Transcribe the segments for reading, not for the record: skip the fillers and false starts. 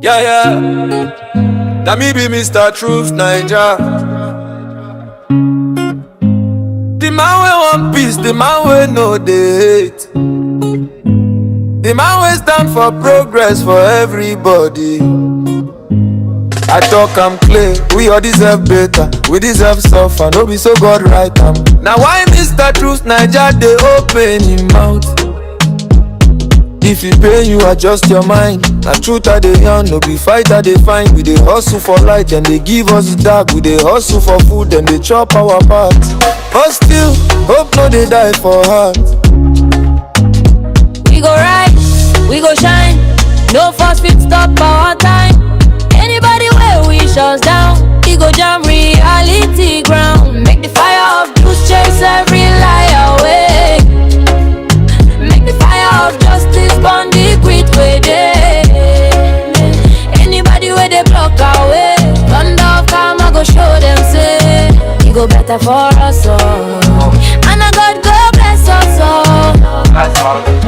Yeah, yeah. That me be Mr. Truth9ja. The man we want peace, the man we know the hate. The man we stand for progress for everybody. I talk I'm clear, we all deserve better. We deserve suffer, no be so God right am. Now why Mr. Truth9ja dey open him mouth? If it pain you, adjust your mind. Na truth I dey yarn, no be fight I dey find. We dey hustle for light, then they give us dark. We dey hustle for food, then they chop our part. But still, hope no dey die for heart. We go rise, we go shine. No force fit stop our time. Anybody where we us down, we go jam reality ground. Make the fire of truth chase every lie away. Make the fire of justice burn the greed way day. Anybody where they block our way, thunder of karma go show them say it go better for us all. And a God go bless us all.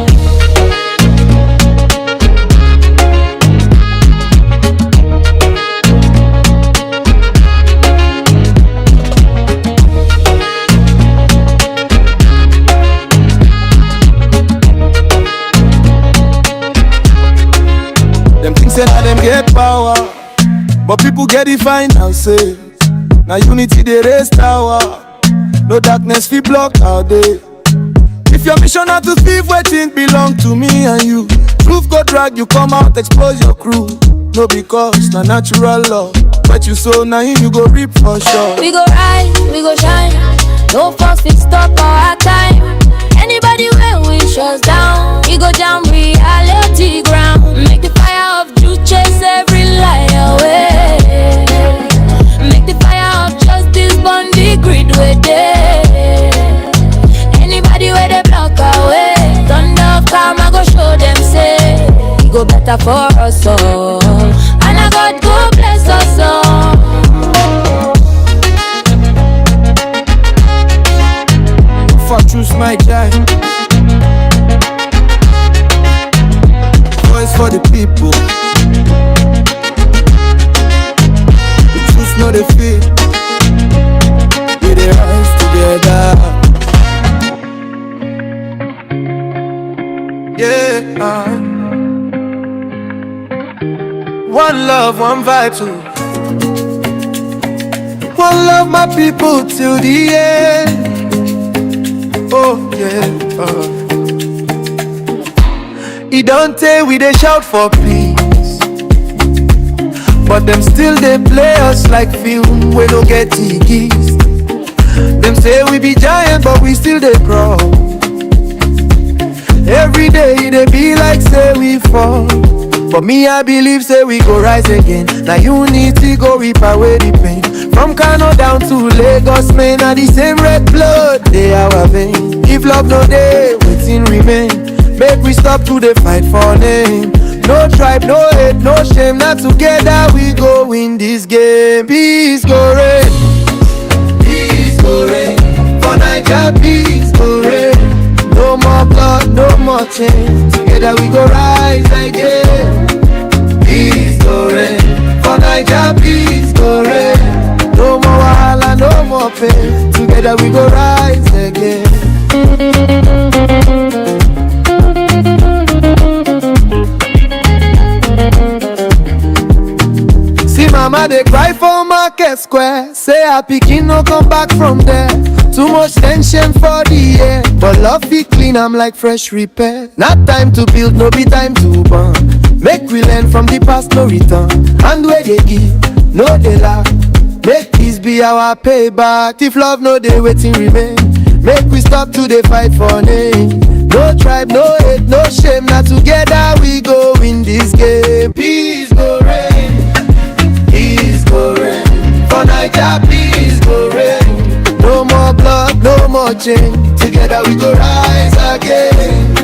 Them things say now them get power, but people get it fine now say. Now unity they raise tower, no darkness fi block our day. If your mission not to thief, waiting belong to me and you. Truth go drag you, come out, expose your crew. No because na natural law, but you sow now you go reap for sure. We go rise, we go shine. No force fit stop our time. Anybody when we us down, we go jam reality ground. Make the fire of truth chase every lie away. Make the fire of justice burn the greed way day. Anybody where they block our way, thunder of karma go show them say it go better for us all. And a God go bless us all. For Truth9ja, voice for the people. The truth not the fear. We dey rise together. Yeah. One love, one vibe too. One love, my people till the end. Oh yeah. It don't tell we they shout for peace, but them still they play us like film. We don't get tickets. Them say we be giant, but we still they crawl. Every day they be like say we fall, but me I believe say we go rise again. Now unity go reap away the pain. From Kano down to Lagos, man, are the same red blood they our vein. If love no day, waiting remain. Make we stop to the fight for name. No tribe, no hate, no shame. Not together we go win this game. Peace go reign, peace go reign. For Naija, peace go reign. No more blood, no more change. Together we go rise again. Peace go reign. For Naija, peace go reign. No more wahala, no more pain. Together we go rise again. See mama they cry for market square. Say her pikin no come back from there. Too much tension for the air, but love be clean, I'm like fresh repair. Not time to build, no be time to burn. Make we learn from the past, no return. And where they give, no they laugh. Make peace be our payback. If love no day waiting remain, make we stop to the fight for name. No tribe, no hate, no shame. Now together we go win this game. Peace go reign, peace go reign. For Naija, peace go reign. No more blood, no more change. Together we go rise again.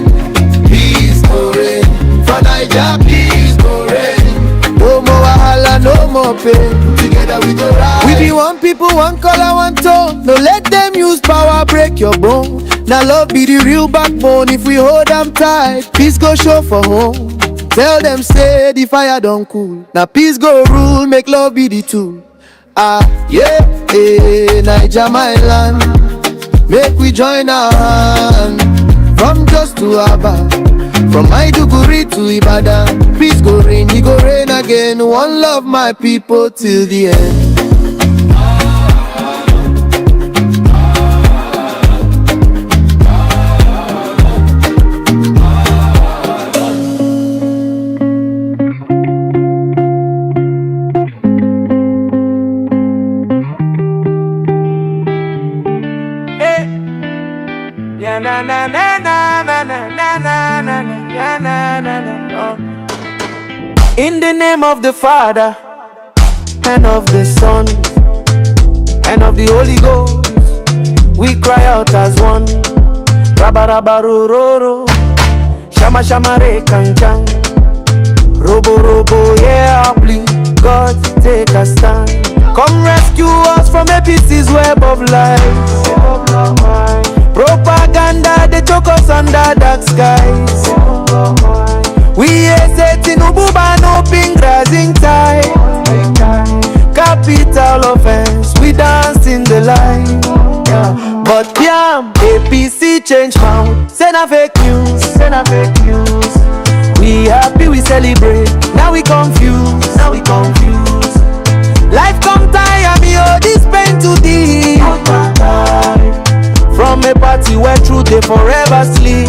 Peace go reign. For Naija, peace go reign. No more wahala, no more pain. Together we go rise. We be one people, one color, one tone. No let them use power break your bone. Now love be the real backbone. If we hold them tight, peace go show for home. Tell them say the fire don't cool. Now peace go rule, make love be the tool. Ah, yeah, Naija my land. Make we join our hand. From just to Aba, from Maiduguri to Ibadan. Peace go rain, it go rain again. One love my people till the end. In the name of the Father, and of the Son, and of the Holy Ghost, we cry out as one. Rabba rabba ro ro ro, shama shama re kanchang, robo robo yeah please, God take a stand. Come rescue us from APC's web of lies. Propaganda, they choke us under dark skies. We say Tinubu ban open grazing time. Capital offense, we dance in the line. But Piam, APC change mouth. Send a fake news, send a fake news. We happy, we celebrate. Now we confused, now we confused. Life come tire me, oh this pain too deep. From a party where truth they forever sleep.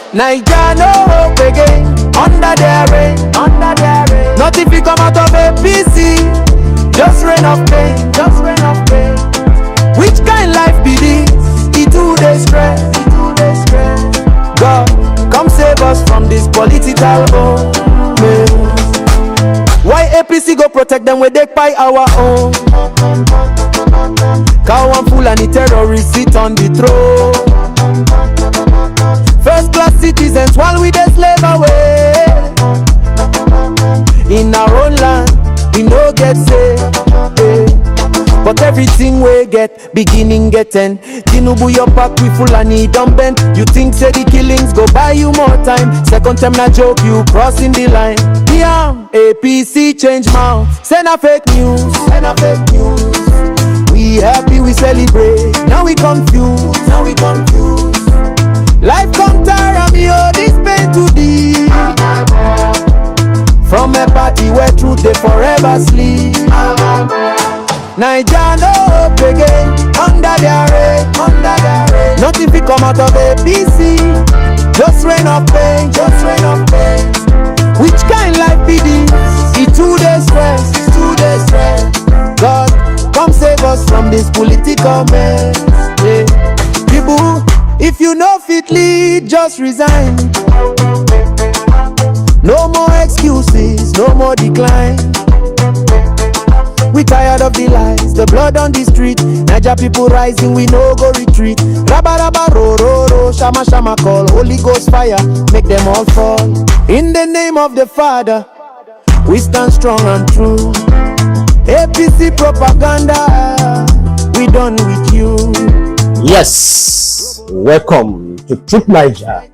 Naija no hope again. Under their reign, under their reign. Not if we come out of APC. Just rain of pain, just rain of pain. Which kind life be this? It too they stress, it too they stress. God, come save us from this political home. Why APC go protect them when they buy our own? Cow and fool and the terrorists sit on the throne. First class citizens while we dey slave away. In our own land, we no get saved. But everything we get, beginning get end. Tinubu your pack we full and need don't bend. You think say the killings go buy you more time. Second time na joke, you crossing the line. Damn, APC change mouth. Send a fake news, send a fake news. We happy, we celebrate. Now we confused, now we confused. Life come tire me, oh this pain too deep. From a party where truth they forever sleep. Naija no hope again. Under their reign, under their reign. Not if we come out of APC. Just rain of pain, just rain of pain. Which kind life be this? It too dey stress, it too dey stress. God, come save us from this political mess. Yeah. People, if you know fit lead, just resign. No more excuses, no more decline. We tired of the lies, the blood on the street. Naija people rising, we no go retreat. Rabba rabba ro ro ro, shama shama call. Holy Ghost fire, make them all fall. In the name of the Father, we stand strong and true. APC propaganda, we done with you. Yes, welcome to Truth9ja.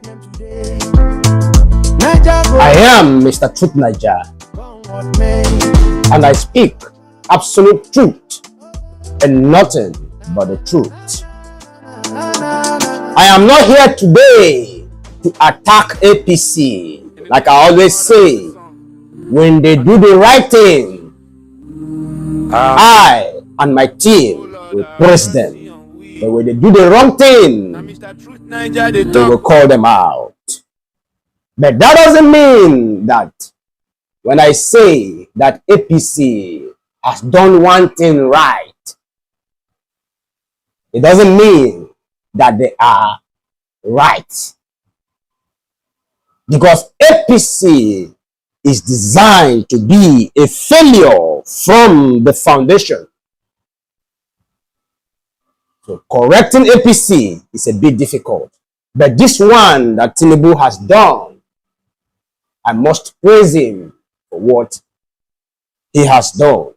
I am Mr. Truth9ja, and I speak absolute truth and nothing but the truth. I am not here today to attack APC. Like I always say, when they do the right thing, I and my team will praise them. But when they do the wrong thing, we will call them out. But that doesn't mean that when I say that APC has done one thing right, it doesn't mean that they are right. Because APC is designed to be a failure from the foundation. So correcting APC is a bit difficult. But this one that Tinubu has done, I must praise him for what he has done.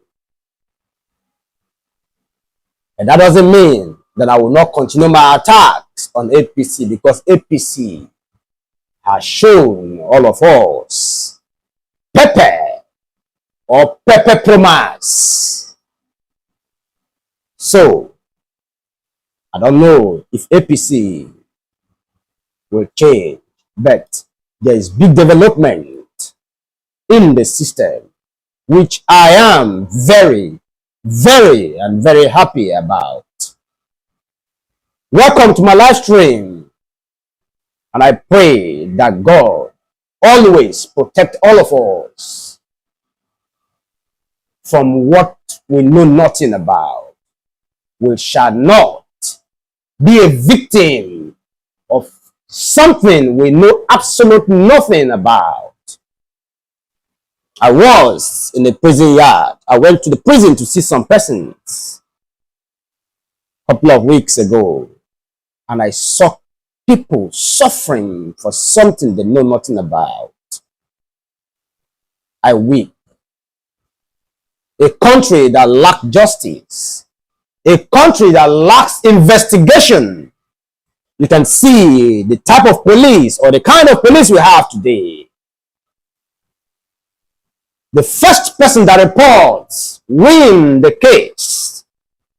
And that doesn't mean that I will not continue my attacks on APC, because APC has shown all of us pepper or pepper promise. So, I don't know if APC will change, but there is big development in the system, which I am very, very, and very happy about. Welcome to my live stream, and I pray that God always protect all of us from what we know nothing about. We shall not be a victim of something we know absolutely nothing about. I was in a prison yard. I went to the prison to see some persons a couple of weeks ago, and I saw people suffering for something they know nothing about. I weep. A country that lacks justice, a country that lacks investigation. You can see the type of police or the kind of police we have today. The first person that reports win the case.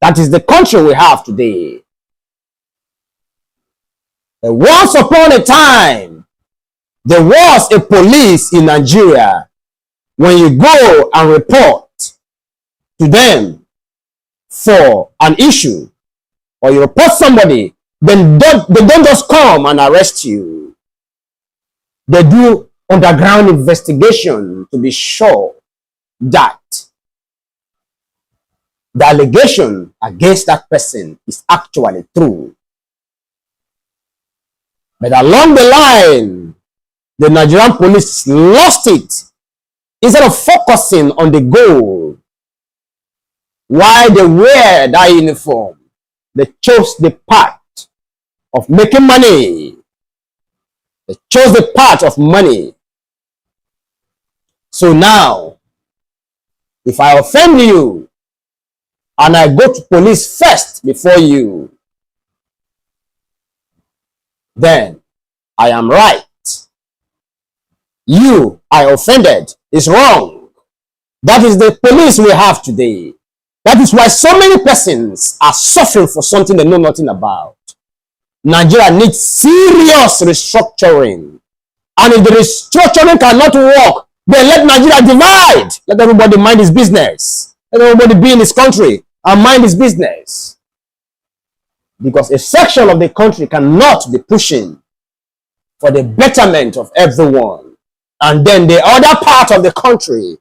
That is the country we have today. And once upon a time, there was a police in Nigeria. When you go and report to them for an issue, or you report somebody, then they don't just come and arrest you. They do underground investigation to be sure that the allegation against that person is actually true. But along the line, the Nigerian police lost it. Instead of focusing on the goal, why they wear that uniform, they chose the path of making money. They chose the path of money. So now, if I offend you and I go to police first before you, then I am right. You I offended is wrong. That is the police we have today. That is why so many persons are suffering for something they know nothing about. Nigeria needs serious restructuring. And if the restructuring cannot work, then let Nigeria divide. Let everybody mind his business. Let everybody be in his country and mind his business. Because a section of the country cannot be pushing for the betterment of everyone. And then the other part of the country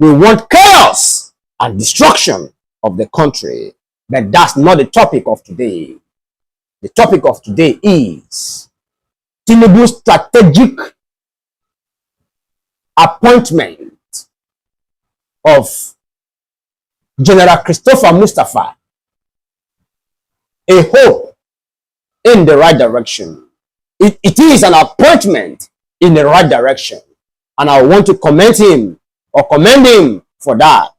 will want chaos and destruction of the country. But that's not the topic of today. The topic of today is Tinubu's strategic appointment of General Christopher Mustafa, a hope in the right direction. It is an appointment in the right direction. And I want to commend him or commend him for that.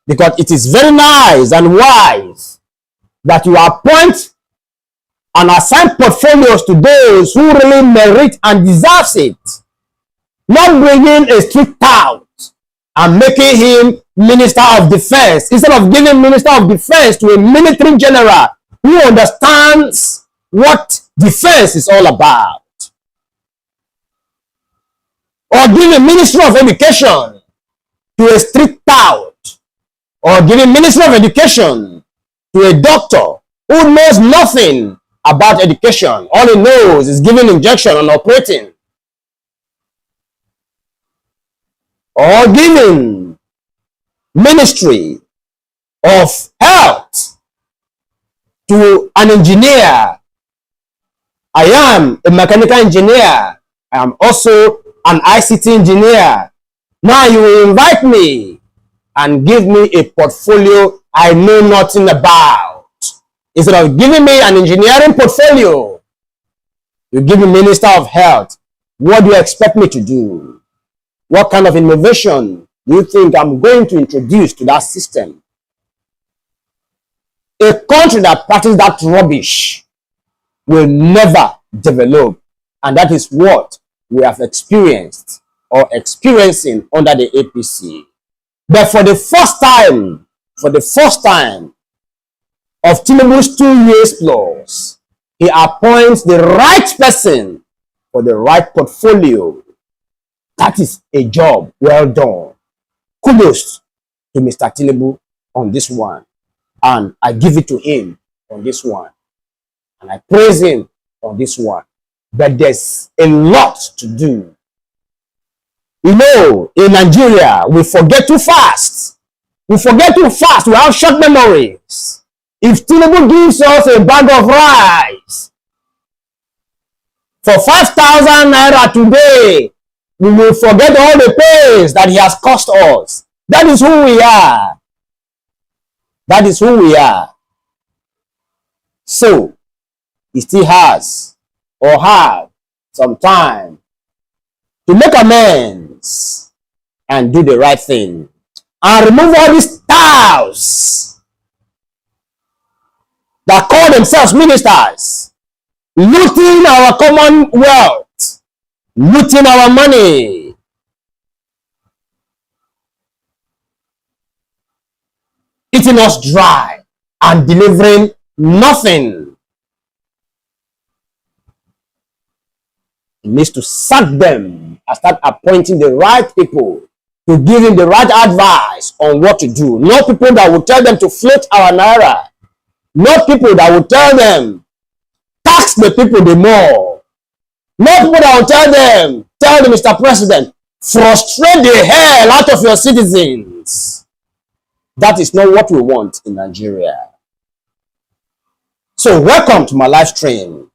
Because it is very nice and wise that you appoint and assign portfolios to those who really merit and deserve it. Not bringing a street tout and making him Minister of Defense instead of giving Minister of Defense to a military general who understands what defense is all about. Or giving Minister of Education to a street tout. Or giving Minister of Education to a doctor who knows nothing about education. All he knows is giving injection and operating. Or giving Ministry of Health to an engineer. I am a mechanical engineer. I am also an ICT engineer. Now you will invite me and give me a portfolio I know nothing about. Instead of giving me an engineering portfolio, you give me Minister of Health. What do you expect me to do? What kind of innovation do you think I'm going to introduce to that system? A country that practices that rubbish will never develop. And that is what we have experienced or experiencing under the APC. But for the first time of Tinubu's 2 years plus, he appoints the right person for the right portfolio. That is a job well done. Kudos to Mr. Tinubu on this one. And I give it to him on this one. And I praise him on this one. But there's a lot to do. You know, in Nigeria, we forget too fast. We forget too fast. We have short memories. If Tinubu gives us a bag of rice for 5,000 naira today, we will forget all the pains that he has cost us. That is who we are. That is who we are. So, he still has or have some time to make amends and do the right thing and remove all these touts that call themselves ministers, looting our commonwealth, looting our money. Eating us dry and delivering nothing. He needs to sack them and start appointing the right people to give him the right advice on what to do. Not people that will tell them to float our naira. Not people that will tell them, tax the people the more. Not people that will tell them, tell the Mr. President, frustrate the hell out of your citizens. That is not what we want in Nigeria. So welcome to my live stream.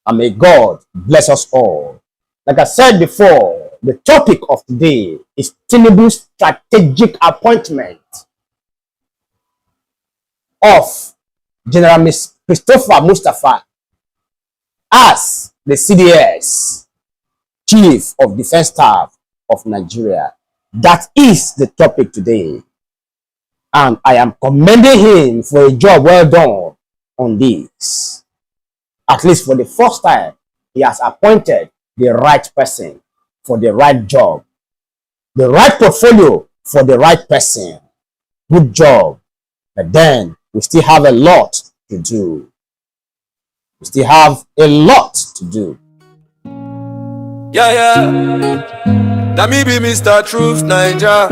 And may God bless us all. Like I said before, the topic of today is Tinubu's strategic appointment of General Christopher Mustafa as the CDS, Chief of Defense Staff of Nigeria. That is the topic today. And I am commending him for a job well done on this. At least for the first time, he has appointed the right person for the right job. The right portfolio for the right person. Good job. But then, we still have a lot to do. We still have a lot to do. Yeah. That me be Mr. Truth9ja.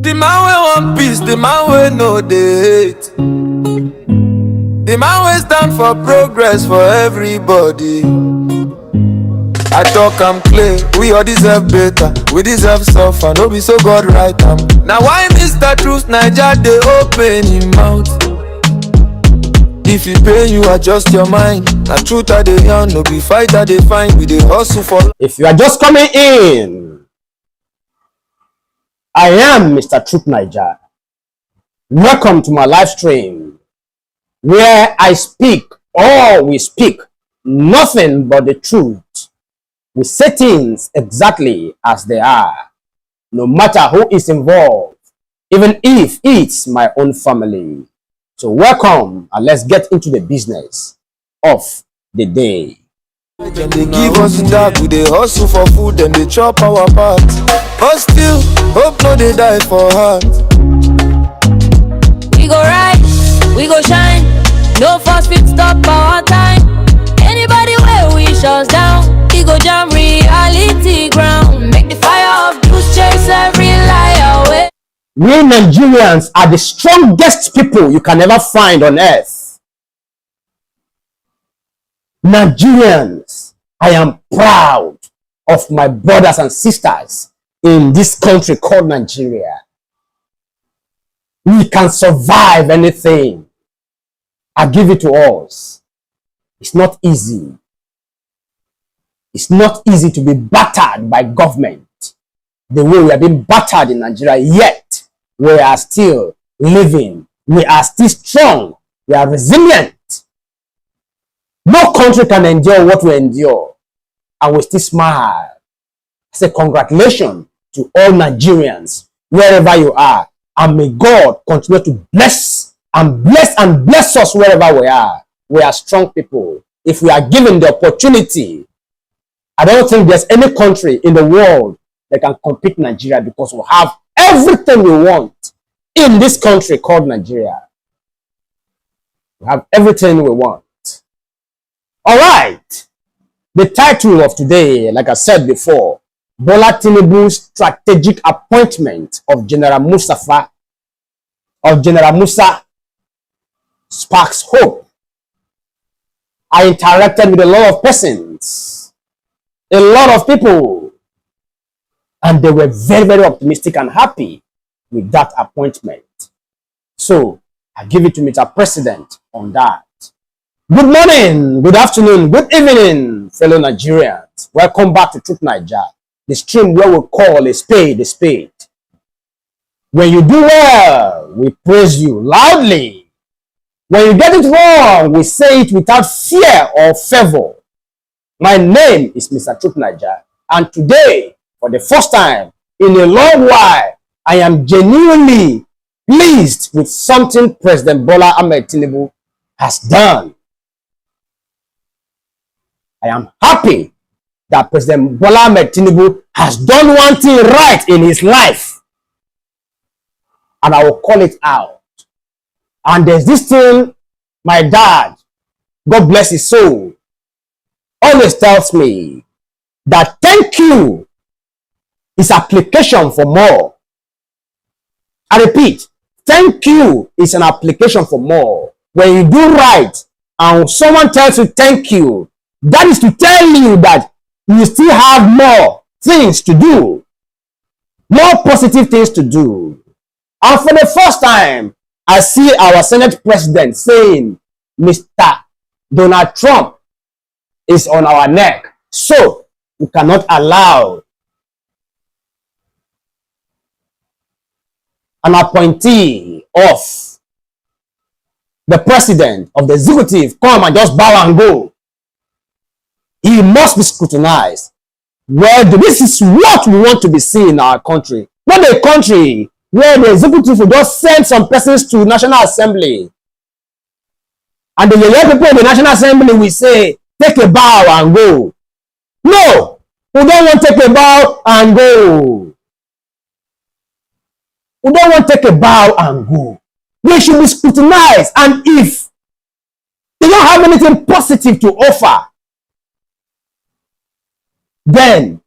The man we want peace, the man we know the hate. The man we stand for progress for everybody. I talk I'm clear, we all deserve better. We deserve suffer, no be so God right now why Mr. Truth9ja they open him mouth? If you pay, you adjust your mind. Na truth I dey yarn, no be fight I dey find. We dey hustle for. If you are just coming in, I am Mr. Truth9ja. Welcome to my live stream, where I speak, or we speak, nothing but the truth. We say things exactly as they are, no matter who is involved, even if it's my own family. So welcome, and let's get into the business of the day. Them they give us the dark, we dey hustle for food, them they chop our part. But still, hope no they die for heart. We go rise, we go shine. No force fit stop our time. Anybody where we shut down, we go jam reality ground. Make the fire of truth chase every lie away. We Nigerians are the strongest people you can ever find on earth. Nigerians, I am proud of my brothers and sisters in this country called Nigeria. We can survive anything. I give it to us. It's not easy. It's not easy to be battered by government the way we have been battered in Nigeria, yet we are still living. We are still strong. We are resilient. No country can endure what we endure, and we still smile. I say congratulations to all Nigerians, wherever you are, and may God continue to bless us wherever we are. We are strong people if we are given the opportunity, I don't think there's any country in the world that can compete Nigeria, because we have everything we want in this country called Nigeria. We have everything we want. All right. The title of today, like I said before, Bola Tinubu's strategic appointment of General Musa sparks hope. I interacted with a lot of persons, a lot of people, and they were very, very optimistic and happy with that appointment. So I give it to Mr. President on that. Good morning, good afternoon, good evening, fellow Nigerians. Welcome back to Truth9ja, the stream where we call a spade a spade. When you do well, we praise you loudly. When you get it wrong, we say it without fear or favor. My name is Mr. Truth9ja, and today, for the first time in a long while, I am genuinely pleased with something President Bola Tinubu has done. I am happy that President Bola Tinubu has done one thing right in his life, and I will call it out. And there's this thing my dad, God bless his soul, always tells me, that thank you is application for more. I repeat, thank you is an application for more. When you do right and someone tells you thank you, that is to tell you that you still have more things to do, more positive things to do. And for the first time, I see our Senate President saying, Mr. Donald Trump is on our neck. So we cannot allow an appointee of the president of the executive come and just bow and go. He must be scrutinized. Well, this is what we want to be seen in our country. Not a country where the executive will just send some persons to National Assembly, and the young people in the National Assembly will say, take a bow and go. No, we don't want to take a bow and go. We don't want to take a bow and go. They should be scrutinized, and if they don't have anything positive to offer, then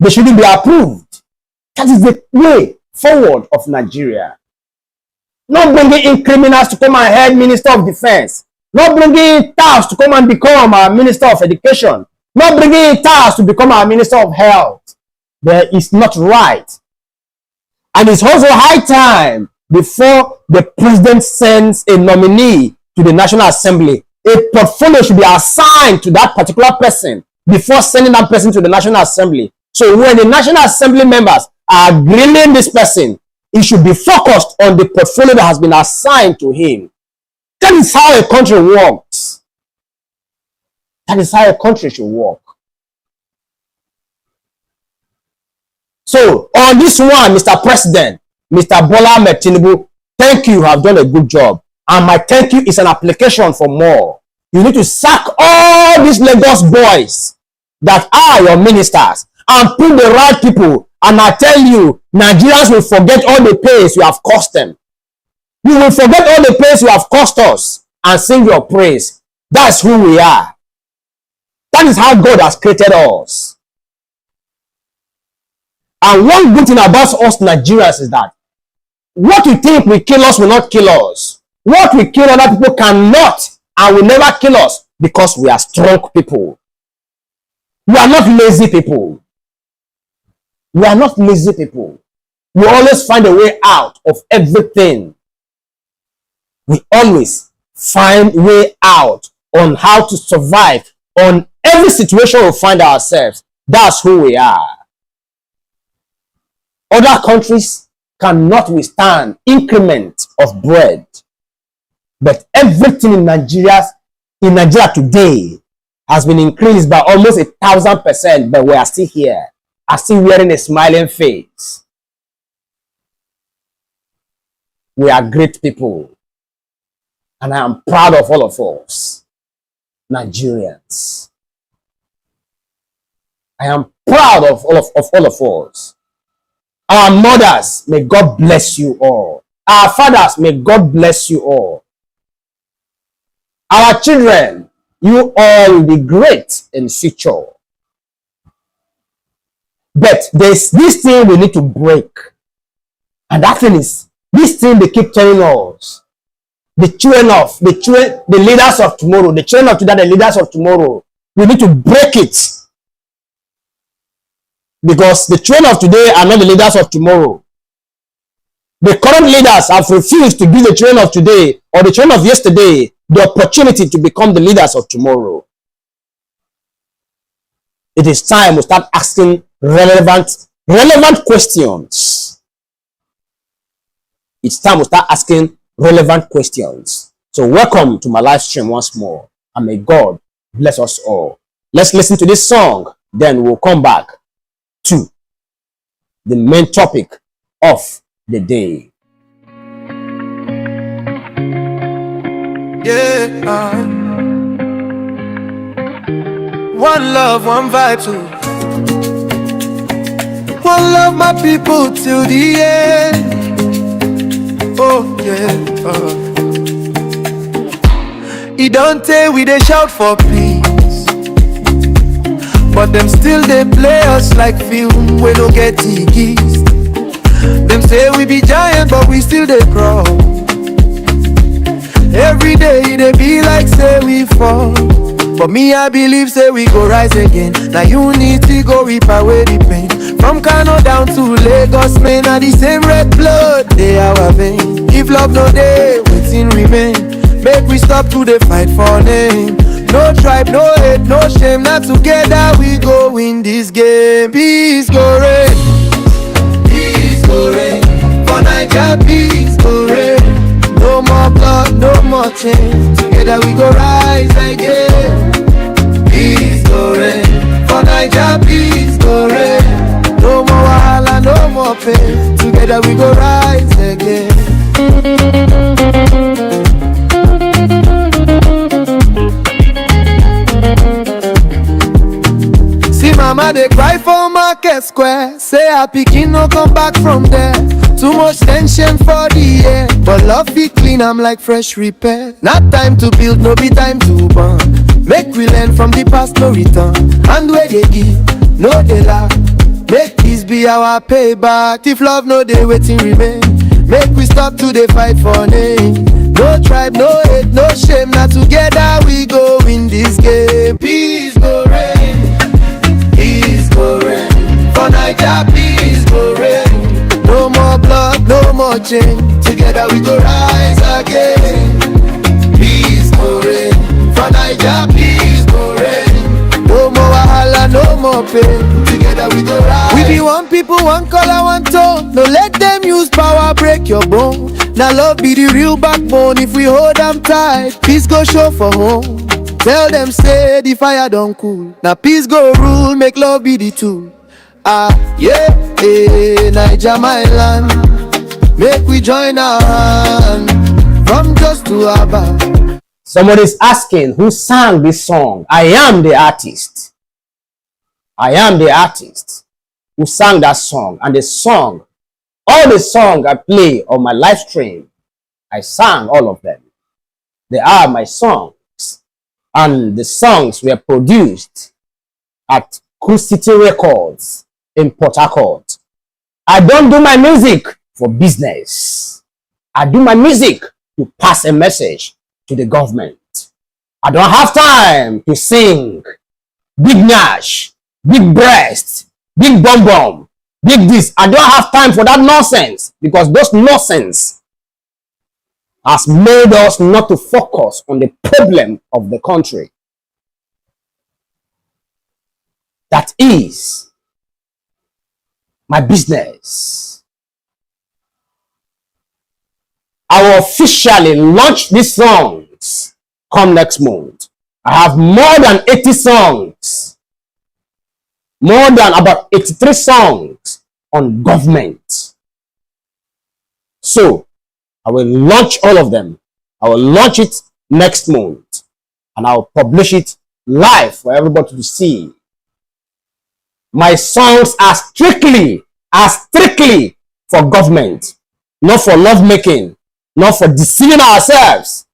they shouldn't be approved. That is the way forward of Nigeria. Not bringing in criminals to come and head Minister of Defense. Not bringing in toughs to come and become our Minister of Education. Not bringing in toughs to become our Minister of Health. That is not right. And it's also high time, before the president sends a nominee to the National Assembly, a portfolio should be assigned to that particular person before sending that person to the National Assembly. So when the National Assembly members are grilling this person, he should be focused on the portfolio that has been assigned to him. That is how a country works. That is how a country should work. So on this one, Mr. President, Mr. Bola Tinubu, thank you, you have done a good job. And my thank you is an application for more. You need to sack all these Lagos boys that are your ministers and put the right people. And I tell you, Nigerians will forget all the pains you have cost them. You will forget all the pains you have cost us and sing your praise. That's who we are. That is how God has created us. And one good thing about us Nigerians is that what you think will kill us will not kill us. What will kill other people cannot and will never kill us, because we are strong people. We are not lazy people. We are not lazy people. We always find a way out of everything. We always find a way out on how to survive on every situation we find ourselves. That's who we are. Other countries cannot withstand increment of bread. But everything in Nigeria today has been increased by almost 1,000%, but we are still here. Are still wearing a smiling face. We are great people. And I am proud of all of us. Nigerians. I am proud of all of us. Our mothers, may God bless you all. Our fathers, may God bless you all. Our children, you all will be great in future. But there's this thing we need to break. And that thing is, this thing they keep telling us. The leaders of tomorrow, the children of today, the leaders of tomorrow. We need to break it. Because the children of today are not the leaders of tomorrow. The current leaders have refused to give the children of today or the children of yesterday the opportunity to become the leaders of tomorrow. It is time we start asking relevant questions. It's time we start asking relevant questions. So welcome to my live stream once more, and may God bless us all. Let's listen to this song, then we'll come back to the main topic of the day. Yeah, one love, one vibe too. One love, my people till the end. Oh yeah. It don't tell we they shout for peace, but them still they play us like film. We don't get keys. Them say we be giant, but we still they crawl. Every day they be like say we fall, but me I believe say we go rise again. Now unity go reap away the pain. From Kano down to Lagos, man, are the same red blood they our vein. If love no day, waiting remain. Make we stop to the fight for name. No tribe, no hate, no shame. Not together we go win this game. Peace go reign, peace go reign. For Naija, peace go reign. No more blood, no more change. Together we go rise again. Peace go reign. For Naija, peace go reign. No more wahala, no more pain. Together we go rise again. See mama they cry for Market Square. Say her pikin no come back from there. Too much tension for the air, but love be clean, I'm like fresh repair. Not time to build, no be time to burn. Make we learn from the past, no return. And where they give, no they lack. Make this be our payback. If love no they waiting remain. Make we stop to the fight for name. No tribe, no hate, no shame. Now together we go win this game. Peace go reign, peace go reign. For Naija, peace go reign. No more blood, no more change. Together we go rise again. Peace go reign. For Naija, peace go reign. No more wahala, no more pain. Together we go rise. We be one people, one color, one tone. No let them use power break your bone. Now love be the real backbone. If we hold them tight, peace go show for home. Tell them say the fire don't cool. Now peace go rule, make love be the tool. Yeah, Naija my land. Make we join our hand. From just to Aba. Somebody's asking who sang this song. I am the artist. I am the artist who sang that song. And the song, all the songs I play on my live stream, I sang all of them. They are my songs. And the songs were produced at Cool City Records in Port Harcourt. I don't do my music for business. I do my music to pass a message to the government. I don't have time to sing big nash, big breast, big bum bum, big this. I don't have time for that nonsense, because those nonsense has made us not to focus on the problem of the country. That is my business. I will officially launch these songs come next month. I have more than 80 songs, more than about 83 songs on government. So I will launch all of them. I will launch it next month. and I'll publish it live for everybody to see. My songs are strictly for government, not for love making, not for deceiving ourselves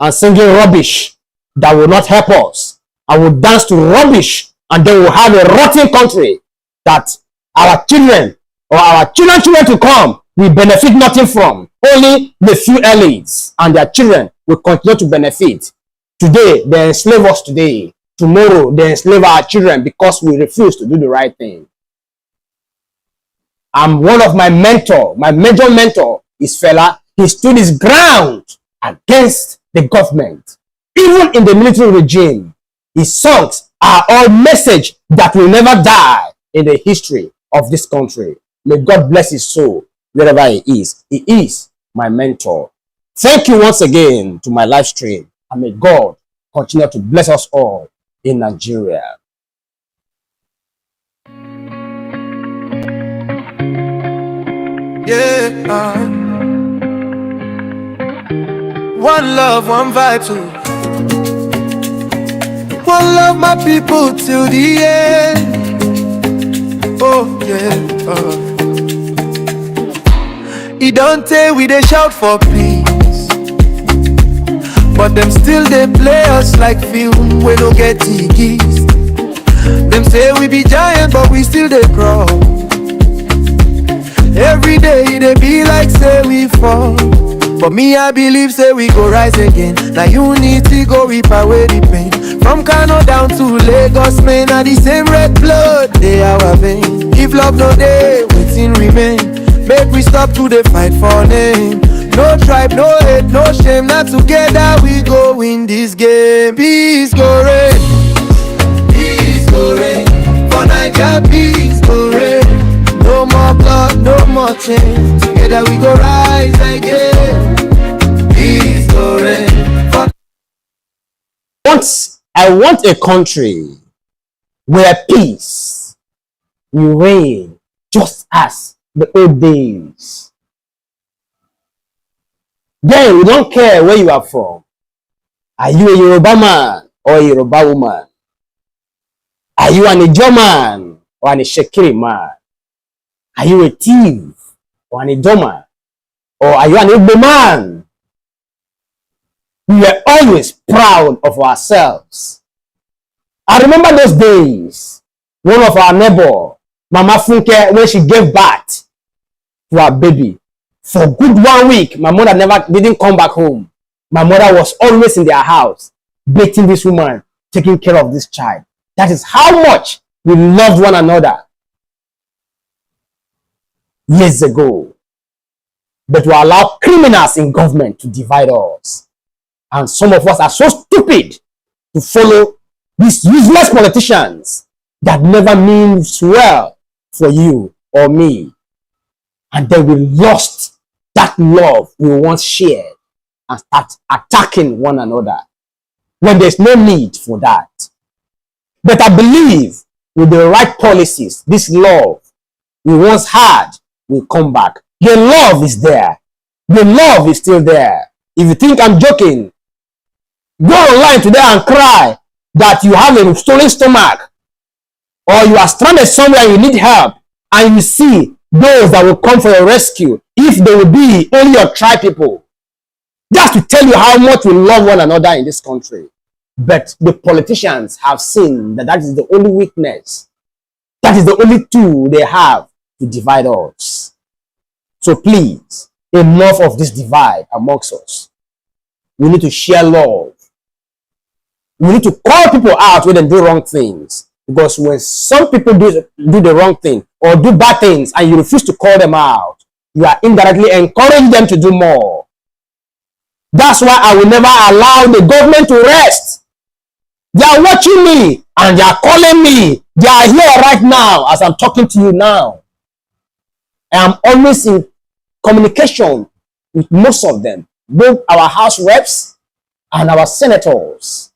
and singing rubbish that will not help us. I will dance to rubbish, and then we'll have a rotten country that our children or our children to come will benefit nothing from. Only the few elites and their children will continue to benefit. Today, they enslave us today. Tomorrow, they enslave our children because we refuse to do the right thing. I'm one of my major mentor is Fela. He stood his ground against the government. Even in the military regime, his songs are all message that will never die in the history of this country. May God bless his soul wherever he is. He is my mentor. Thank you once again to my live stream, and may God continue to bless us all in Nigeria. Yeah, one love, one vibe too. One love, my people till the end. Oh yeah. It don't tell we they shout for peace, but them still they play us like film. We don't get tickets. Them say we be giant, but we still they crawl. Every day they be like say we fall, but me I believe say we go rise again. Now unity go reap away the pain. From Kano down to Lagos, man, are the same red blood they our vein. If love no day, waiting remain. Make we stop to the fight for name. No tribe, no hate, no shame. Not together we go win this game. Peace go reign, peace go reign. For Naija, peace go reign. No more blood, no more change. Together we go rise again. Peace go reign. I want a country where peace will reign just as the old days. Then we don't care where you are from. Are you a Yoruba man or a Yoruba woman? Are you an Ijaw man or an Ishekiri man? Are you a thief or an Idoma? Or are you an Igbo man? We were always proud of ourselves. I remember those days. One of our neighbor, Mama Funke, when she gave birth to her baby, for good 1 week, my mother didn't come back home. My mother was always in their house, bathing this woman, taking care of this child. That is how much we loved one another years ago. But we allow criminals in government to divide us. And some of us are so stupid to follow these useless politicians that never means well for you or me. And then we lost that love we once shared and start attacking one another when there's no need for that. But I believe with the right policies, this love we once had will come back. The love is there. The love is still there. If you think I'm joking, go online today and cry that you have a stolen stomach or you are stranded somewhere and you need help, and you see those that will come for your rescue, if they will be only your tribe people. Just to tell you how much we love one another in this country. But the politicians have seen that that is the only weakness. That is the only tool they have to divide us. So please, enough of this divide amongst us. We need to share love. We need to call people out when they do wrong things. Because when some people do the wrong thing or do bad things and you refuse to call them out, you are indirectly encouraging them to do more. That's why I will never allow the government to rest. They are watching me and they are calling me. They are here right now as I'm talking to you now. I am always in communication with most of them, both our House reps and our senators.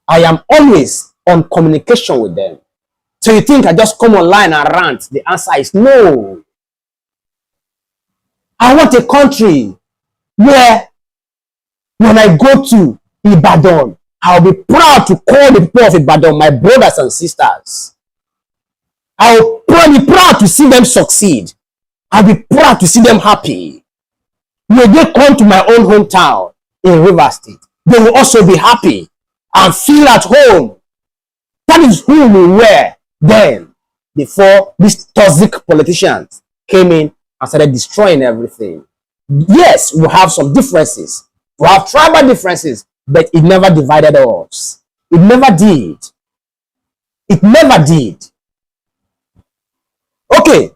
I am always on communication with them. So you think I just come online and rant? The answer is no. I want a country where when I go to Ibadan, I'll be proud to call the people of Ibadan my brothers and sisters. I'll be proud to see them succeed. I'll be proud to see them happy. When they come to my own hometown in Rivers State, they will also be happy and feel at home. That is who we were then, before these toxic politicians came in and started destroying everything. Yes, we have some differences. We have tribal differences, but it never divided us. It never did. It never did. Okay,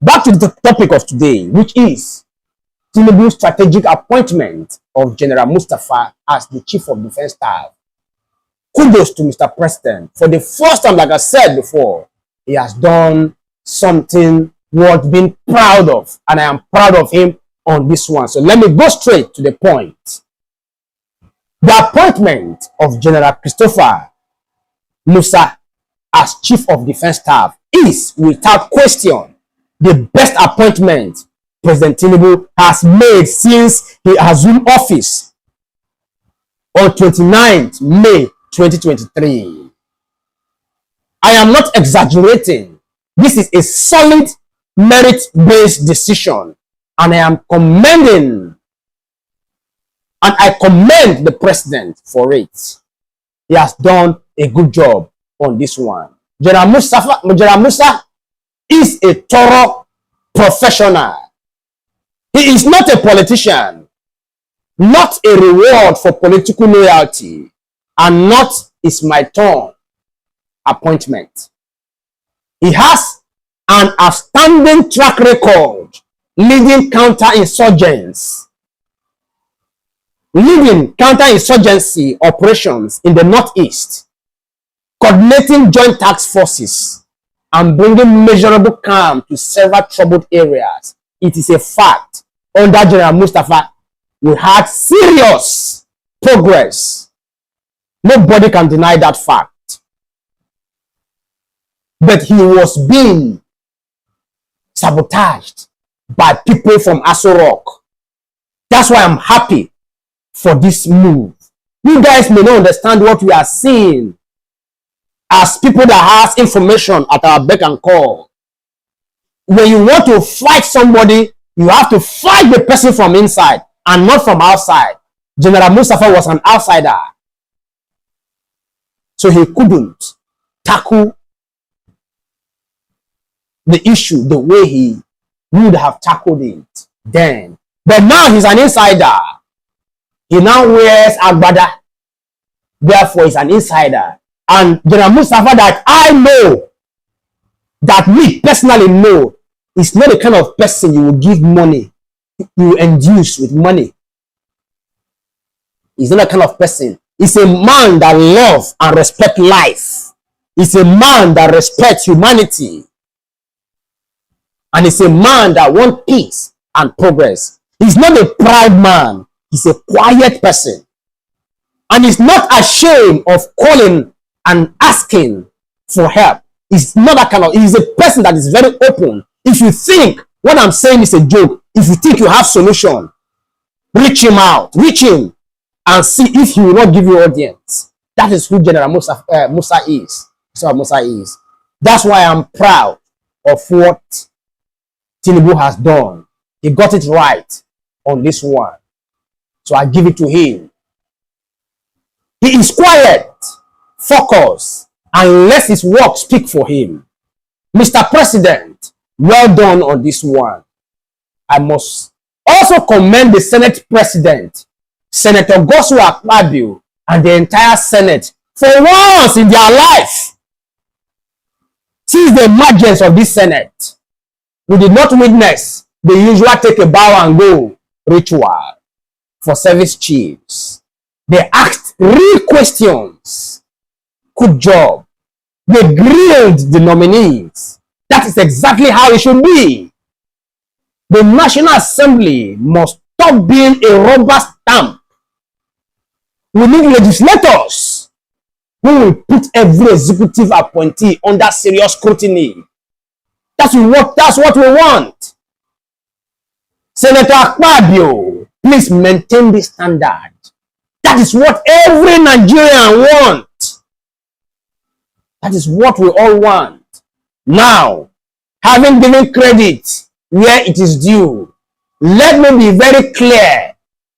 back to the topic of today, which is Tinubu's strategic appointment of General Mustafa as the Chief of Defense Staff. Kudos to Mr. President. For the first time, like I said before, he has done something worth being proud of, and I am proud of him on this one. So let me go straight to the point. The appointment of General Christopher Musa as Chief of Defense Staff is, without question, the best appointment President Tinubu has made since he assumed office on 29th May 2023. I am not exaggerating. This is a solid, merit-based decision, and I am commending, and I commend the president for it. He has done a good job on this one. General Musa is a thorough professional. He is not a politician, not a reward for political loyalty, and not is my turn appointment. He has an outstanding track record leading counterinsurgency operations in the Northeast, coordinating joint task forces, and bringing measurable calm to several troubled areas. It is a fact, under General Mustafa, we had serious progress. Nobody can deny that fact. But he was being sabotaged by people from Aso Rock. That's why I'm happy for this move. You guys may not understand what we are seeing as people that has information at our beck and call. When you want to fight somebody, you have to fight the person from inside and not from outside. General Mustafa was an outsider, so he couldn't tackle the issue the way he would have tackled it then. But now he's an insider. He now wears agbada. Therefore, he's an insider. And General Mustafa that I know, that we personally know, is not the kind of person you will give money, you will induce with money. He's not the kind of person. He's a man that loves and respects life. He's a man that respects humanity. And he's a man that wants peace and progress. He's not a proud man. He's a quiet person. And he's not ashamed of calling and asking for help. He's not that kind of, he's a person that is very open. If you think what I'm saying is a joke, if you think you have solution, reach him out, reach him and see if he will not give you audience. That is who General Musa is. So Musa is. That's why I'm proud of what Tinubu has done. He got it right on this one. So I give it to him. He is quiet, focused, and let his work speak for him. Mr. President, well done on this one. I must also commend the Senate President, Senator Gosu Akpabio, and the entire Senate for once in their life. Since the emergence of this Senate, we did not witness the usual take a bow and go ritual for service chiefs. They asked real questions. Good job. They grilled the nominees. That is exactly how it should be. The National Assembly must stop being a rubber stamp. We need legislators who will put every executive appointee under serious scrutiny. That's what we want. Senator Akpabio, please maintain this standard. That is what every Nigerian wants. That is what we all want. Now, having given credit where it is due, let me be very clear.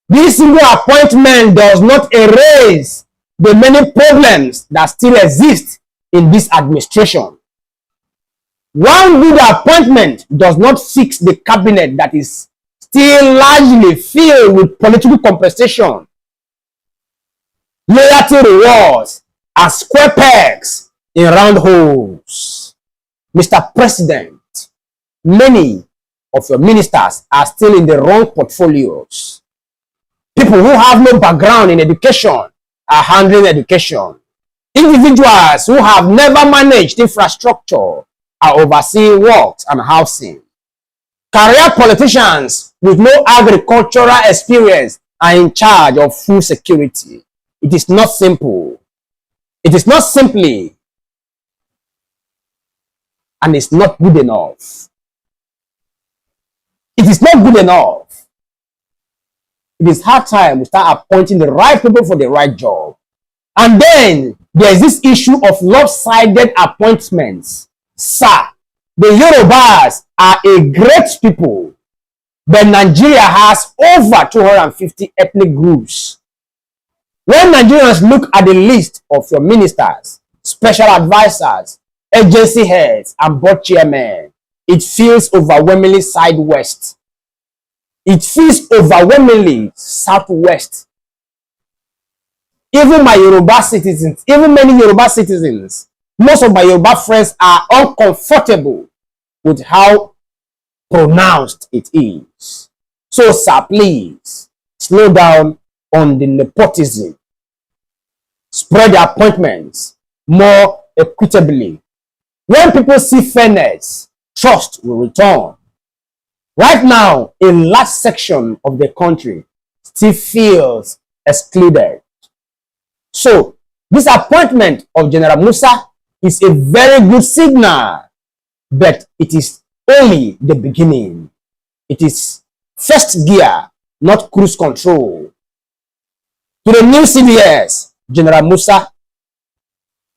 This single appointment does not erase the many problems that still exist in this administration. One good appointment does not fix the cabinet that is still largely filled with political compensation, loyalty rewards, and square pegs in round holes. Mr. President, many of your ministers are still in the wrong portfolios. People who have no background in education are handling education. Individuals who have never managed infrastructure are overseeing works and housing. Career politicians with no agricultural experience are in charge of food security. It is not simple. It is not simply, and it's not good enough. It is not good enough. It is hard time we start appointing the right people for the right job. And then there's this issue of lopsided appointments. Sir, the Yorubas are a great people, but Nigeria has over 250 ethnic groups. When Nigerians look at the list of your ministers, special advisors, agency heads, and board chairmen, it feels overwhelmingly southwest. It feels overwhelmingly southwest. Even my Yoruba citizens, even many Yoruba citizens, most of my Yoruba friends are uncomfortable with how pronounced it is. So, sir, please slow down on the nepotism. Spread the appointments more equitably. When people see fairness, trust will return. Right now, a large section of the country still feels excluded. So, this appointment of General Musa is a very good signal, but it is only the beginning. It is first gear, not cruise control. To the new CBS, General Musa,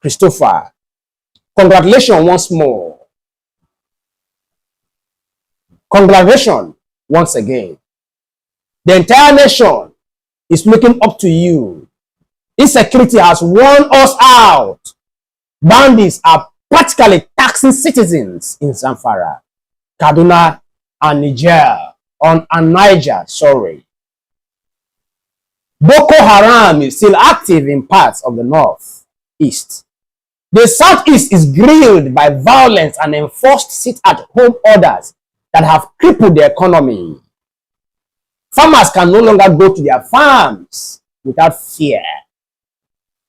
Christopher, congratulations once more. Congratulations once again. The entire nation is looking up to you. Insecurity has worn us out. Bandits are practically taxing citizens in Zamfara, Kaduna, and Naija, sorry. Boko Haram is still active in parts of the northeast. The southeast is grilled by violence and enforced sit-at-home orders that have crippled the economy. Farmers can no longer go to their farms without fear.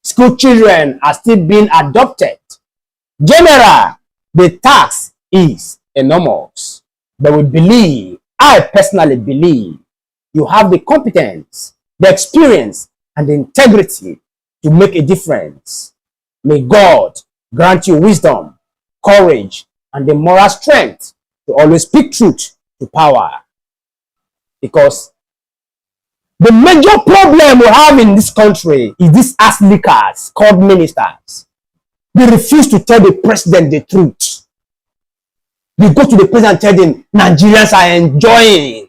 School children are still being adopted. General, the tax is enormous. But we believe, I personally believe, you have the competence, the experience, and the integrity to make a difference. May God grant you wisdom, courage, and the moral strength to always speak truth to power. Because the major problem we have in this country is these ass lickers called ministers. They refuse to tell the president the truth. They go to the president and tell him, Nigerians are enjoying.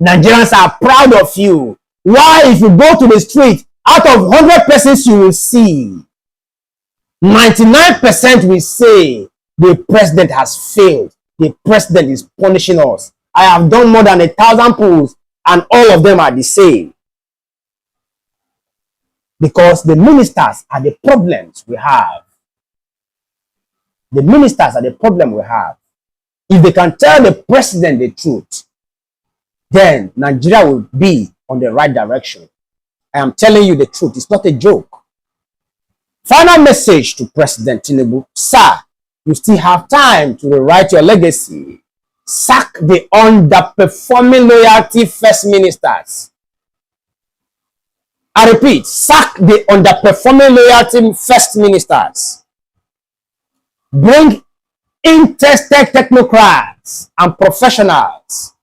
Nigerians are proud of you. Why, if you go to the street, out of 100 persons you will see, 99% will say the president has failed. The president is punishing us. I have done more than 1,000 polls and all of them are the same. Because the ministers are the problems we have. The ministers are the problem we have. If they can tell the president the truth, then Nigeria will be on the right direction. I am telling you the truth. It's not a joke. Final message to President Tinubu. Sir, you still have time to rewrite your legacy. Sack the underperforming loyalty first ministers. I repeat, sack the underperforming loyalty first ministers. Bring interested technocrats and professionals.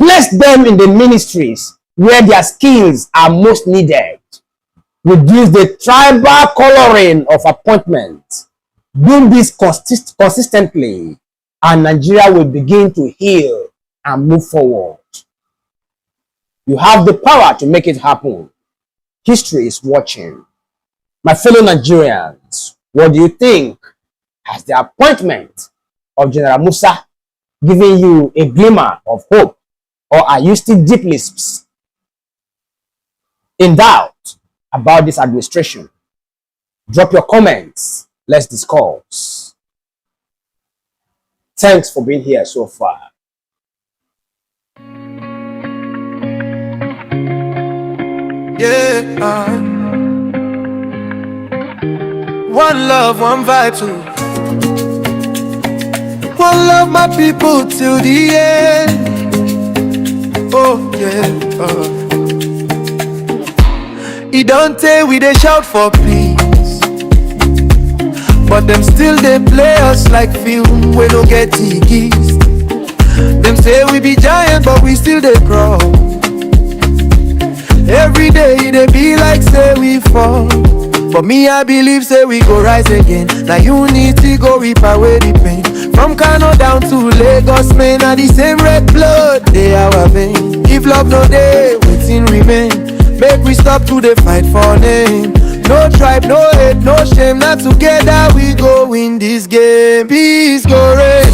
Place them in the ministries where their skills are most needed. Reduce the tribal coloring of appointments. Do this consistently, and Nigeria will begin to heal and move forward. You have the power to make it happen. History is watching. My fellow Nigerians, what do you think? Has the appointment of General Musa given you a glimmer of hope, or are you still deeply in doubt about this administration? Drop your comments. Let's discuss. Thanks for being here so far. Yeah. One love, one vibe too. One love, my people till the end. Oh yeah. It don't tell we they shout for peace, but them still they play us like film. We don't get tickets. Them say we be giant, but we still they crawl. Every day they be like say we fall, but me I believe say we go rise again. Now unity go reap away the pain. From Kano down to Lagos, man, are the same red blood they our vein. If love no day, waiting remain. Make we stop to the fight for name. No tribe, no hate, no shame. Not together we go win this game. Peace go reign.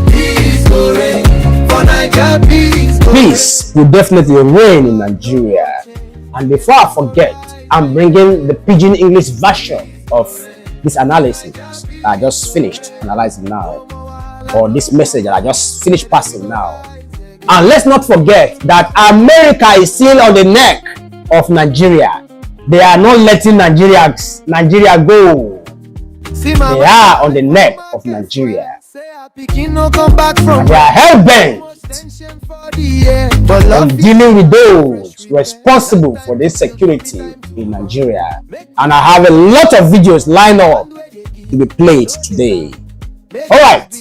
Peace go reign. For Naija, peace go reign. Peace will definitely reign in Nigeria. And before I forget, I'm bringing the pidgin English version of this analysis that I just finished analyzing now, or this message that I just finished passing now. And let's not forget that America is still on the neck of Nigeria. They are not letting Nigeria go. They are on the neck of Nigeria. And they are hell-bent on dealing with those responsible for this security in Nigeria. And I have a lot of videos lined up to be played today. Alright,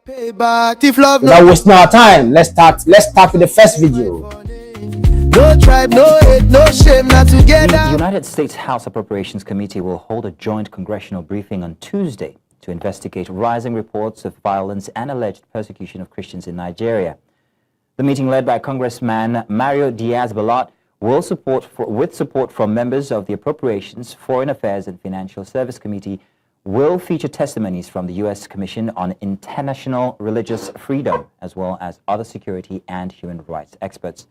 without wasting our time, let's start with the first video. No tribe, no hate, no shame, not together. The United States House Appropriations Committee will hold a joint congressional briefing on Tuesday to investigate rising reports of violence and alleged persecution of Christians in Nigeria. The meeting, led by Congressman Mario Diaz-Balart, with support from members of the Appropriations, Foreign Affairs and Financial Service Committee, will feature testimonies from the U.S. Commission on International Religious Freedom, as well as other security and human rights experts.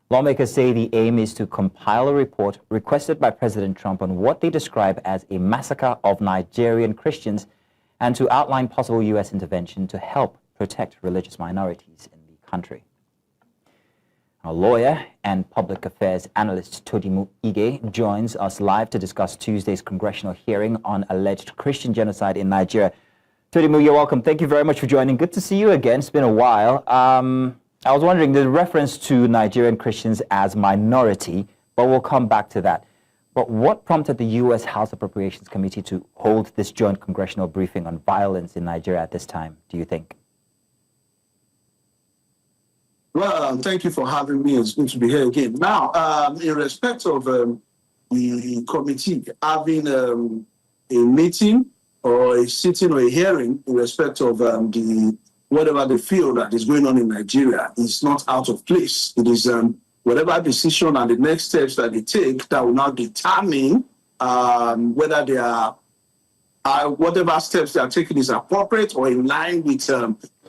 Lawmakers say the aim is to compile a report requested by President Trump on what they describe as a massacre of Nigerian Christians, and to outline possible U.S. intervention to help protect religious minorities in the country. Our lawyer and public affairs analyst Truth9ja joins us live to discuss Tuesday's congressional hearing on alleged Christian genocide in Nigeria. Truth9ja, you're welcome. Thank you very much for joining. Good to see you again. It's been a while. I was wondering, the reference to Nigerian Christians as minority, but we'll come back to that. But what prompted the U.S. House Appropriations Committee to hold this joint congressional briefing on violence in Nigeria at this time, do you think? Well, thank you for having me. It's good to be here again. Now, in respect of the committee having a meeting or a sitting or a hearing in respect of whatever they feel that is going on in Nigeria, is not out of place. It is whatever decision and the next steps that they take that will now determine whether they are whatever steps they are taking is appropriate or in line with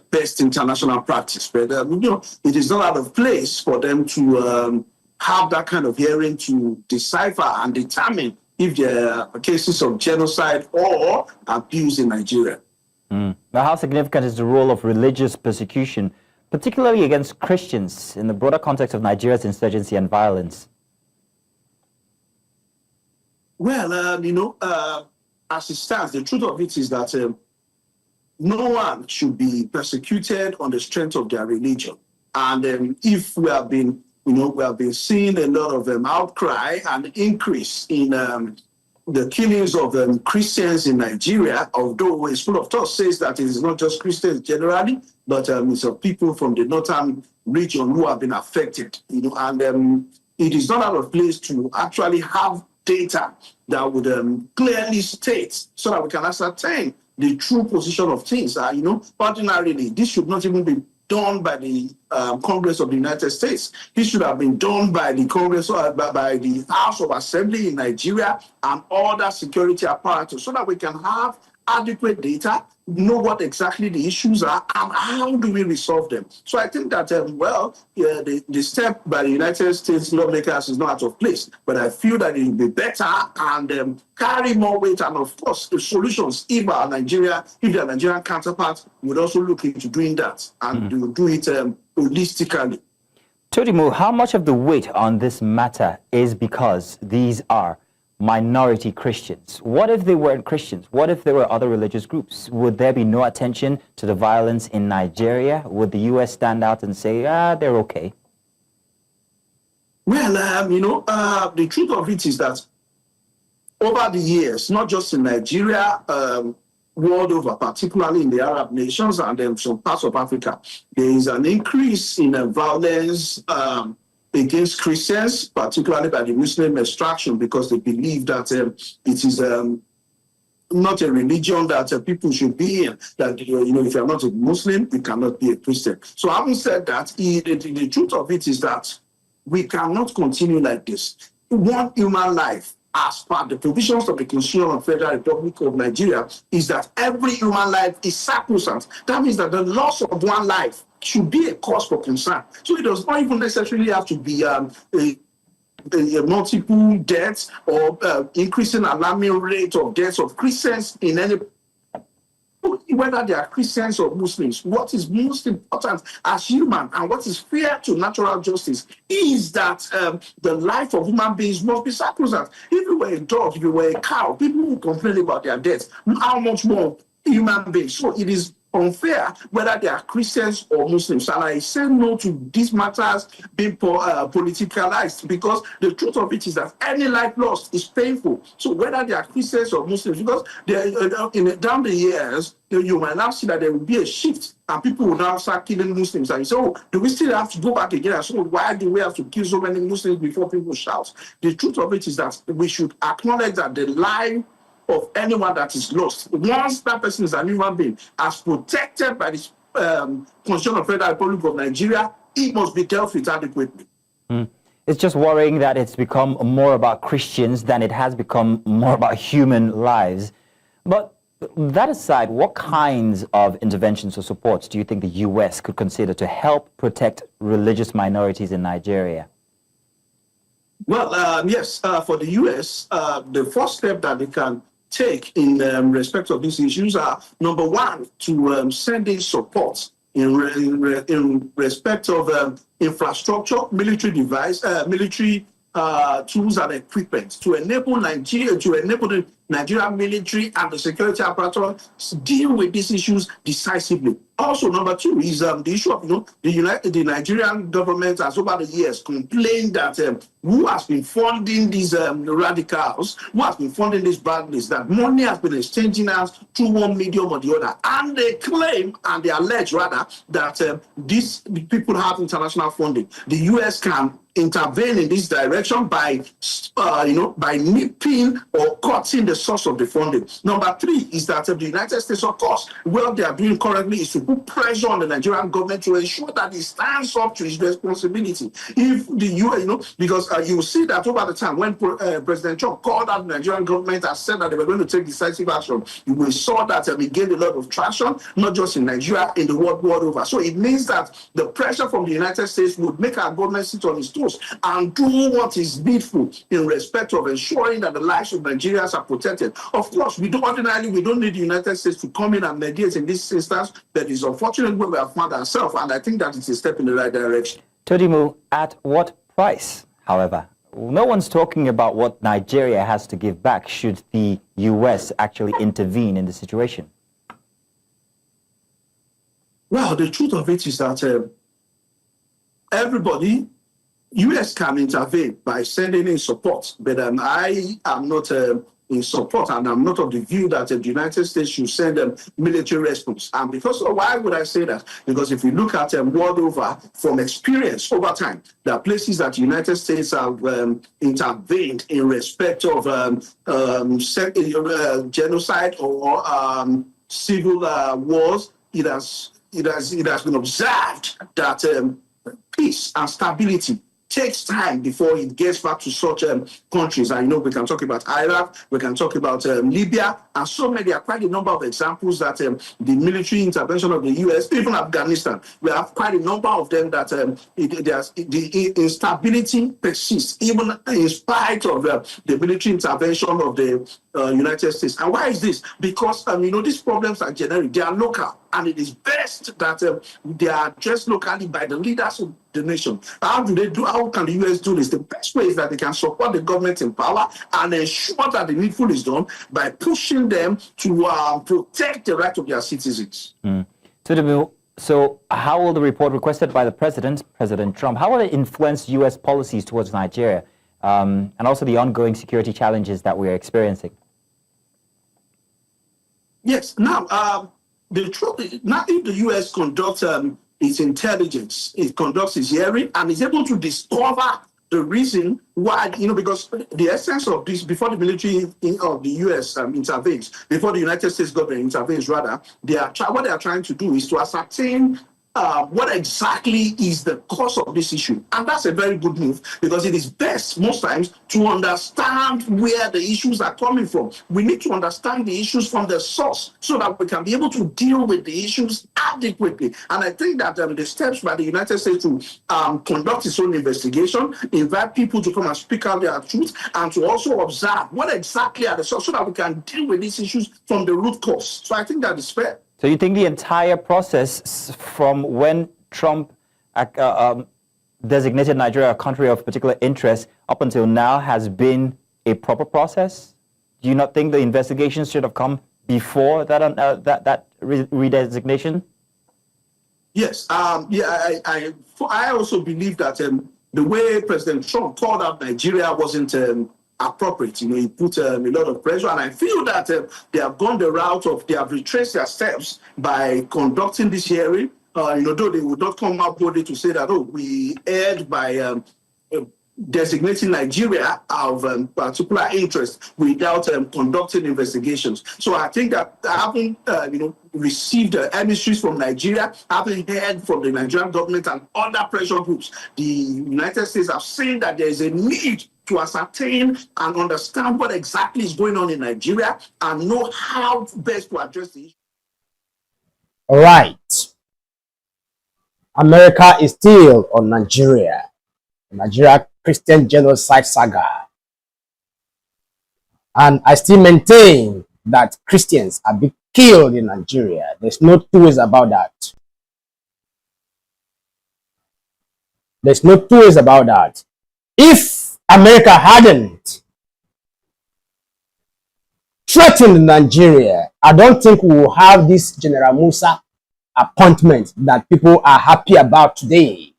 best international practice. But it is not out of place for them to have that kind of hearing to decipher and determine if there are cases of genocide or abuse in Nigeria. Now, how significant is the role of religious persecution, particularly against Christians, in the broader context of Nigeria's insurgency and violence? Well, as it stands, the truth of it is that no one should be persecuted on the strength of their religion. And if we have been, we have been seeing a lot of outcry and increase in the killings of Christians in Nigeria, although a school of thought says that it is not just Christians generally, but it's of people from the northern region who have been affected, and it is not out of place to actually have data that would clearly state so that we can ascertain the true position of things. Ordinarily, this should not even be done by the Congress of the United States. This should have been done by the Congress, by the House of Assembly in Nigeria and other security apparatus so that we can have adequate data, know what exactly the issues are, and how do we resolve them. So I think that, the step by the United States lawmakers is not out of place, but I feel that it will be better and carry more weight, and of course, the solutions, if their Nigerian counterparts would also look into doing that, and they will do it holistically. Truth9ja, how much of the weight on this matter is because these are minority Christians? What if they weren't Christians? What if there were other religious groups? Would there be no attention to the violence in Nigeria? Would the U.S. stand out and say, they're okay? Well, the truth of it is that over the years, not just in Nigeria, world over, particularly in the Arab nations and some parts of Africa, there is an increase in violence against Christians, particularly by the Muslim extraction, because they believe that it is not a religion that people should be in, that, if you're not a Muslim, you cannot be a Christian. So having said that, the truth of it is that we cannot continue like this. One human life, as per the provisions of the Constitution of the Federal Republic of Nigeria, is that every human life is sacrosanct. That means that the loss of one life should be a cause for concern. So it does not even necessarily have to be a multiple deaths or increasing alarming rate of deaths of Christians in any, whether they are Christians or Muslims. What is most important as human and what is fair to natural justice is that the life of human beings must be sacrosanct. If you were a dog, if you were a cow, people will complain about their deaths. How much more human beings? So it is unfair whether they are Christians or Muslims. And I say no to these matters being politicalized, because the truth of it is that any life lost is painful. So whether they are Christians or Muslims, because down the years, you might now see that there will be a shift and people will now start killing Muslims. And you say, do we still have to go back again? And so why do we have to kill so many Muslims before people shout? The truth of it is that we should acknowledge that the life of anyone that is lost, once that person is an human being, as protected by the Constitution of the Federal Republic of Nigeria, it must be dealt with adequately. It's just worrying that it's become more about Christians than it has become more about human lives. But that aside, what kinds of interventions or supports do you think the U.S. could consider to help protect religious minorities in Nigeria? Well, yes, for the U.S., the first step that they can take in respect of these issues are, number one, to send in support in respect of infrastructure, military device, military tools and equipment to enable Nigeria, to enable the Nigerian military and the security apparatus to deal with these issues decisively. Also, number two is the issue of, the Nigerian government has over the years complained that who has been funding these radicals, who has been funding these bandits, that money has been exchanging hands through one medium or the other. And they claim, and they allege rather, that these people have international funding. The U.S. can intervene in this direction by, by nipping or cutting the source of the funding. Number three is that the United States, of course, what they are doing currently is to put pressure on the Nigerian government to ensure that it stands up to its responsibility. If the U.S., because you will see that over the time when President Trump called out the Nigerian government and said that they were going to take decisive action, we saw that it gained a lot of traction, not just in Nigeria, in the world over. So it means that the pressure from the United States would make our government sit on its toes and do what is needful in respect of ensuring that the lives of Nigerians are protected. Of course, we don't need the United States to come in and mediate in this instance, but it's unfortunate where we have found ourselves, and I think that it's a step in the right direction. Truth9ja, at what price, however? No one's talking about what Nigeria has to give back should the U.S. actually intervene in the situation. Well, the truth of it is that U.S. can intervene by sending in support, but I am not in support, and I'm not of the view that the United States should send a military response. And because why would I say that? Because if you look at world over, from experience over time, there are places that the United States have intervened in respect of genocide or civil wars. It has been observed that peace and stability takes time before it gets back to such countries. And we can talk about Iraq, we can talk about Libya, and so many. There are quite a number of examples that the military intervention of the US, even Afghanistan, we have quite a number of them that the instability persists, even in spite of the military intervention of the United States. And why is this? Because these problems are generic, they are local, and it is best that they are addressed locally by the leaders of the nation. How can the US do this? The best way is that they can support the government in power and ensure that the needful is done by pushing them to protect the right of their citizens. So how will the report requested by the President Trump, how will it influence US policies towards Nigeria and also the ongoing security challenges that we are experiencing? Yes. Now, the truth is, now if the US conducts its intelligence, it conducts its hearing, and is able to discover the reason why, because the essence of this, before the military of the US intervenes, before the United States government intervenes, rather, what they are trying to do is to ascertain what exactly is the cause of this issue. And that's a very good move, because it is best most times to understand where the issues are coming from. We need to understand the issues from the source so that we can be able to deal with the issues adequately. And I think that the steps by the United States to conduct its own investigation, invite people to come and speak out their truth, and to also observe what exactly are the source so that we can deal with these issues from the root cause. So I think that is fair. So you think the entire process from when Trump designated Nigeria a country of particular interest up until now has been a proper process? Do you not think the investigations should have come before that redesignation? Yes. I also believe that the way President Trump called out Nigeria wasn't appropriate. He put a lot of pressure, and I feel that they have gone the route of, they have retraced their steps by conducting this hearing. Though they would not come out boldly to say that, we erred by designating Nigeria of particular interest without conducting investigations. So I think that having received emissaries from Nigeria, having heard from the Nigerian government and other pressure groups, the United States have seen that there is a need to ascertain and understand what exactly is going on in Nigeria and know how best to address the issue. All right. America is still on Nigeria. Nigeria Christian genocide saga. And I still maintain that Christians are being killed in Nigeria. There's no two ways about that. There's no two ways about that. If America hadn't threatened Nigeria, I don't think we will have this General Musa appointment that people are happy about today.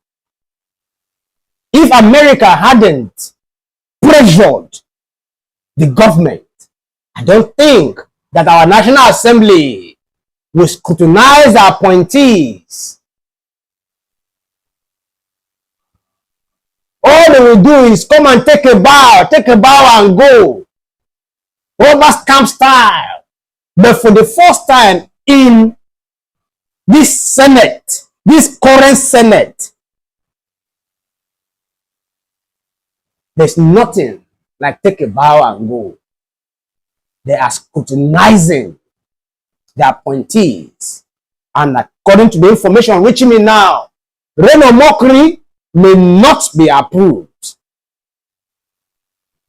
If America hadn't pressured the government, I don't think that our National Assembly will scrutinize our appointees. All they will do is come and take a bow and go. Rubber stamp style. But for the first time in this Senate, this current Senate, there's nothing like take a bow and go. They are scrutinizing the appointees. And according to the information reaching me now, reign of mockery may not be approved.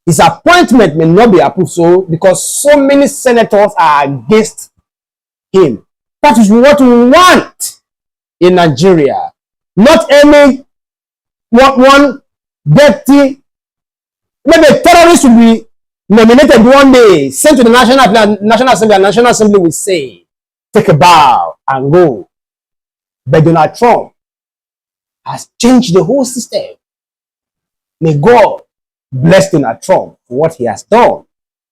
His appointment may not be approved, so because so many senators are against him. That is what we want in Nigeria. Not any one deputy, maybe a terrorist will be nominated one day, sent to the National Assembly, and National Assembly will say, take a bow and go. But Donald Trump has changed the whole system. May God bless Donald Trump for what he has done.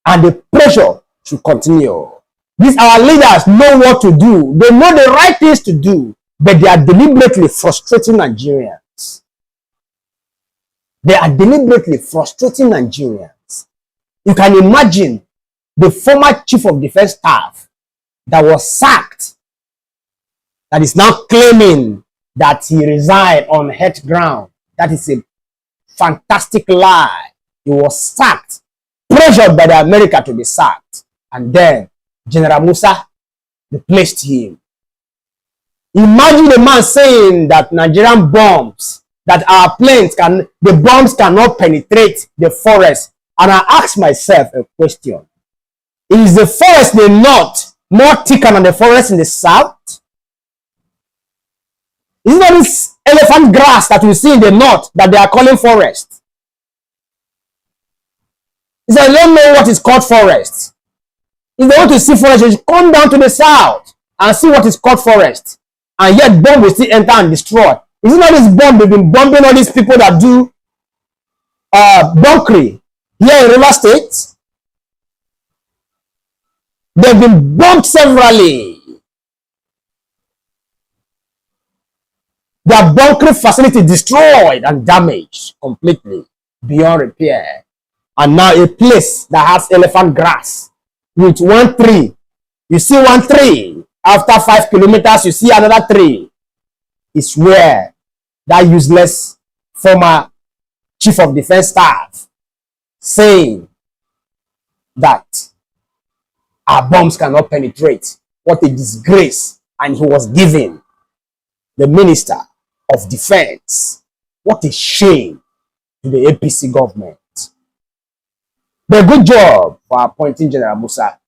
And the pressure should continue. These our leaders know what to do. They know the right things to do, but they are deliberately frustrating Nigerians. They are deliberately frustrating Nigerians. You can imagine the former chief of defense staff that was sacked, that is now claiming that he resigned on hate ground. That is a fantastic lie. He was sacked, pressured by the America to be sacked, and then General Musa replaced him. Imagine a man saying that Nigerian bombs, that our planes the bombs cannot penetrate the forest. And I ask myself a question. Is the forest in the north more thicker than the forest in the south? Is it not this elephant grass that we see in the north that they are calling forest? Is that they don't know what is called forest. If they want to see forest, they should come down to the south and see what is called forest. And yet bomb will still enter and destroy. Is it not this bomb they've been bombing all these people that do bunkering here in River State? They've been bombed severally. Their bunkering facility destroyed and damaged completely beyond repair. And now a place that has elephant grass with one tree. You see one tree. After 5 kilometers, you see another tree. It's where that useless former chief of defense staff saying that our bombs cannot penetrate. What a disgrace. And he was given the minister of defense. What a shame to the APC government. But good job for appointing General Musa.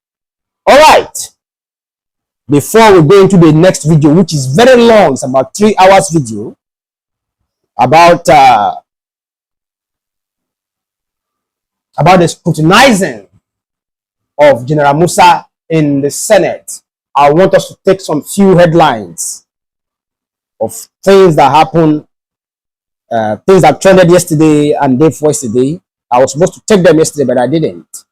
All right. Before we go into the next video, which is very long, it's about 3 hours video, about the scrutinizing of General Musa in the Senate, I want us to take some few headlines of things that happened, things that trended yesterday and day before yesterday. I was supposed to take them yesterday, but I didn't.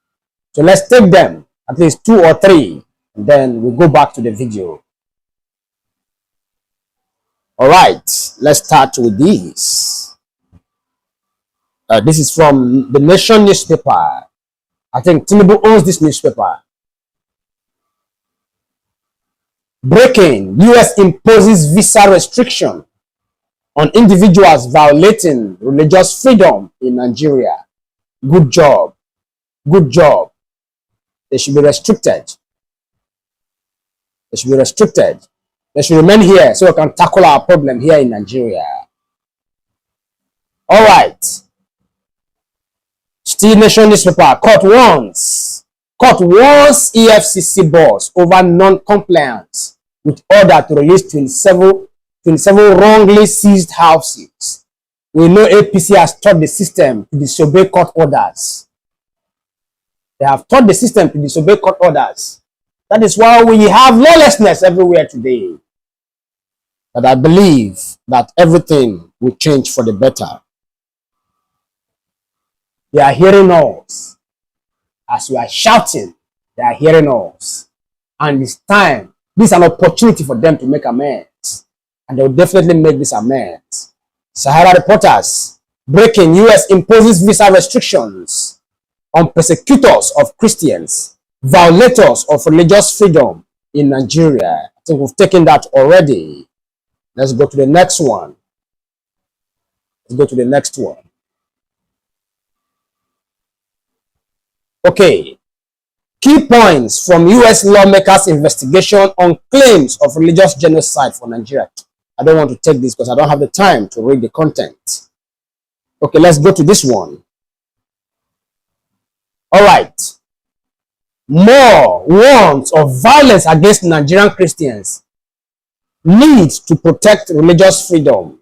So let's take them, at least 2 or 3, and then we'll go back to the video. All right, let's start with this. This is from the Nation newspaper. I think Tinubu owns this newspaper. Breaking: US imposes visa restriction on individuals violating religious freedom in Nigeria. Good job. Good job. They should be restricted. They should be restricted. They should remain here so we can tackle our problem here in Nigeria. All right. Still Nation newspaper. Court warns EFCC boss over non-compliance with order to release 27 wrongly seized houses. We know APC has taught the system to disobey court orders. They have taught the system to disobey court orders. That is why we have lawlessness everywhere today. But I believe that everything will change for the better. They are hearing us. As we are shouting, they are hearing us. And it's time. This is an opportunity for them to make amends. And they will definitely make this amends. Sahara reporters: breaking: US imposes visa restrictions on persecutors of Christians, violators of religious freedom in Nigeria. I think we've taken that already. Let's go to the next one. Let's go to the next one. Okay. Key points from US lawmakers' investigation on claims of religious genocide for Nigeria. I don't want to take this because I don't have the time to read the content. Okay, let's go to this one. All right. More warns of violence against Nigerian Christians. Need to protect religious freedom.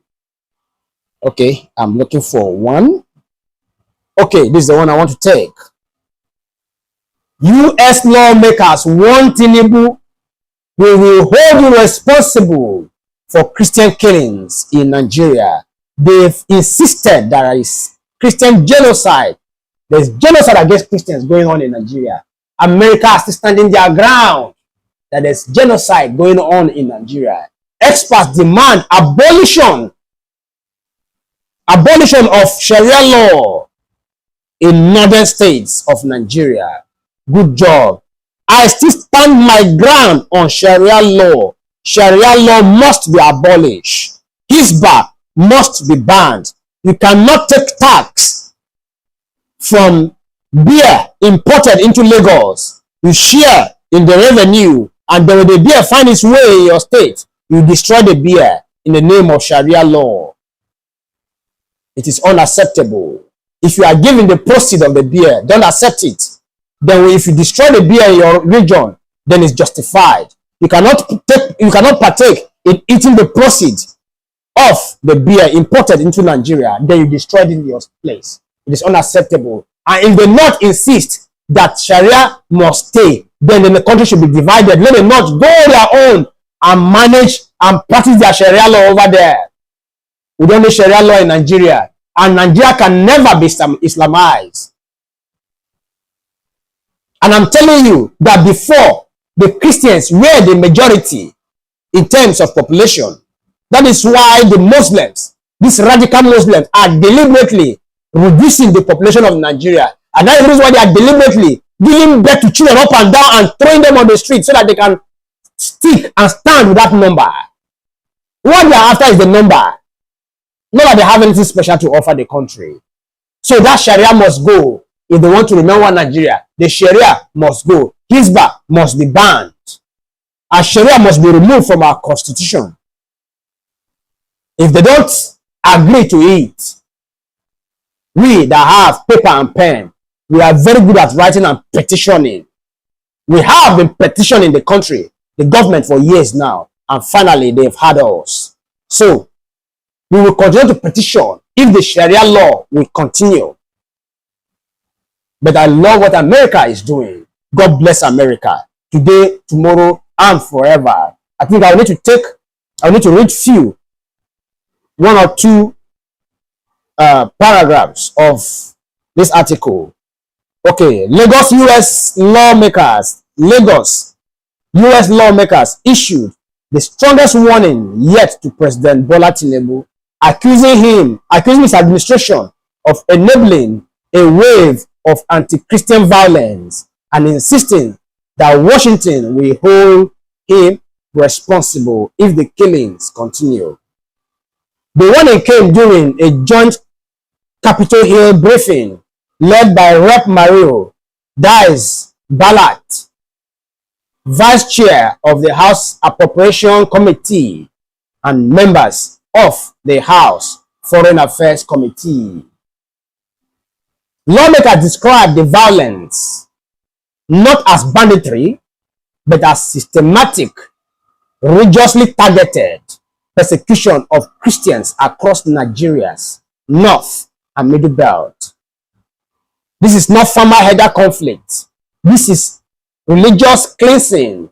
Okay, I'm looking for one. Okay, this is the one I want to take. US lawmakers warn Tinubu, we will hold you responsible for Christian killings in Nigeria. They've insisted there is Christian genocide. There's genocide against Christians going on in Nigeria. America is still standing their ground that there's genocide going on in Nigeria. Experts demand abolition of Sharia law in northern states of Nigeria. Good job. I still stand my ground on Sharia law. Sharia law must be abolished. Hisbah must be banned. You cannot take tax from beer imported into Lagos. You share in the revenue, and then when the beer finds its way in your state, you destroy the beer in the name of Sharia law. It is unacceptable. If you are given the proceeds of the beer, don't accept it. Then if you destroy the beer in your region, then it's justified. You cannot partake in eating the proceeds of the beer imported into Nigeria, then you destroy it in your place. It is unacceptable. And if the North insist that Sharia must stay, then the country should be divided. Let the North go their own and manage and practice their Sharia law over there. We don't need Sharia law in Nigeria. And Nigeria can never be Islamized. And I'm telling you that before, the Christians were the majority in terms of population. That is why the Muslims, these radical Muslims, are deliberately reducing the population of Nigeria. And that is why they are deliberately giving birth to children up and down and throwing them on the street so that they can stick and stand with that number. What they are after is the number. Not that they have anything special to offer the country. So that Sharia must go. If they want to remember Nigeria, the Sharia must go. Hisbah must be banned. And Sharia must be removed from our constitution. If they don't agree to it, we that have paper and pen, we are very good at writing and petitioning. We have been petitioning the country, the government for years now, and finally they've had us. So we will continue to petition if the Sharia law will continue. But I love what America is doing. God bless America. Today, tomorrow, and forever. I think I need to read one or two paragraphs of this article. Okay, Lagos U.S. lawmakers issued the strongest warning yet to President Bola Tinubu, accusing his administration of enabling a wave of anti-Christian violence and insisting that Washington will hold him responsible if the killings continue. The warning came during a joint Capitol Hill briefing led by Rep. Mario Diaz-Balart, Vice Chair of the House Appropriation Committee, and members of the House Foreign Affairs Committee. Lawmakers described the violence not as banditry, but as systematic, religiously targeted persecution of Christians across Nigeria's North and Middle Belt. This is not farmer-herder conflict. This is religious cleansing,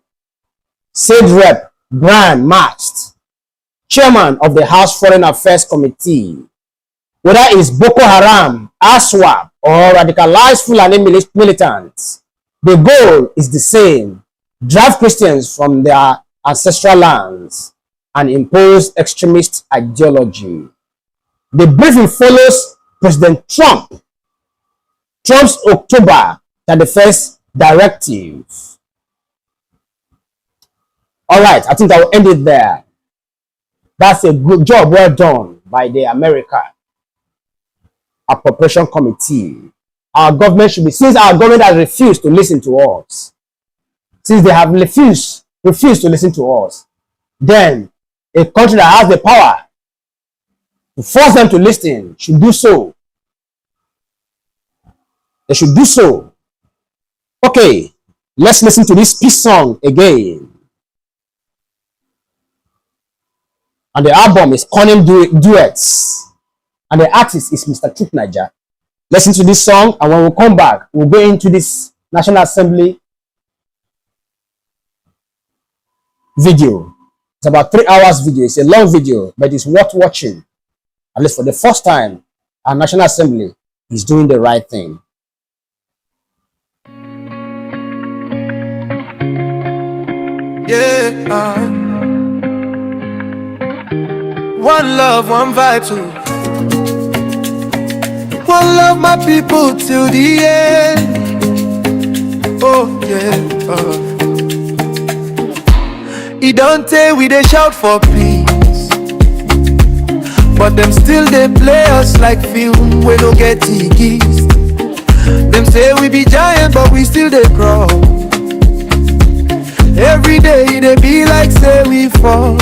said Rep. Brian Mast, chairman of the House Foreign Affairs Committee. Whether it's Boko Haram, ASWAP, or radicalized Fulani militants, the goal is the same: drive Christians from their ancestral lands and impose extremist ideology. The briefing follows President Trump's October 31st directive. All right, I think I will end it there. That's a good job well done by the America Appropriation Committee. Our government should be, since our government has refused to listen to us, since they have refused to listen to us, then a country that has the power to force them to listen should do so. They should do so. Okay, let's listen to this peace song again. And the album is Cunning Duets. And the artist is Mr. Truth9ja. Listen to this song, and when we come back, we'll go into this National Assembly video. It's about 3 hours video. It's a long video, but it's worth watching. At least for the first time, our National Assembly is doing the right thing. Yeah, one love, one vibe too. One love my people till the end. Oh yeah. It don't tell we they shout for peace, but them still they play us like film. We don't get tickets. Them say we be giant, but we still they crawl. Every day they be like say we fall,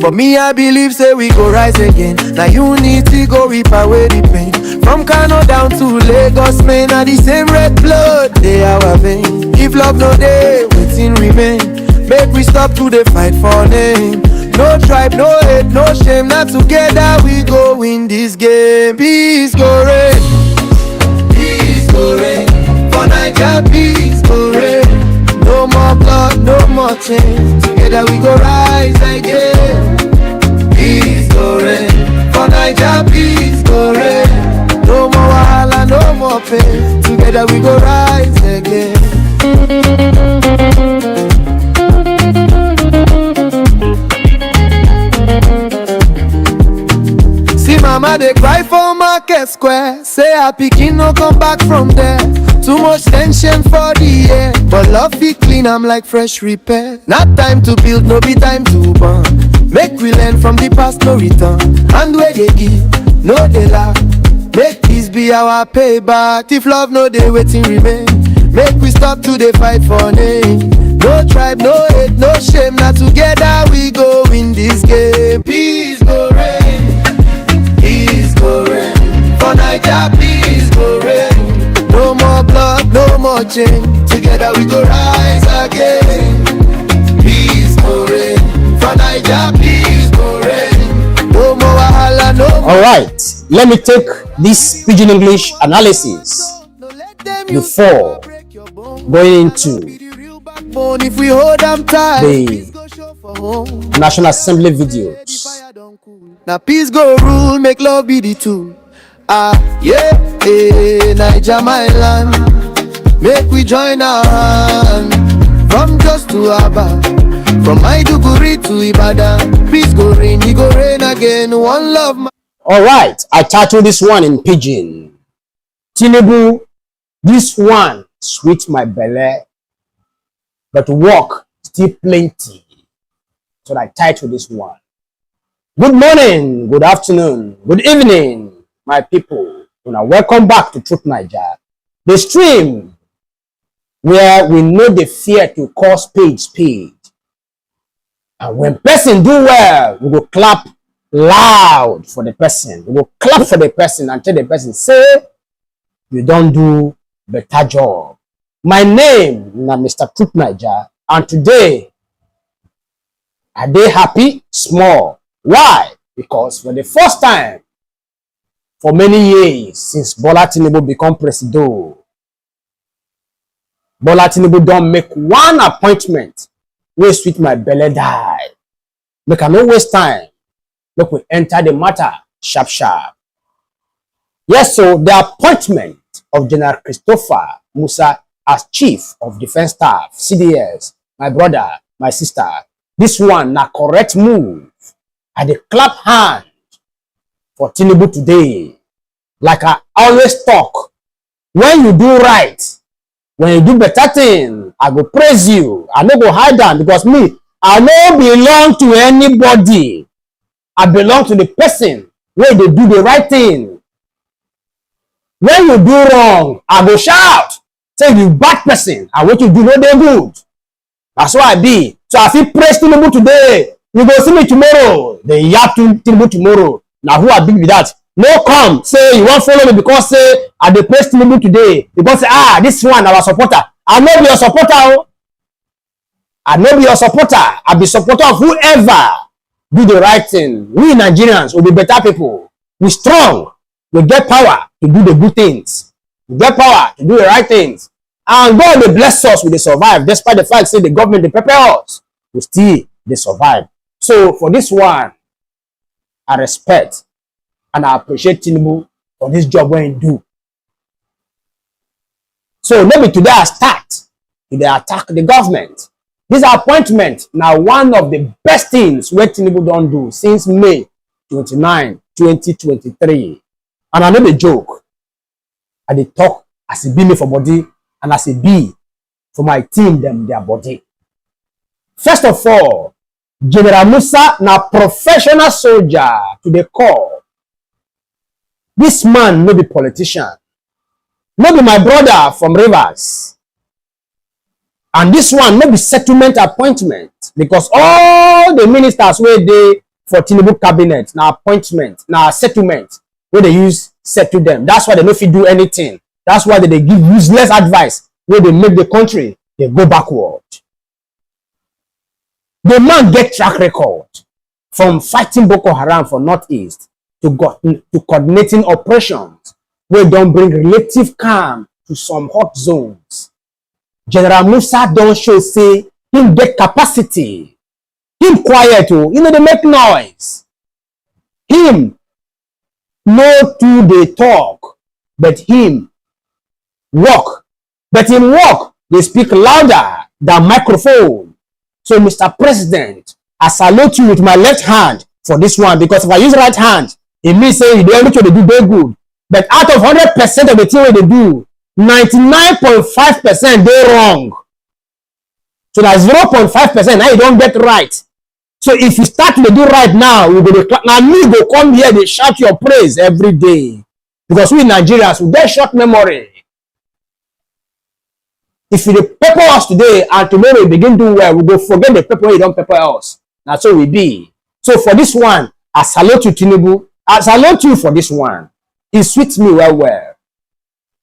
but me I believe say we go rise again. Now unity go reap away the pain. From Kano down to Lagos, man, are the same red blood they our vein. If love no day, waiting remain. Make we stop to the fight for name. No tribe, no hate, no shame. Not together we go win this game. Peace go reign, peace go reign. For Naija, peace go reign. No more blood, no more change. Together we go rise again. Peace go reign. For Naija, peace go reign. No more wahala, no more pain. Together we go rise again. See mama they cry for Market Square. Say her pikin no come back from there. Too much tension for the air, but love fit clean, I'm like fresh repair. Not time to build, no be time to burn. Make we learn from the past, no return. And where they give, no they laugh. Make this be our payback. If love no they waiting remain. Make we stop to the fight for name. No tribe, no hate, no shame. Now together we go win this game. Peace go reign, peace go reign. For Naija, peace go reign. No more blood, no more change. Together we go rise again. Peace go reign. For Naija, peace go reign. No more wahala, no more. All right, let me take this pidgin English analysis before going into If we hold them tight, the National Assembly videos. now peace go rule, make love be the tool. Yeah, Naija my land. Make we join our hand. From just to Aba, from Maiduguri to Ibadan. Peace go rain, he go rain again. One love. All right, I titled this one in pidgin. Tinubu, this one sweet my belly, but work still plenty. So I titled this one. Good morning, good afternoon, good evening, my people. Welcome back to Truth9ja, the stream where we know the fear to call spade. And when person do well, we go clap loud for the person. We go clap for the person and tell the person, say, you don't do better job. My name is Mr. Truth9ja, and today, are they happy? Small. Why? Because for the first time, for many years, since Bola Tinubu become president, Bola Tinubu don't make one appointment wey sweet my belly die. Make I no waste time. Make we enter the matter sharp. Yes, so the appointment of General Musa as Chief of Defense Staff, CDS, my brother, my sister, this one na correct move. I dey clap hand for Tinubu today. Like I always talk, when you do right, when you do better thing, I go praise you. I no go hide am because me, I no belong to anybody. I belong to the person where they do the right thing. When you do wrong, I go shout, say you bad person, and what you do no dey good. That's why I be. So I feel praise Tinubu today. You go see me tomorrow. They yap to Tinubu tomorrow. Now who I be with that? No come say you won't follow me because say I dey praise Tinubu today. Because say this one our supporter. I no be your supporter. Oh. I no be your supporter. I be supporter of whoever do the right thing. We Nigerians will be better people. We strong. We get power to do the good things. We get power to do the right things. And God will bless us with the survive. Despite the fact say the government they prepare us, we still they survive. So for this one, I respect and I appreciate Tinubu for this job when he do. So maybe today I start to attack the government. This appointment now one of the best things wey Tinubu don do since May 29, 2023. And I no dey joke. I dey talk as e be me for body and as e be for my team them their body. First of all, General Musa na professional soldier to the core. This man no be politician. No be my brother from Rivers. And this one no be settlement appointment because all the ministers wey dey for Tinubu cabinet na appointment, na settlement wey they use settle them. That's why they no fit do anything. That's why they give useless advice wey they make the country they go backward. The man get track record from fighting Boko Haram for Northeast to coordinating operations wey don bring relative calm to some hot zones. General Musa don show say him get capacity. Him quiet oh, you know they make noise. Him no too dey talk, but him walk. But him walk they speak louder than microphone. So Mr. President, I salute you with my left hand for this one because if I use right hand, it means say you don't need to do very good. But out of 100% of the thing they do, 99.5% they wrong. So that 0.5% now you don't get right. So if you start to do right now, we go now me go come here, they shout your praise every day. Because we Nigerians, we get short memory. If you pepper us today and tomorrow we begin do well, we go forget the pepper you don't pepper us. That's how we be. So for this one, I salute you, Tinubu. I salute you for this one. It suits me well.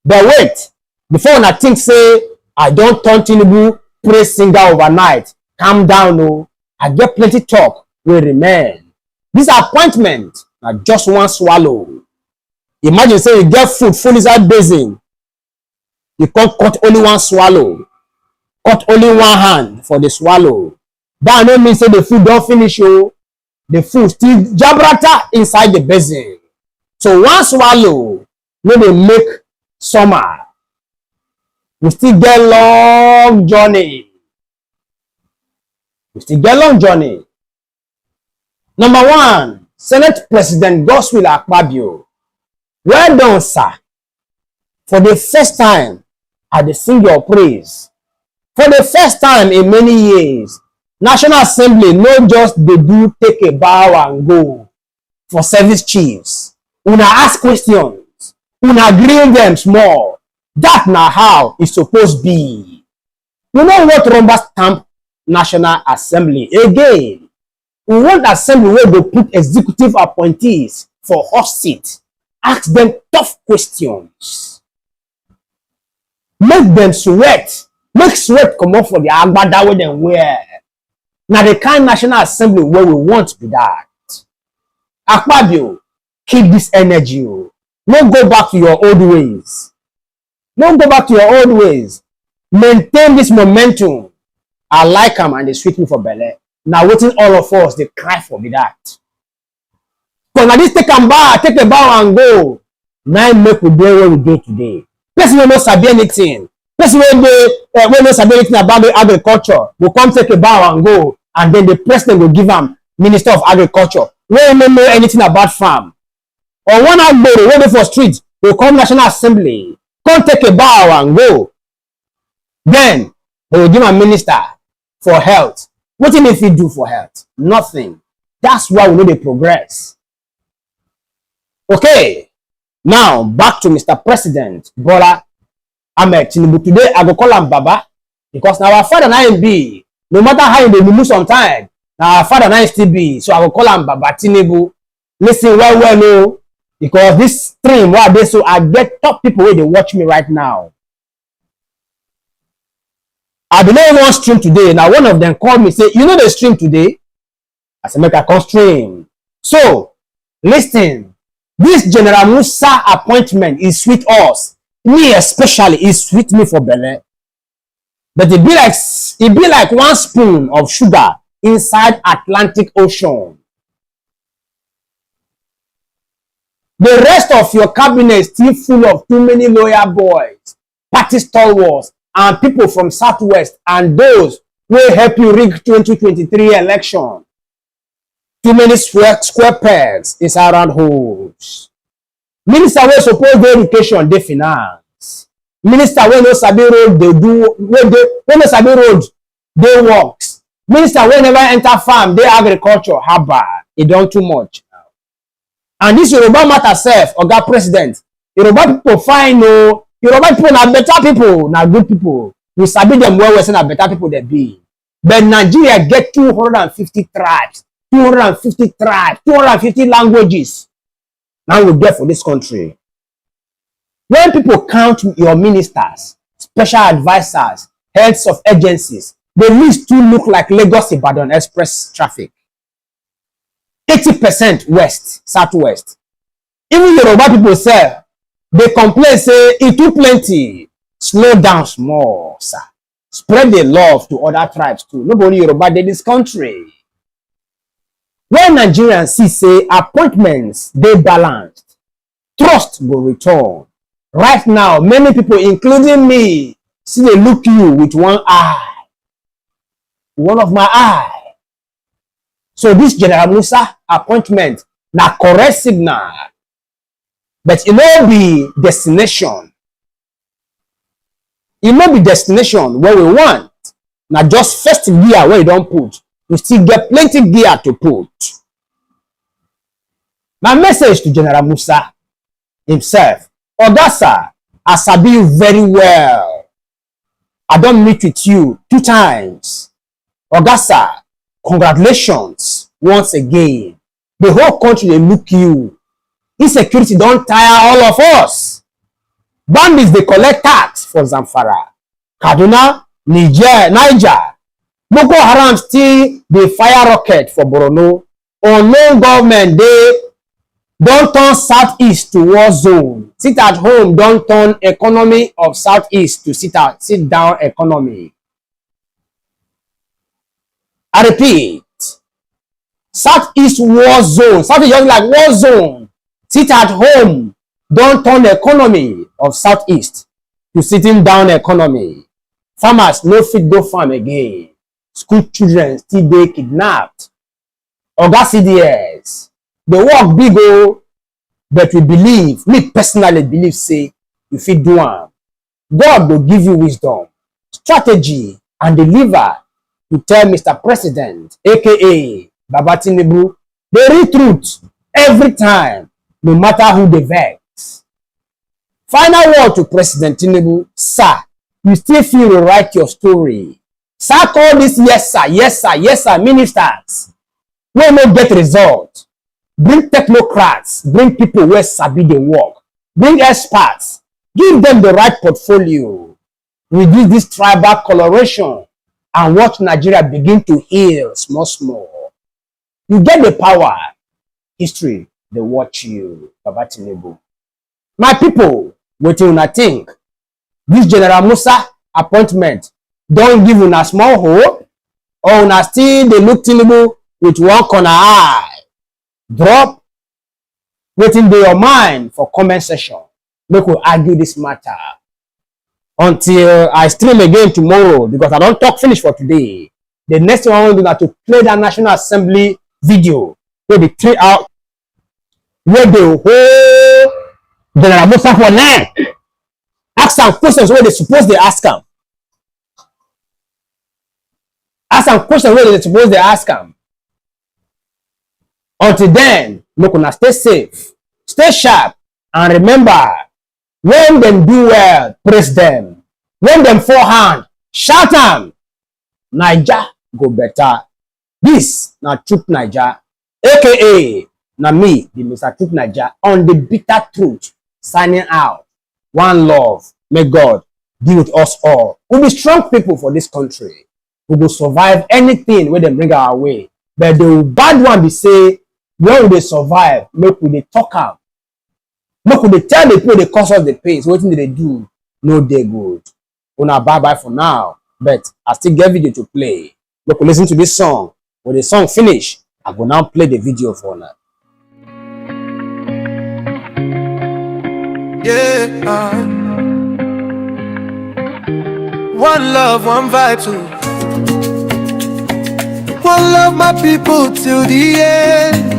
But wait, before I think say I don't turn Tinubu praise singer overnight. Calm down, no. I get plenty talk will remain. This appointment na just one swallow. Imagine say you get food full inside basin. You can't cut only one swallow. Cut only one hand for the swallow. That no mean say the food don't finish oh. The food still jabrata inside the basin. So one swallow no dey make summer. We still get long journey. Number one, Senate President Godswill Akpabio. Well done, sir. For the first time, I dey sing your praise. For the first time in many years, National Assembly no just dey do take a bow and go for service chiefs. Una ask questions. Una grill them small. That na how it supposed be. You know what Rumba stamp National Assembly again? We want assembly where they put executive appointees for hot seat. Ask them tough questions. Make them sweat. Make sweat come up for the agbada where they wear. Now the kind National Assembly where we want to be that. Akpabio, keep this energy. Don't go back to your old ways. Don't go back to your old ways. Maintain this momentum. I like them and they sweet me for belly. Now waiting all of us, they cry for me that. Because now this take a bow and go. Now make we do where we do today. Person will not sabi anything. Person will not sabi anything about the agriculture. Will come take a bow and go. And then the president will give him Minister of Agriculture. We don't know anything about farm. Or one outbreak, where they for street, will come National Assembly. Come take a bow and go. Then they will give a minister for health. What if he do for health? Nothing. That's why we need to progress. Okay. Now back to Mr. President Bola Tinubu. Today I go call him Baba because now our father na him be. No matter how they move sometime, now our father na still be. So I go call him Baba Tinubu. Listen well no, because this stream where they so I get top people where they watch me right now. I been on one stream today. Now one of them called me say, you know the stream today? I said, make I come stream. So listen, this General Musa appointment is sweet us. Me especially is sweet me for belly. But it be like one spoon of sugar inside Atlantic Ocean. The rest of your cabinet is still full of too many lawyer boys, party stalwarts, and people from Southwest and those will help you rig 2023 election. Too many square pegs inside round holes. Minister wey suppose do education, dey finance. Minister wey no sabi road, dey do wey no sabi road, dey works. Minister wey never enter farm, dey agriculture. Haba, e don too much now. And this Yoruba matter sef, Oga President, Yoruba people fine o. Yoruba people na better people, na good people. We sabi them well say na better people they be. But Nigeria get 250 tribes, 250 tribes, 250 languages. Now we get for this country. When people count your ministers, special advisors, heads of agencies, the list too look like Lagos-Ibadan express traffic. 80% west, southwest. Even Yoruba people say, they complain say it too plenty. Slow down small, sir. Spread the love to other tribes too. Nobody Yoruba in this country. When Nigerians see say appointments they balanced, trust will return. Right now, many people, including me, see they look you with one eye. One of my eye. So this General Musa appointment na correct signal. But it will be destination. It will be destination where we want. Now just first gear where you don't put. We still get plenty gear to put. My message to General Musa himself. Odasa, I sabi you very well. I don't meet with you 2 times. Odasa, congratulations once again. The whole country they look you. Insecurity don't tire all of us. Bandits they collect tax for Zamfara, Kaduna, Naija. Boko Haram still they fire rocket for Borno. Unknown government they don't turn southeast to war zone. Sit at home don't turn economy of southeast to sit down economy. I repeat, southeast war zone. Southeast just like war zone. Sit at home don't turn economy of southeast to sitting down economy. Farmers no fit go farm again. School children still be kidnapped. Oga CDS, the work big o, but we believe, me personally believe say you fit do am. God will give you wisdom, strategy, and deliver to tell Mr. President, aka Bola Tinubu, the real truth every time, no matter who they vex. Final word to President Tinubu, sir, you still feel to write your story. Sack all these yes sir ministers. We no get result. Bring technocrats, bring people where sabi the work, bring experts, give them the right portfolio. Reduce this tribal coloration and watch Nigeria begin to heal small. You get the power. History, they watch you, Bola Tinubu. My people, what you una think? This General Musa appointment don't give una small hope, or una still they look Tinubu with one corner eye. Drop waiting in your mind for comment section. Make we argue this matter until I stream again tomorrow, because I don't talk finish for today. The next thing I want to do is to play that National Assembly video where they 3 out, where the whole General Musa for neck ask some questions where they suppose they ask them. Ask some questions where they suppose they ask them. Until then, make una stay safe, stay sharp, and remember, when them do well, praise them. When them forehand, shout them. Naija go better. This na Truth9ja, aka na me, the Mr. Truth9ja, on the bitter truth, signing out. One love. May God be with us all. We'll be strong people for this country. We will survive anything when they bring our way. But the bad one be say, when they survive, make we they talk out. Make we they tell the people they cause us the pain. So what they do? No, they good. Una bye for now. But I still get video to play. Make we listen to this song. When the song finish, I will now play the video for now. Yeah. One love, one vibe too. One love my people till the end.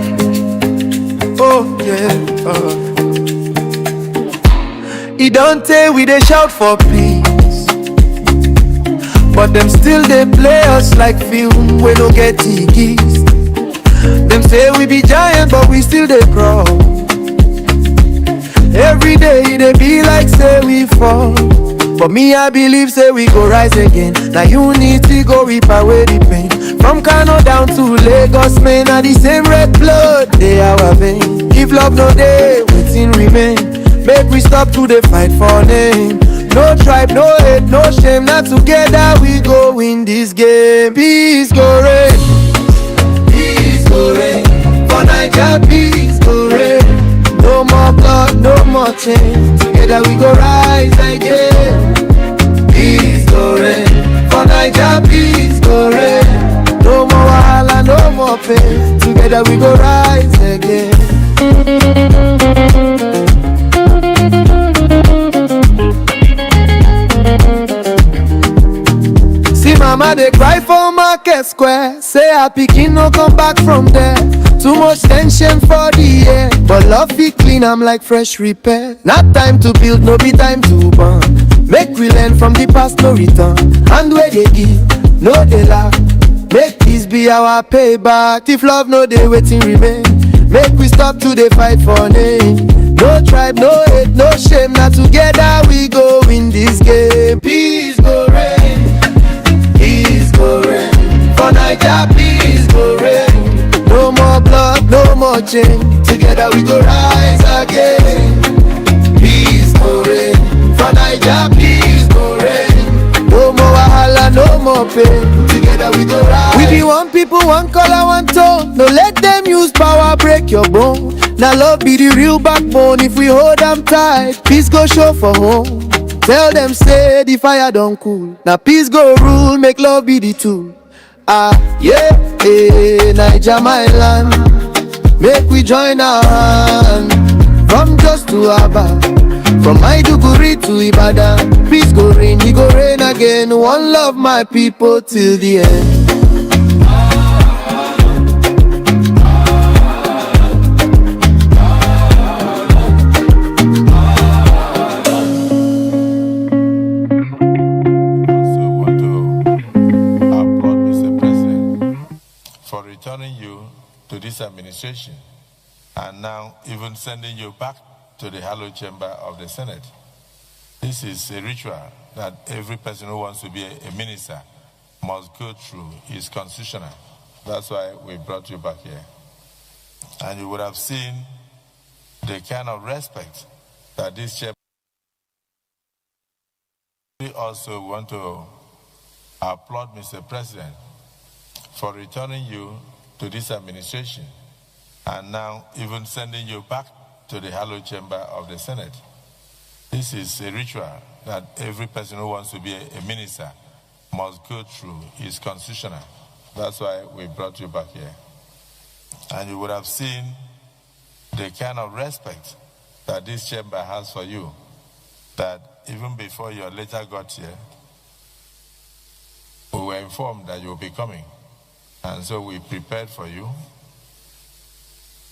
Oh yeah. It don't tell we they shout for peace, but them still they play us like film. We don't get keys. Them say we be giant, but we still they crawl. Every day they be like say we fall, but me I believe say we go rise again. Now unity go reap away the pain. From Kano down to Lagos, man, are the same red blood they our vein. If love no day, waiting remain. Make we stop to the fight for name. No tribe, no hate, no shame. Not together we go win this game. Peace go reign, peace go reign. For Naija, peace go reign. No more blood, no more change. Together we go rise again. Peace go reign. For Naija, peace go reign. No more wahala, no more pain. Together we go rise again. See mama they cry for Market Square. Say her pikin no come back from there. Too much tension for the air, but love be clean, I'm like fresh repair. Not time to build, no be time to burn. Make we learn from the past, no return. And where they give, no they laugh. Make this be our payback. If love no they waiting remain. Make we stop to the fight for name. No tribe, no hate, no shame. Now together we go win this game. Peace go reign, peace go reign. For Naija, peace go reign. No more blood, no more change. Together we go rise again. Peace go reign. For Naija, peace go reign. No more wahala, no more pain. Together we go rise. We be one people, one color, one tone. No let them use power break your bone. Now love be the real backbone. If we hold them tight, peace go show for home. Tell them say the fire don't cool. Now peace go rule, make love be the tool. Ah, yeah, hey, Naija my land. Make we join our hand. From Jos to Aba, from Maiduguri to Ibadan. Peace go rain, he go rain again. One love my people till the end. Returning you to this administration and now even sending you back to the hallowed chamber of the Senate. This is a ritual that every person who wants to be a minister must go through. It's constitutional. That's why we brought you back here. And you would have seen the kind of respect that this chamber. We also want to applaud Mr. President for returning you to this administration and now even sending you back to the hallowed chamber of the Senate. This is a ritual that every person who wants to be a minister must go through. It's constitutional. That's why we brought you back here. And you would have seen the kind of respect that this chamber has for you, that even before you later got here, we were informed that you will be coming. And so we prepared for you.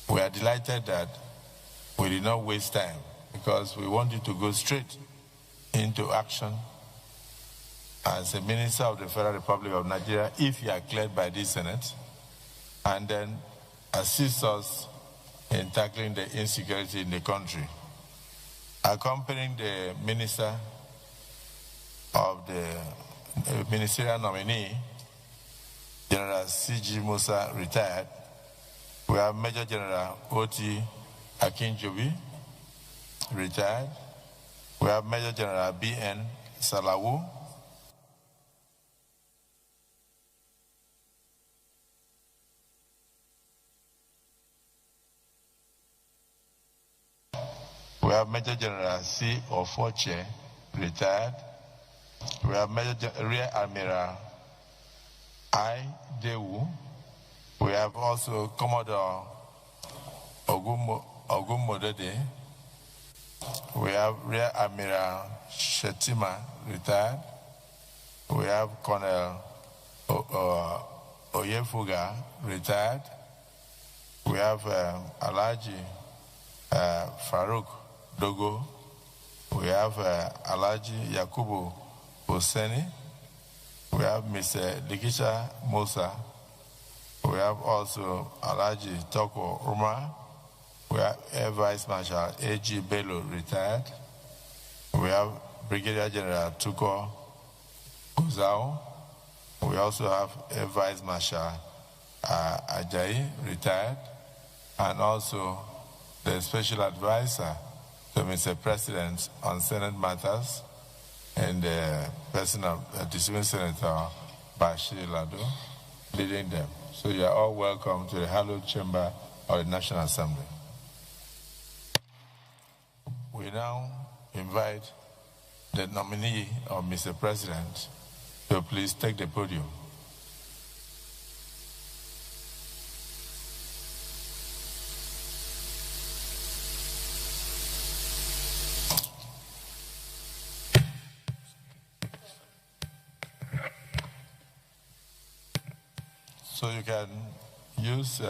We are delighted that we did not waste time because we want you to go straight into action as a minister of the Federal Republic of Nigeria if you are cleared by this Senate, and then assist us in tackling the insecurity in the country. Accompanying the minister of the ministerial nominee, General C.G. Musa, retired. We have Major General O.T. Akinjobi, retired. We have Major General B.N. Salawu. We have Major General C. Ofoche, retired. We have Rear Admiral I. Dewu. We have also Commodore Ogumodede. We have Rear Admiral Shetima, retired. We have Colonel Oyefuga, retired. We have Alhaji Farouk Dogo. We have Alhaji Yakubu Hosseini. We have Mr. General Musa. We have also Alhaji Toko Umar. We have Air Vice Marshal A.G. Bello, retired. We have Brigadier General Tuko Ozao. We also have Air Vice Marshal Ajayi, retired. And also the Special Advisor to Mr. President on Senate matters, and the person of Distinguished Senator Bashir Lado leading them. So you are all welcome to the hallowed chamber of the National Assembly. We now invite the nominee of Mr. President to please take the podium. So you can use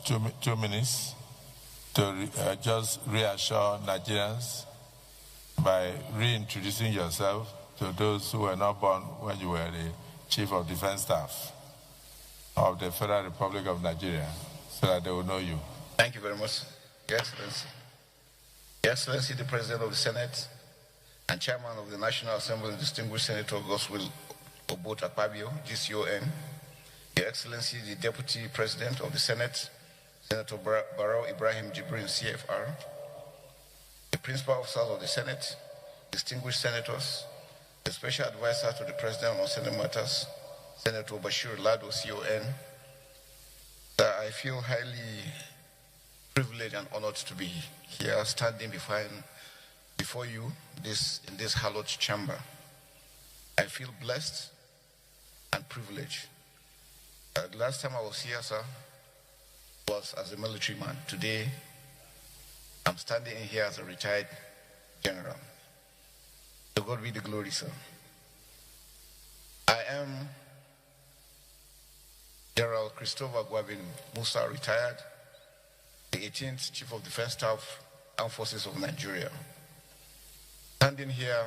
2 minutes to just reassure Nigerians by reintroducing yourself to those who were not born when you were the Chief of Defense Staff of the Federal Republic of Nigeria, so that they will know you. Thank you very much, Your Excellency. Your Excellency, the President of the Senate and Chairman of the National Assembly, Distinguished Senator Goswill Obota Pabio, GCON. Your Excellency, the Deputy President of the Senate, Senator Barrow Ibrahim Jibrin, CFR, the Principal Officers of the Senate, distinguished senators, the Special Advisor to the President on Senate Matters, Senator Bashir Lado, CON, that I feel highly privileged and honored to be here standing before you in this hallowed chamber. I feel blessed and privileged. The last time I was here, sir, was as a military man. Today, I'm standing here as a retired general. To God be the glory, sir. I am General Christopher Gwabin Musa, retired, the 18th Chief of Defense Staff, Armed Forces of Nigeria. Standing here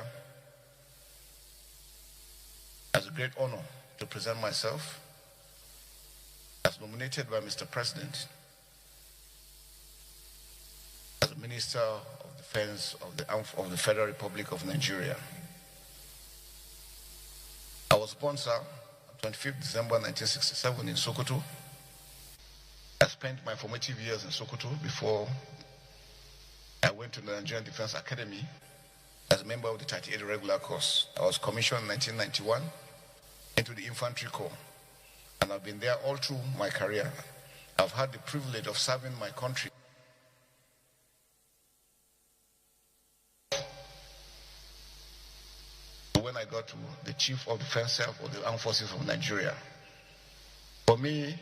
as a great honor to present myself as nominated by Mr. President as a Minister of Defense of the Federal Republic of Nigeria. I was born, sir, on 25th December 1967 in Sokoto. I spent my formative years in Sokoto before I went to the Nigerian Defense Academy as a member of the 38 Regular Course. I was commissioned in 1991 into the Infantry Corps, and I've been there all through my career. I've had the privilege of serving my country when I got to the Chief of Defense Staff of the Armed Forces of Nigeria. For me,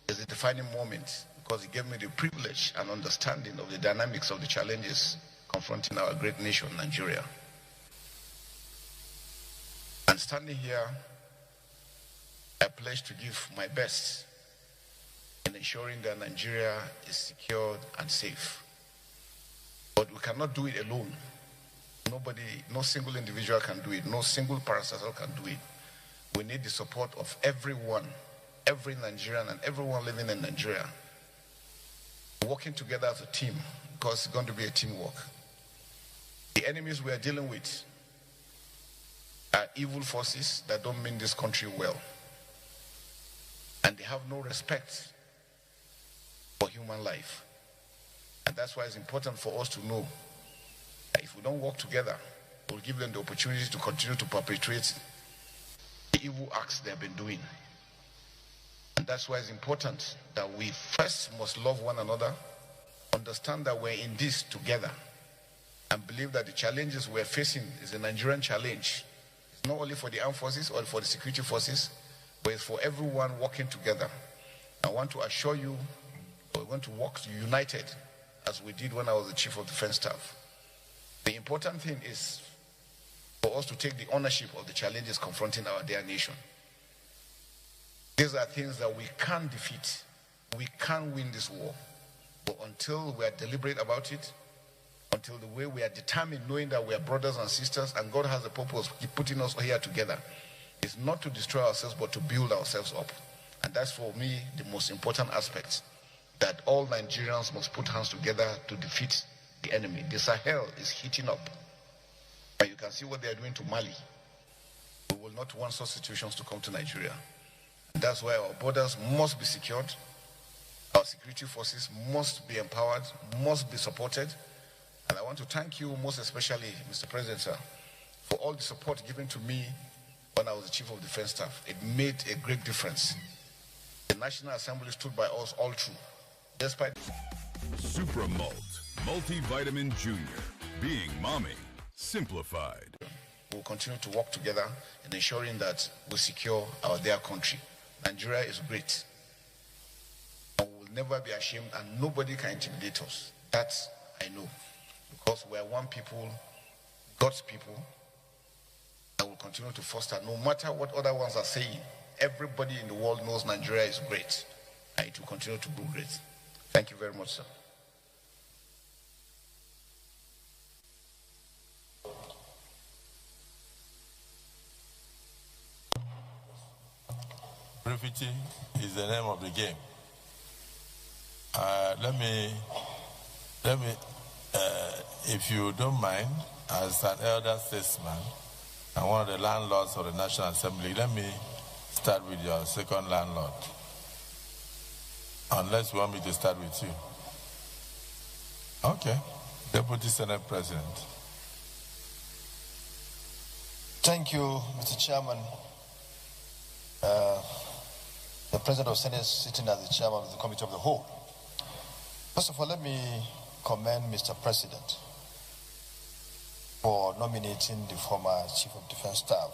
it's a defining moment because it gave me the privilege and understanding of the dynamics of the challenges confronting our great nation, Nigeria. And standing here, I pledge to give my best in ensuring that Nigeria is secured and safe. But we cannot do it alone. No single individual can do it. No single parastatal can do it. We need the support of everyone, every Nigerian and everyone living in Nigeria, working together as a team, because it's going to be a teamwork. The enemies we are dealing with are evil forces that don't mean this country well. And they have no respect for human life. And that's why it's important for us to know that if we don't work together, we'll give them the opportunity to continue to perpetrate the evil acts they have been doing. And that's why it's important that we first must love one another, understand that we're in this together, and believe that the challenges we're facing is a Nigerian challenge. It's not only for the armed forces or for the security forces, but it's for everyone working together. I want to assure you, we're going to work united as we did when I was the Chief of Defense Staff. The important thing is for us to take the ownership of the challenges confronting our dear nation. These are things that we can't defeat. We can't win this war. But until we are deliberate about it, until the way we are determined, knowing that we are brothers and sisters, and God has a purpose, putting us here together, is not to destroy ourselves, but to build ourselves up. And that's, for me, the most important aspect, that all Nigerians must put hands together to defeat the enemy. The Sahel is heating up. And you can see what they are doing to Mali. We will not want such situations to come to Nigeria. And that's why our borders must be secured. Our security forces must be empowered, must be supported. And I want to thank you most especially, Mr. President, sir, for all the support given to me when I was the Chief of Defense Staff. It made a great difference. The National Assembly stood by us all through, despite... Supramalt, multivitamin junior, being mommy, simplified. We'll continue to work together in ensuring that we secure our dear country. Nigeria is great. And we will never be ashamed, and nobody can intimidate us. That I know. Because we are one people, God's people, and will continue to foster, no matter what other ones are saying. Everybody in the world knows Nigeria is great, and it will continue to grow great. Thank you very much, sir. Brevity is the name of the game. Let me, if you don't mind, as an elder statesman and one of the landlords of the National Assembly, let me start with your second landlord. Unless you want me to start with you. Okay. Deputy Senate President. Thank you, Mr. Chairman. The President of the Senate is sitting as the Chairman of the Committee of the Whole. First of all, let me commend Mr. President for nominating the former Chief of Defense Staff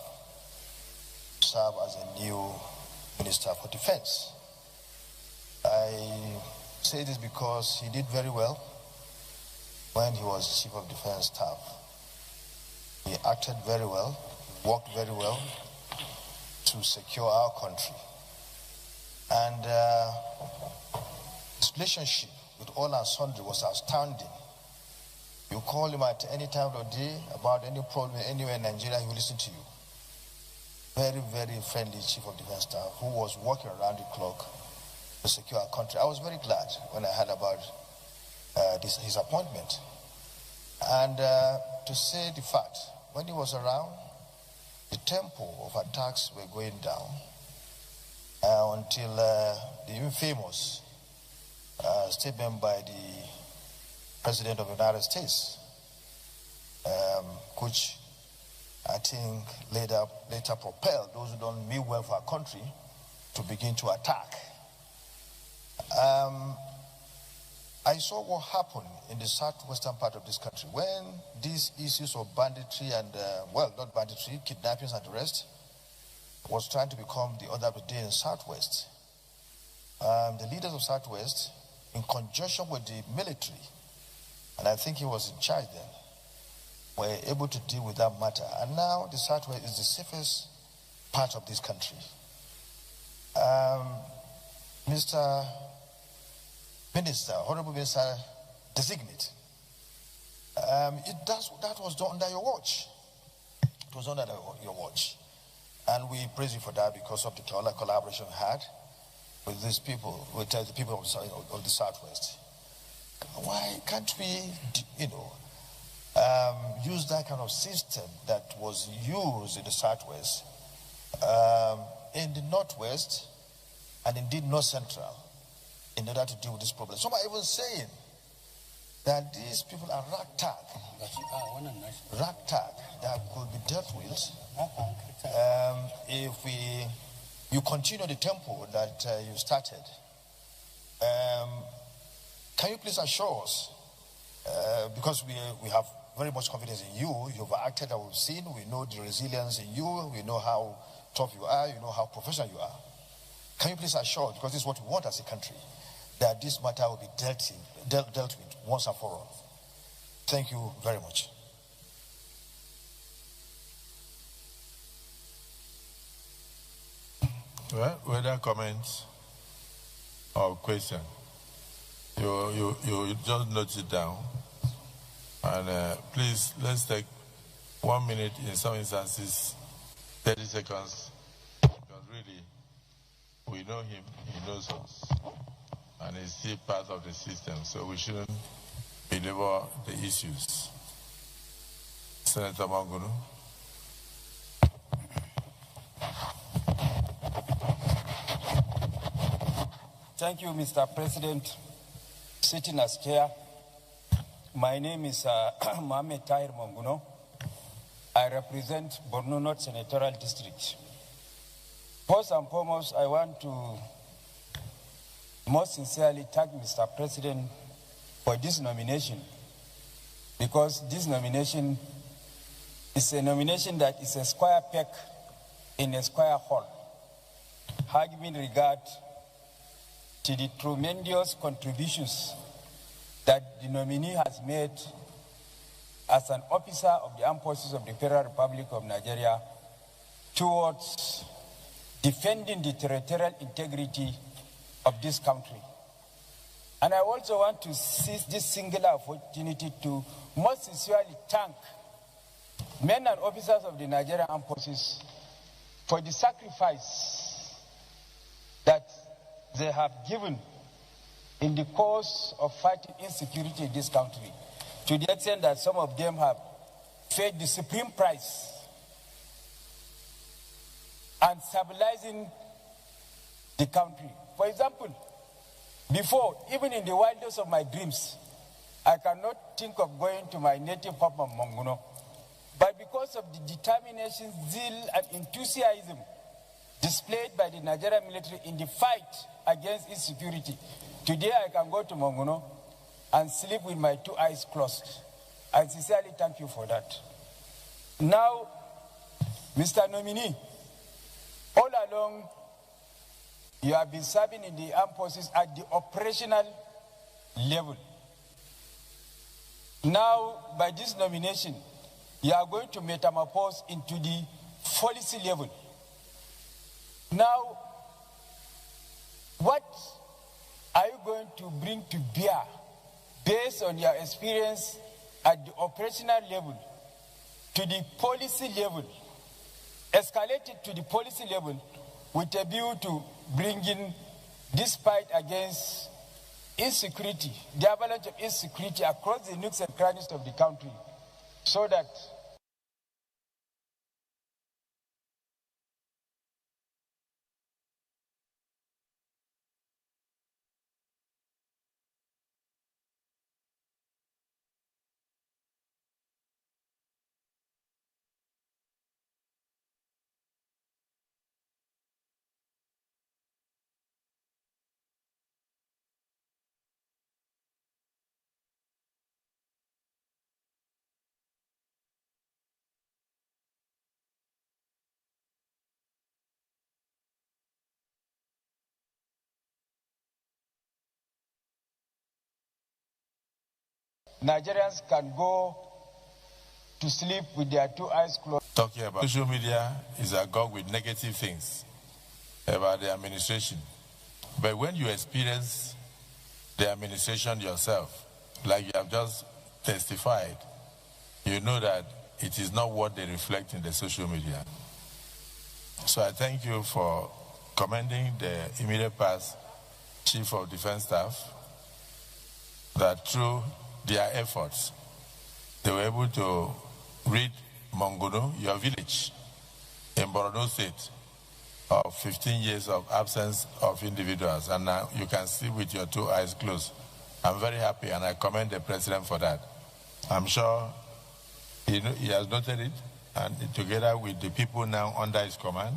to serve as a new Minister for Defense. I say this because he did very well when he was Chief of Defense Staff. He acted very well, worked very well to secure our country. And his relationship with all and sundry was outstanding. You call him at any time of the day about any problem anywhere in Nigeria, he will listen to you. Very, very friendly Chief of Defense Staff who was working around the clock to secure our country. I was very glad when I heard about his appointment. And to say the fact, when he was around, the tempo of attacks were going down until the infamous statement by the President of the United States, which I think later propelled those who don't mean well for our country to begin to attack. I saw what happened in the southwestern part of this country when these issues of banditry and, well, not banditry, kidnappings and the rest, was trying to become the order of the day in Southwest. The leaders of Southwest, in conjunction with the military, and I think he was in charge then, were able to deal with that matter. And now the Southwest is the safest part of this country. Mr. Minister, Honorable Minister Designate, that was done under your watch. It was under your watch. And we praise you for that because of the collaboration we had with these people, with the people of the Southwest. Why can't we, use that kind of system that was used in the Southwest, in the Northwest, and indeed North Central, in order to deal with this problem? Some are even saying that these people are ragtag that could be dealt with if you continue the tempo that you started. Can you please assure us, because we have very much confidence in you, you've acted and we've seen, we know the resilience in you, we know how tough you are, you know how professional you are. Can you please assure, because this is what we want as a country, that this matter will be dealt with once and for all? Thank you very much. Well, whether comments or question, you just note it down. And please, let's take 1 minute, in some instances, 30 seconds, because really, we know him, he knows us, and he's still part of the system, so we shouldn't belabor the issues. Senator Mangunu. Thank you, Mr. President. Sitting as chair, my name is Mohamed Tahir Monguno. I represent Borno North Senatorial District. First and foremost, I want to most sincerely thank Mr. President for this nomination, because this nomination is a nomination that is a square peg in a square hole, having regard to the tremendous contributions that the nominee has made as an officer of the armed forces of the Federal Republic of Nigeria towards defending the territorial integrity of this country. And I also want to seize this singular opportunity to most sincerely thank men and officers of the Nigerian armed forces for the sacrifice that they have given in the course of fighting insecurity in this country, to the extent that some of them have paid the supreme price and stabilizing the country. For example, before, even in the wildest of my dreams, I cannot think of going to my native Papa Monguno. But because of the determination, zeal, and enthusiasm displayed by the Nigerian military in the fight against insecurity, today I can go to Monguno and sleep with my 2 eyes closed. I sincerely thank you for that. Now, Mr. Nominee, all along, you have been serving in the armed forces at the operational level. Now, by this nomination, you are going to metamorphose into the policy level. Now, what are you going to bring to bear based on your experience at the operational level to the policy level, escalated to the policy level with a view to bringing this fight against insecurity, the avalanche of insecurity across the nooks and crannies of the country, so that Nigerians can go to sleep with their 2 eyes closed. Talking about social media is agog with negative things about the administration. But when you experience the administration yourself, like you have just testified, you know that it is not what they reflect in the social media. So I thank you for commending the immediate past Chief of Defense Staff, that through their efforts, they were able to rid Monguno, your village, in Borno State, of 15 years of absence of individuals. And now you can see with your 2 eyes closed. I'm very happy, and I commend the President for that. I'm sure he has noted it, and together with the people now under his command,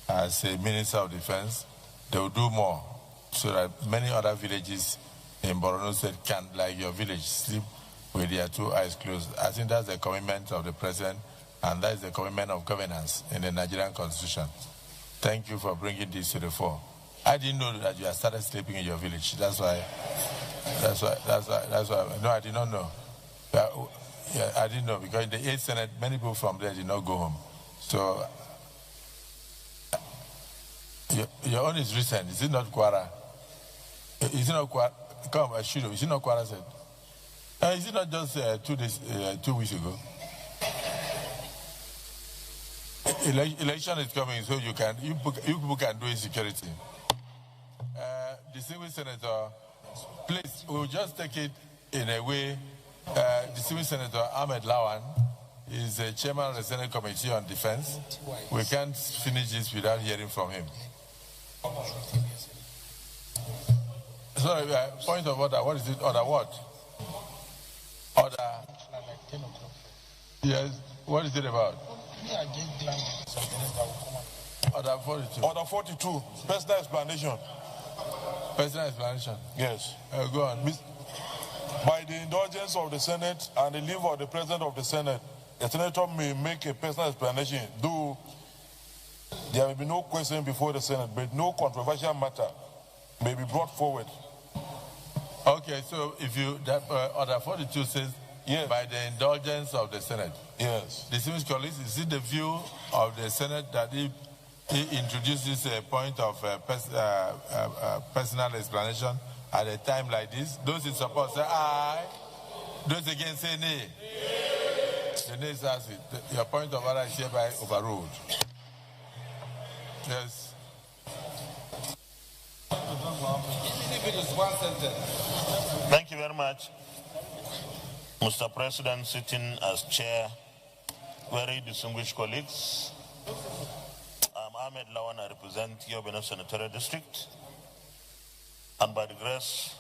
as a Minister of Defense, they will do more so that many other villages in Borno State can, like your village, sleep with their 2 eyes closed. I think that's the commitment of the President, and that is the commitment of governance in the Nigerian Constitution. Thank you for bringing this to the fore. I didn't know that you had started sleeping in your village. That's why. No, I did not know. Yeah, I didn't know, because in the 8th Senate, many people from there did not go home. So Your own is recent. Is it not Kwara? Is it not Kwara? Come, Ashiru. Is it not Kwara said? Is it not just 2 weeks ago? Election is coming, so you people can do insecurity. Distinguished Senator, please, we'll just take it in a way. Distinguished Senator Ahmed Lawan is the chairman of the Senate Committee on Defense. We can't finish this without hearing from him. Sorry, point of order. What is it? Order what? Order. Yes. What is it about? Order 42. Order 42. Personal explanation. Personal explanation. Yes. Go on. By the indulgence of the Senate and the leave of the President of the Senate, a senator may make a personal explanation, though there may be no question before the Senate, but no controversial matter may be brought forward. Okay, so if you order 42 says, yes, by the indulgence of the Senate. Yes. Distinguished colleagues, is it the view of the Senate that he introduces a point of personal explanation at a time like this? Those in support say aye. Those against say nay. The nay says it. Your point of order is hereby overruled. Yes. Thank you very much. Mr. President, sitting as chair, very distinguished colleagues. I'm Ahmed Lawan, I represent Yobina Senatorial District. And by the grace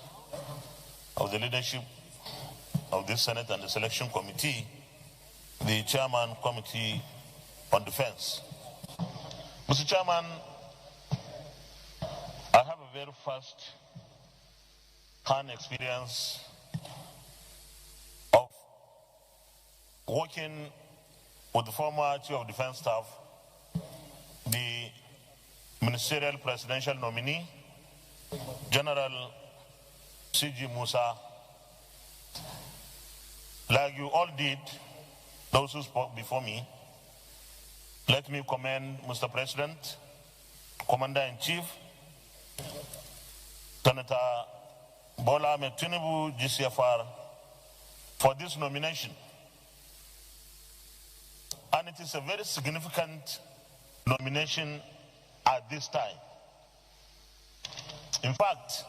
of the leadership of this Senate and the Selection Committee, the Chairman Committee on Defense. Mr. Chairman, I have a very first-hand experience of working with the former Chief of Defense Staff, the Ministerial Presidential Nominee, General Musa. Like you all did, those who spoke before me, let me commend Mr. President, Commander-in-Chief, Senator Bola Tinubu, GCFR, for this nomination. And it is a very significant nomination at this time. In fact,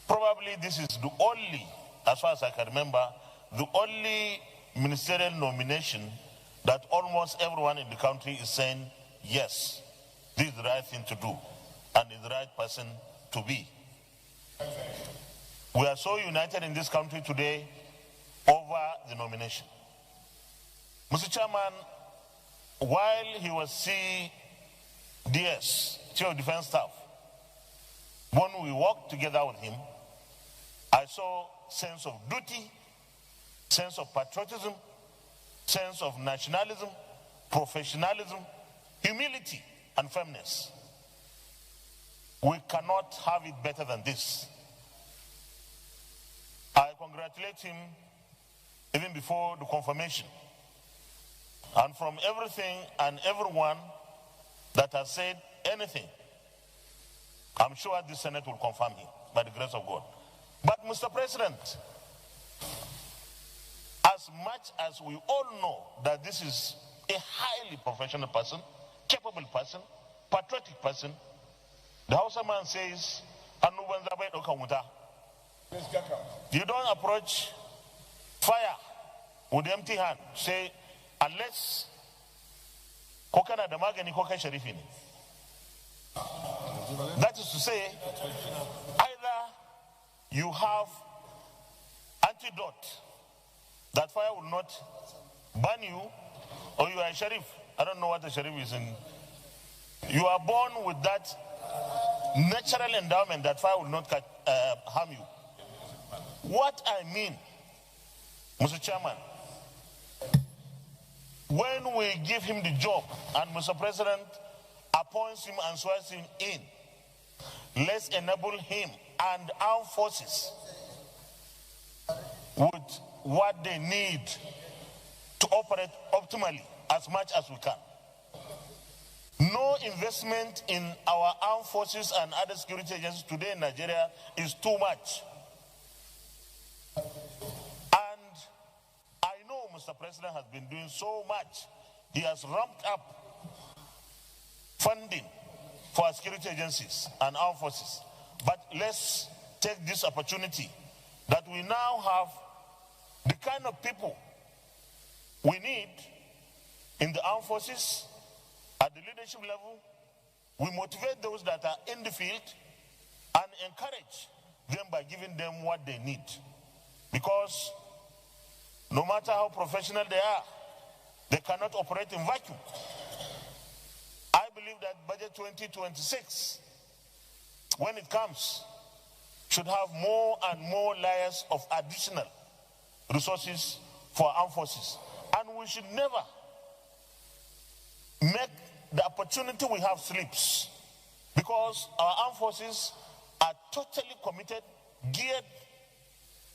probably this is the only, as far as I can remember, the only ministerial nomination that almost everyone in the country is saying, yes, this is the right thing to do, and is the right person to be. We are so united in this country today over the nomination. Mr. Chairman, while he was CDS, Chief of Defense Staff, when we worked together with him, I saw sense of duty, sense of patriotism, sense of nationalism, professionalism, humility, and firmness. We cannot have it better than this. I congratulate him even before the confirmation. And from everything and everyone that has said anything, I'm sure the Senate will confirm him by the grace of God. But Mr. President, as much as we all know that this is a highly professional person, capable person, patriotic person, the Hausa man says, you don't approach fire with empty hand. Say, unless kokana damagani koka sharifini. That is to say, either you have antidote that fire will not burn you, or you are a sheriff. I don't know what a sheriff is in. You are born with that natural endowment that fire will not harm you. What I mean, Mr. Chairman, when we give him the job and Mr. President appoints him and swears him in, let's enable him and armed forces with what they need to operate optimally as much as we can. No investment in our armed forces and other security agencies today in Nigeria is too much. And I know Mr. President has been doing so much. He has ramped up funding for our security agencies and armed forces. But let's take this opportunity that we now have the kind of people we need in the armed forces at the leadership level. We motivate those that are in the field and encourage them by giving them what they need. Because no matter how professional they are, they cannot operate in vacuum. I believe that budget 2026, when it comes, should have more and more layers of additional resources for armed forces. And we should never make the opportunity we have slips, because our armed forces are totally committed, geared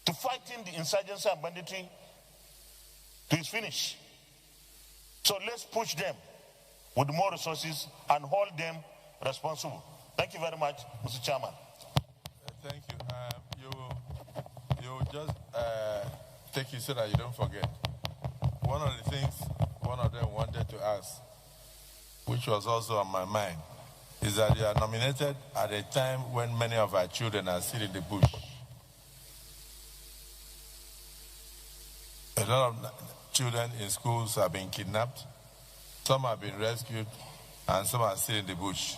to fighting the insurgency and banditry to its finish. So let's push them with more resources and hold them responsible. Thank you very much, Mr. Chairman. Thank you. You just take it so that you don't forget. One of the things one of them wanted to ask, which was also on my mind, is that you are nominated at a time when many of our children are still in the bush. A lot of children in schools have been kidnapped, some have been rescued, and some are still in the bush.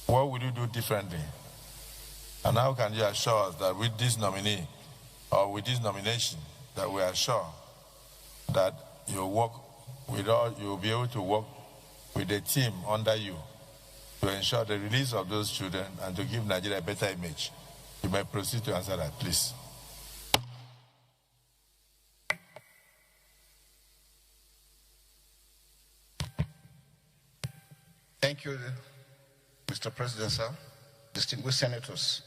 What will you do differently? And how can you assure us that with this nominee, or with this nomination, that we are sure that you'll work with all, you'll be able to work with a team under you to ensure the release of those children and to give Nigeria a better image? You may proceed to answer that, please. Thank you, Mr. President, sir. Distinguished senators.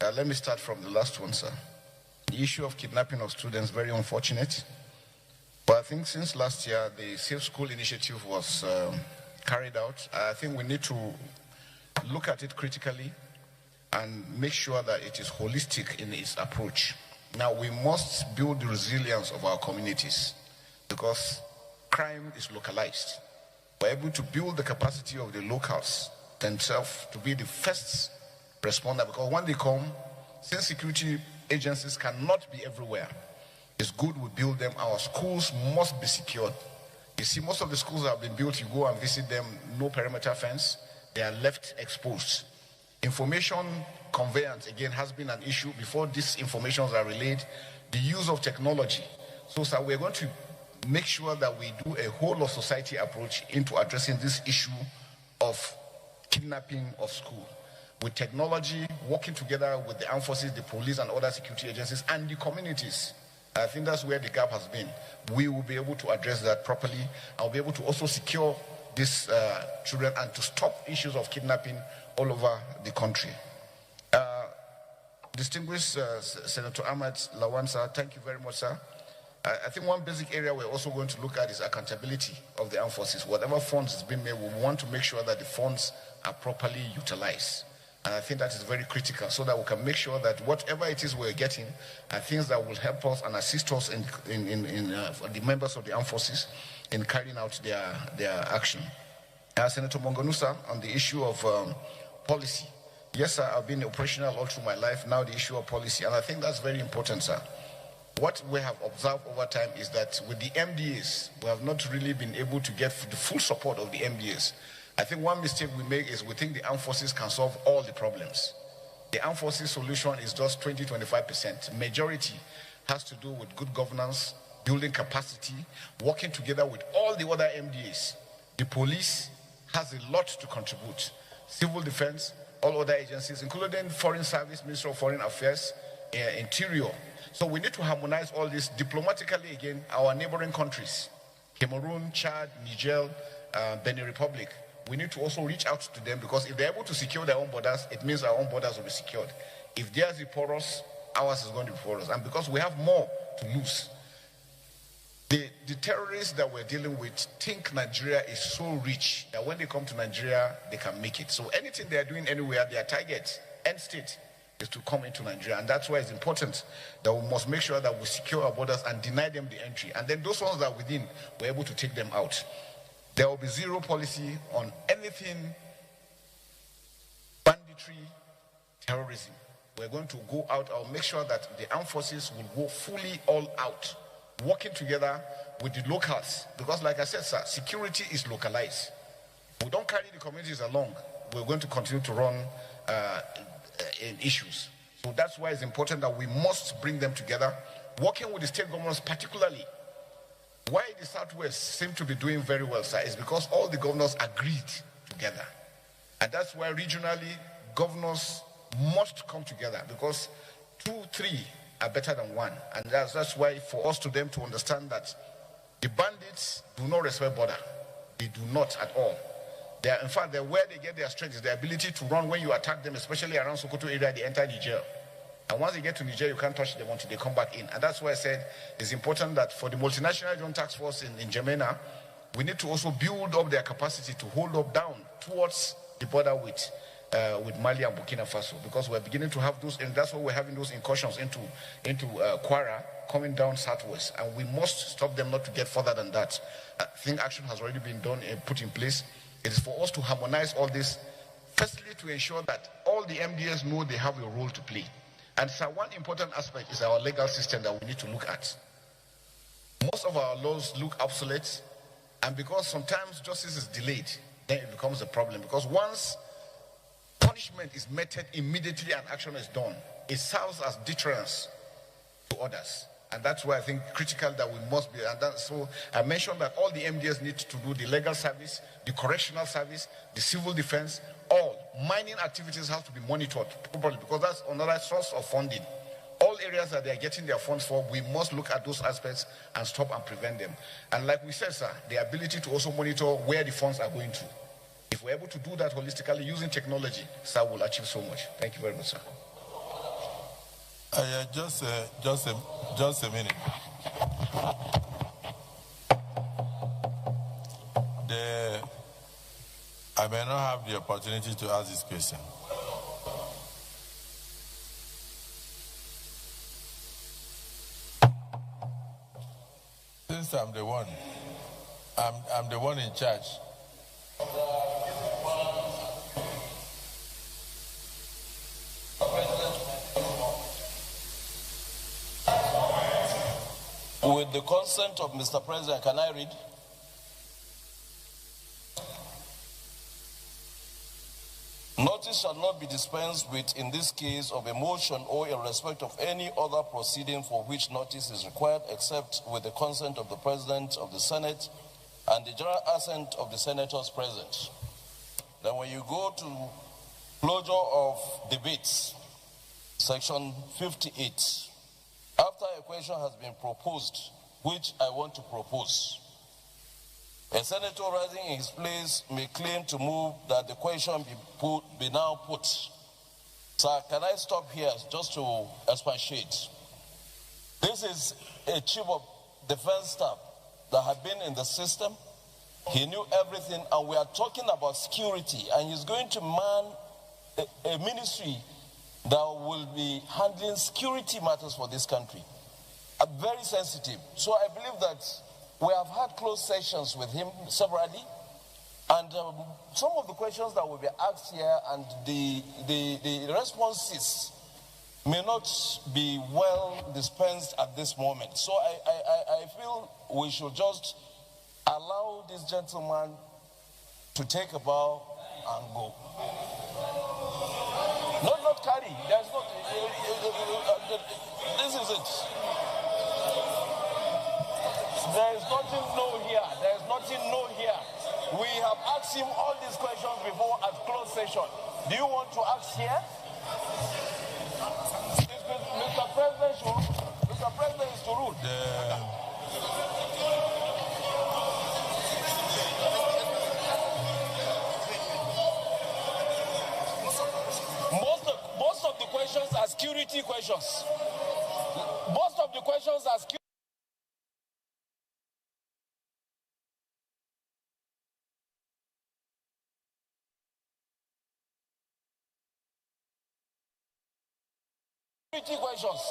Let me start from the last one, sir. The issue of kidnapping of students, very unfortunate. But I think since last year, the Safe School Initiative was carried out. I think we need to look at it critically and make sure that it is holistic in its approach. Now, we must build the resilience of our communities because crime is localized. We're able to build the capacity of the locals themselves to be the first responder, because when they come, since security agencies cannot be everywhere, it's good we build them. Our schools must be secured. You see, most of the schools that have been built, you go and visit them, no perimeter fence, they are left exposed. Information conveyance, again, has been an issue. Before these informations are relayed, the use of technology. So, sir, we're going to make sure that we do a whole of society approach into addressing this issue of kidnapping of school. With technology, working together with the armed forces, the police and other security agencies and the communities. I think that's where the gap has been. We will be able to address that properly. I'll be able to also secure these children and to stop issues of kidnapping all over the country. Distinguished Senator Ahmed Lawan, sir, thank you very much, sir. I think one basic area we're also going to look at is accountability of the armed forces. Whatever funds is being made, we want to make sure that the funds are properly utilized. And I think that is very critical so that we can make sure that whatever it is we're getting are things that will help us and assist us in the members of the armed forces in carrying out their action. Senator Mongonusa, on the issue of policy. Yes, sir, I've been operational all through my life. Now the issue of policy, and I think that's very important, sir. What we have observed over time is that with the MDAs, we have not really been able to get the full support of the MDAs. I think one mistake we make is we think the armed forces can solve all the problems. The armed forces solution is just 20-25%. Majority has to do with good governance, building capacity, working together with all the other MDAs. The police has a lot to contribute. Civil defense, all other agencies, including Foreign Service, Ministry of Foreign Affairs, Interior. So we need to harmonize all this diplomatically, again, our neighboring countries, Cameroon, Chad, Niger, Benin Republic. We need to also reach out to them because if they're able to secure their own borders, it means our own borders will be secured. If theirs is porous, ours is going to be porous. And because we have more to lose. The terrorists that we're dealing with think Nigeria is so rich that when they come to Nigeria, they can make it. So anything they are doing anywhere, their target, end state, is to come into Nigeria. And that's why it's important that we must make sure that we secure our borders and deny them the entry. And then those ones that are within, we're able to take them out. There will be zero policy on anything banditry, terrorism. We're going to go out. I'll make sure that the armed forces will go fully all out, working together with the locals. Because like I said, sir, security is localized. We don't carry the communities along. We're going to continue to run in issues. So that's why it's important that we must bring them together, working with the state governments particularly. Why the Southwest seem to be doing very well, sir, is because all the governors agreed together. And that's why regionally, governors must come together, because 2, 3 are better than 1. And that's why for us to them to understand that the bandits do not respect border. They do not at all. They are, in fact, where they get their strength is their ability to run when you attack them, especially around Sokoto area, they enter Niger. And once they get to Niger, you can't touch them until they come back in. And that's why I said it's important that for the multinational joint task force in Gemena, we need to also build up their capacity to hold up down towards the border with Mali and Burkina Faso, because we're beginning to have those, and that's why we're having those incursions into Kwara, coming down southwest, and we must stop them not to get further than that. I think action has already been done and put in place. It is for us to harmonize all this, firstly to ensure that all the MDS know they have a role to play. And so one important aspect is our legal system that we need to look at. Most of our laws look obsolete, and because sometimes justice is delayed, then it becomes a problem. Because once punishment is meted immediately and action is done, it serves as deterrence to others. And that's why I think critical that we must be. And so I mentioned that all the MDS need to do the legal service, the correctional service, the civil defense, all mining activities have to be monitored properly, because that's another source of funding. All areas that they are getting their funds for, we must look at those aspects and stop and prevent them. And like we said, sir, the ability to also monitor where the funds are going to. If we're able to do that holistically using technology, sir, we'll achieve so much. Thank you very much, sir. Just a minute. I may not have the opportunity to ask this question. Since I'm the one in charge. With the consent of Mr. President, can I read? Notice shall not be dispensed with in this case of a motion or in respect of any other proceeding for which notice is required, except with the consent of the President of the Senate and the general assent of the senators present. Then when you go to closure of debates, section 58, after a question has been proposed, which I want to propose, a senator rising in his place may claim to move that the question be now put. Sir, can I stop here just to expatiate? This is a chief of defense staff that had been in the system. He knew everything, and we are talking about security, and he's going to man a ministry that will be handling security matters for this country. Very sensitive. So I believe that we have had close sessions with him severally, and some of the questions that will be asked here and the responses may not be well dispensed at this moment. So I feel we should just allow this gentleman to take a bow and go. Not carry. There's not. This is it. There is nothing no here. There is nothing no here. We have asked him all these questions before at closed session. Do you want to ask here? Mr. President is to rule. Most of the questions are security questions. Most of the questions are security. Committee questions.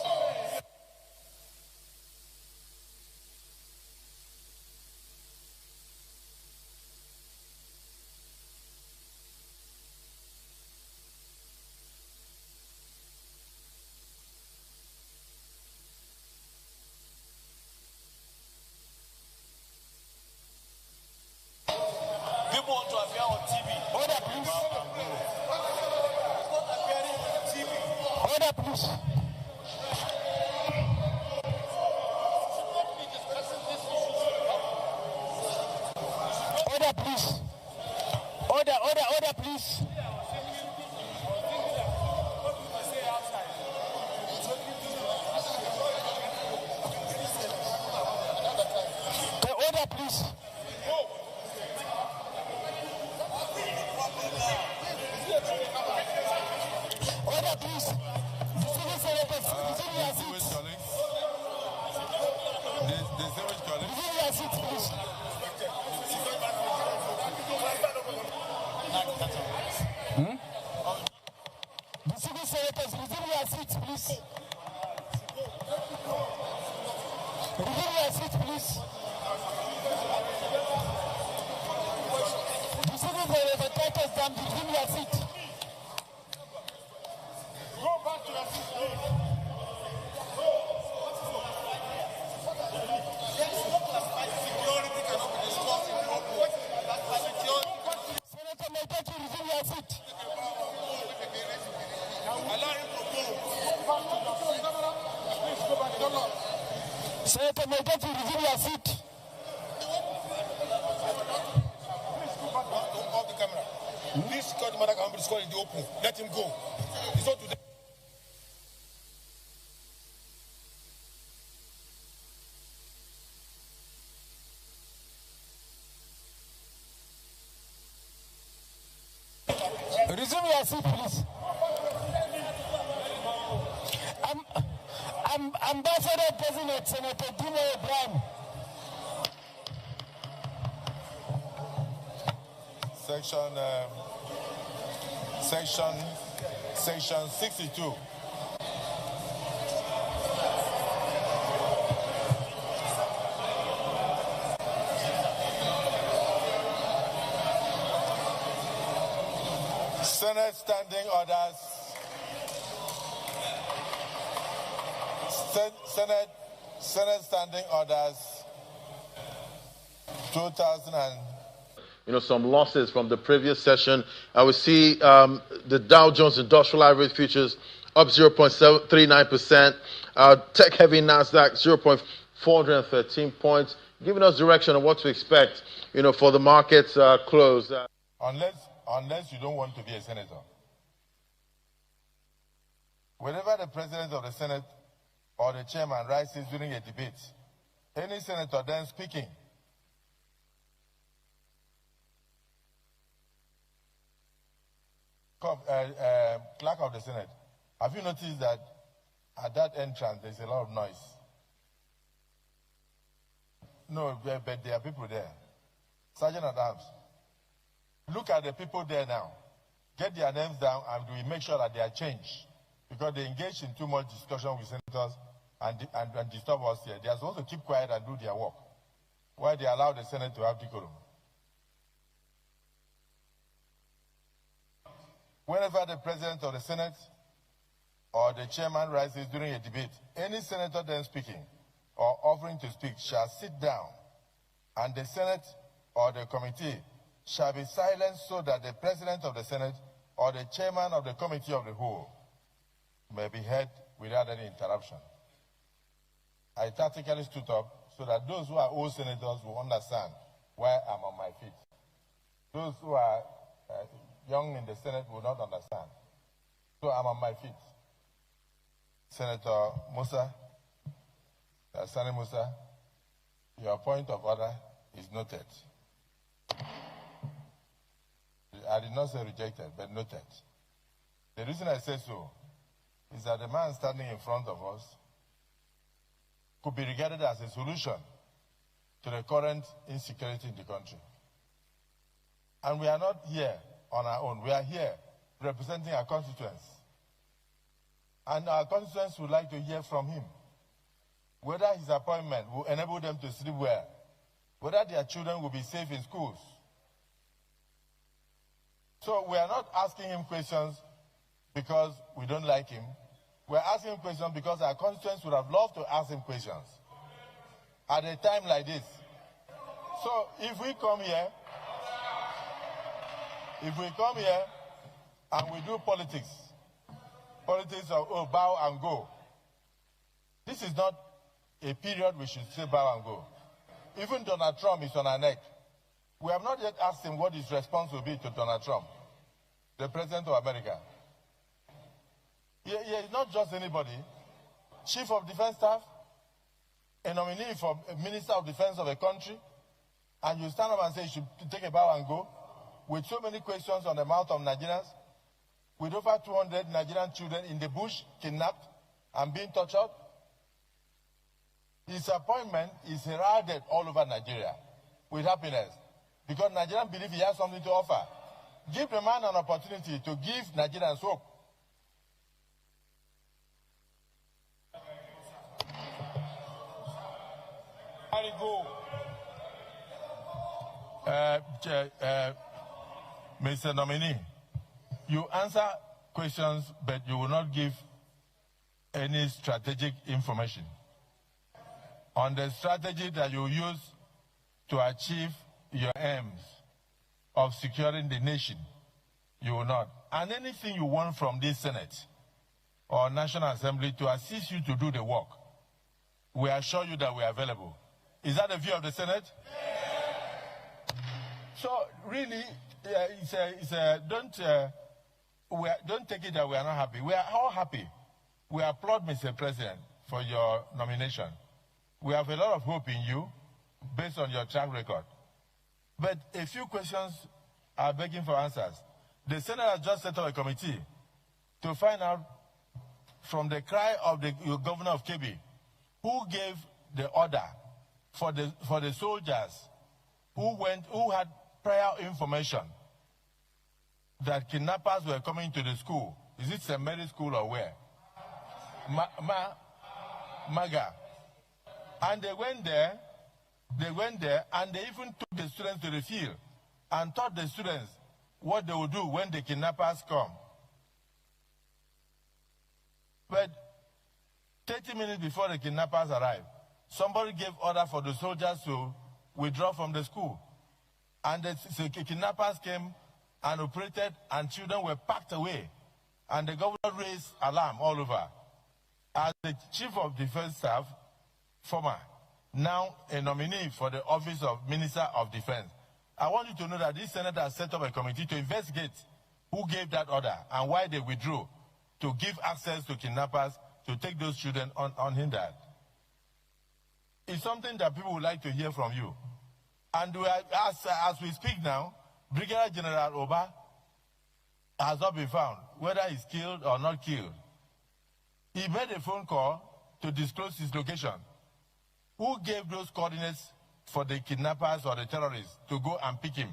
People want to appear on TV. Order, please. Order, please. Order, please. Order, please. Okay, order, please. Order, please. Distinguished senators, resume your seats. Resume your seats, please. Distinguished senators, resume your seats, please. Resume your seats, please. Distinguished senators, titles down, resume your seat. Go back to your seat. Senator Naija, resume your seat. Senator Naija, resume your seat. Off the camera. Please secure the matter can be scored in the open. Let him go. It's not today. Resume your seat, please. Ambassador President Senator Dino Brown. Section 62. Senate standing orders. Senate standing orders 2000 and some losses from the previous session. I would see the Dow Jones Industrial Average Futures up 0.39%. Tech-heavy Nasdaq 0.413 points, giving us direction on what to expect, for the market's close. Unless you don't want to be a senator. Whenever the president of the Senate or the chairman rises during a debate, any senator then speaking clerk of the Senate, have you noticed that at that entrance there's a lot of noise? No, but there are people there. Sergeant at Arms, look at the people there now. Get their names down and we make sure that they are changed. Because they engage in too much discussion with senators and disturb us here. They are supposed to keep quiet and do their work. Why they allow the Senate to have decorum? Whenever the president of the Senate or the chairman rises during a debate, any senator then speaking or offering to speak shall sit down, and the Senate or the committee shall be silenced so that the president of the Senate or the chairman of the committee of the whole may be heard without any interruption. I tactically stood up so that those who are old senators will understand why I'm on my feet. Those who are young in the Senate will not understand. So I'm on my feet. Senator Musa, Sani Musa, your point of order is noted. I did not say rejected, but noted. The reason I say so is that the man standing in front of us could be regarded as a solution to the current insecurity in the country. And we are not here on our own. We are here representing our constituents. And our constituents would like to hear from him. Whether his appointment will enable them to sleep well, whether their children will be safe in schools. So we are not asking him questions because we don't like him. We're asking him questions because our constituents would have loved to ask him questions at a time like this. So if we come here and we do politics of bow and go, this is not a period we should say bow and go. Even Donald Trump is on our neck. We have not yet asked him what his response will be to Donald Trump, the President of America. He is not just anybody. Chief of Defense Staff, a nominee for a Minister of Defense of a country, and you stand up and say you should take a bow and go, with so many questions on the mouth of Nigerians, with over 200 Nigerian children in the bush, kidnapped and being tortured. His appointment is heralded all over Nigeria with happiness because Nigerians believe he has something to offer. Give the man an opportunity to give Nigerians hope. Mr. Nominee, you answer questions, but you will not give any strategic information on the strategy that you use to achieve your aims of securing the nation. You will not. And anything you want from this Senate or National Assembly to assist you to do the work, we assure you that we are available. Is that the view of the Senate? Yeah. So really, don't take it that we are not happy. We are all happy. We applaud, Mr. President, for your nomination. We have a lot of hope in you based on your track record. But a few questions are begging for answers. The Senate has just set up a committee to find out from the cry of the governor of Kebbi, who gave the order for the soldiers who had prior information that kidnappers were coming to the school. Is it St. Mary's School or where? Maga. And they went there and they even took the students to the field and taught the students what they would do when the kidnappers come. But 30 minutes before the kidnappers arrived, somebody gave order for the soldiers to withdraw from the school. And the kidnappers came and operated, and children were packed away. And the governor raised alarm all over. As the Chief of Defense Staff, former, now a nominee for the office of Minister of Defense, I want you to know that this Senate has set up a committee to investigate who gave that order and why they withdrew to give access to kidnappers to take those children unhindered. It's something that people would like to hear from you. And as we speak now, Brigadier General Oba has not been found, whether he's killed or not killed. He made a phone call to disclose his location. Who gave those coordinates for the kidnappers or the terrorists to go and pick him?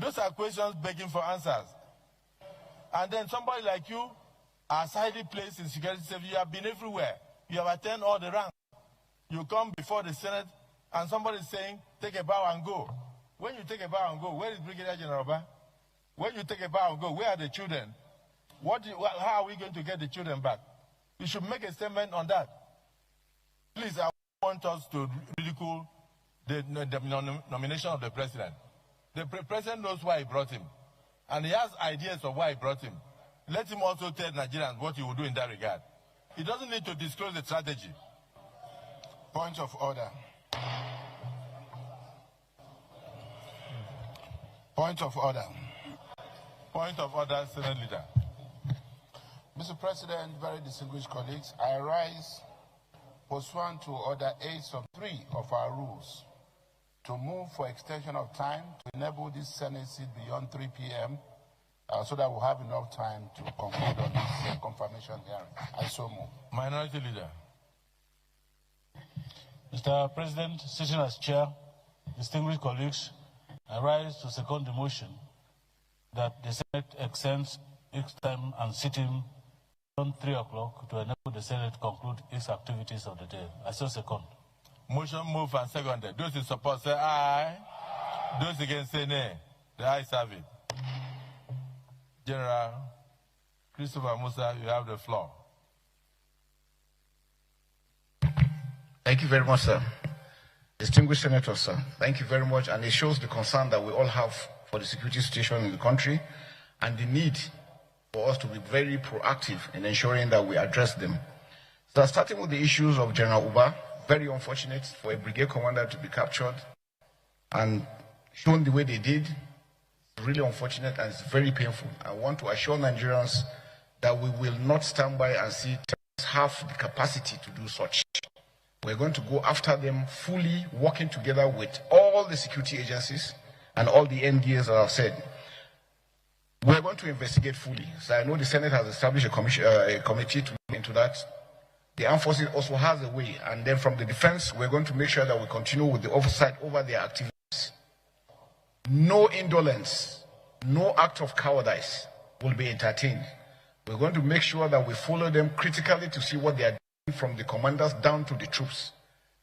Those are questions begging for answers. And then somebody like you are highly placed in security service. You have been everywhere. You have attained all the ranks. You come before the Senate and somebody is saying, take a bow and go. When you take a bow and go, where is Brigadier General Oba? When you take a bow and go, where are the children? How are we going to get the children back? You should make a statement on that. Please, I want us to ridicule the nomination of the president. The president knows why he brought him. And he has ideas of why he brought him. Let him also tell Nigerians what he will do in that regard. He doesn't need to disclose the strategy. Point of order. Point of order. Point of order, Senate Leader. Mr. President, very distinguished colleagues, I rise pursuant to Order 8 sub 3 of our rules to move for extension of time to enable this Senate seat beyond 3 p.m. So that we'll have enough time to conclude on this confirmation hearing. I so move. Minority Leader. Mr. President, sitting as chair, distinguished colleagues, I rise to second the motion that the Senate extends its time and sitting on 3 o'clock to enable the Senate to conclude its activities of the day. I so second. Motion move and seconded. Those in support say aye. Those against say nay. The ayes have it. General Christopher Musa, you have the floor. Thank you very much, sir. Distinguished Senator, sir, thank you very much. And it shows the concern that we all have for the security situation in the country and the need for us to be very proactive in ensuring that we address them. So starting with the issues of General Uba, very unfortunate for a brigade commander to be captured and shown the way they did. It's really unfortunate and it's very painful. I want to assure Nigerians that we will not stand by and see terrorists have the capacity to do such. We're going to go after them fully, working together with all the security agencies and all the NDAs that I've said. We're going to investigate fully. So I know the Senate has established a committee to look into that. The armed forces also has a way. And then from the defense, we're going to make sure that we continue with the oversight over their activities. No indolence, no act of cowardice will be entertained. We're going to make sure that we follow them critically to see what they are doing from the commanders down to the troops.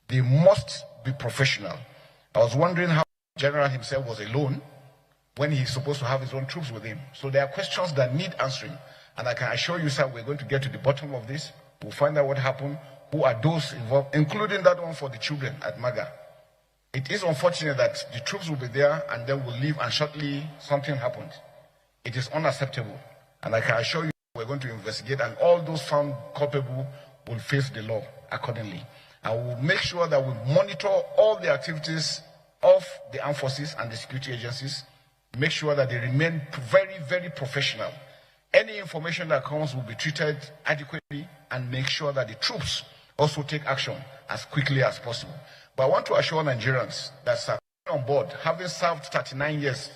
They must be professional. I was wondering how the general himself was alone when he's supposed to have his own troops with him. So there are questions that need answering. And I can assure you, sir, we're going to get to the bottom of this. We'll find out what happened, who are those involved, including that one for the children at Maga. It is unfortunate that the troops will be there and then will leave and shortly something happened. It is unacceptable. And I can assure you we're going to investigate and all those found culpable will face the law accordingly. And we'll make sure that we monitor all the activities of the armed forces and the security agencies, make sure that they remain very, very professional. Any information that comes will be treated adequately and make sure that the troops also take action as quickly as possible. But I want to assure Nigerians that sir, on board, having served 39 years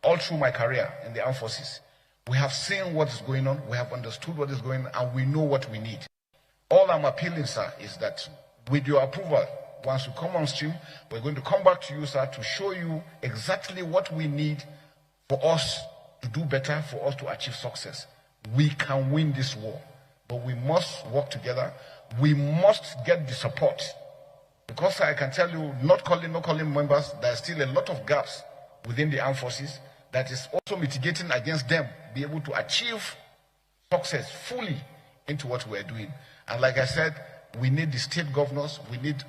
all through my career in the armed forces, we have seen what is going on, we have understood what is going on, and we know what we need. All I'm appealing, sir, is that with your approval, once you come on stream, we're going to come back to you, sir, to show you exactly what we need for us to do better, for us to achieve success. We can win this war, but we must work together. We must get the support. Because I can tell you, not calling members, there's still a lot of gaps within the armed forces that is also mitigating against them, be able to achieve success fully into what we're doing. And like I said, we need the state governors, we need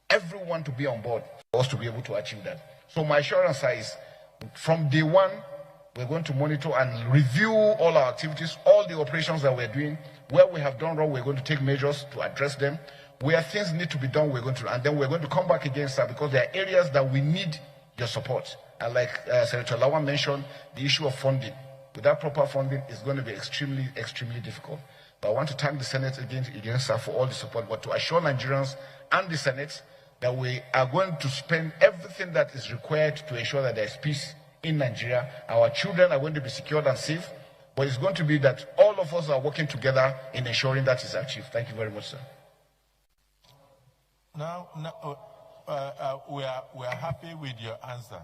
everyone to be on board for us to be able to achieve that. So my assurance is, from day one, we're going to monitor and review all our activities, all the operations that we're doing. Where we have done wrong, we're going to take measures to address them. Where things need to be done, we're going to, and then we're going to come back again, sir, because there are areas that we need your support. And like Senator Lawan mentioned, the issue of funding. Without proper funding, it's going to be extremely, extremely difficult. But I want to thank the Senate again, sir, for all the support, but to assure Nigerians and the Senate that we are going to spend everything that is required to ensure that there is peace in Nigeria. Our children are going to be secured and safe, but it's going to be that all of us are working together in ensuring that is achieved. Thank you very much, sir. Now we are happy with your answer.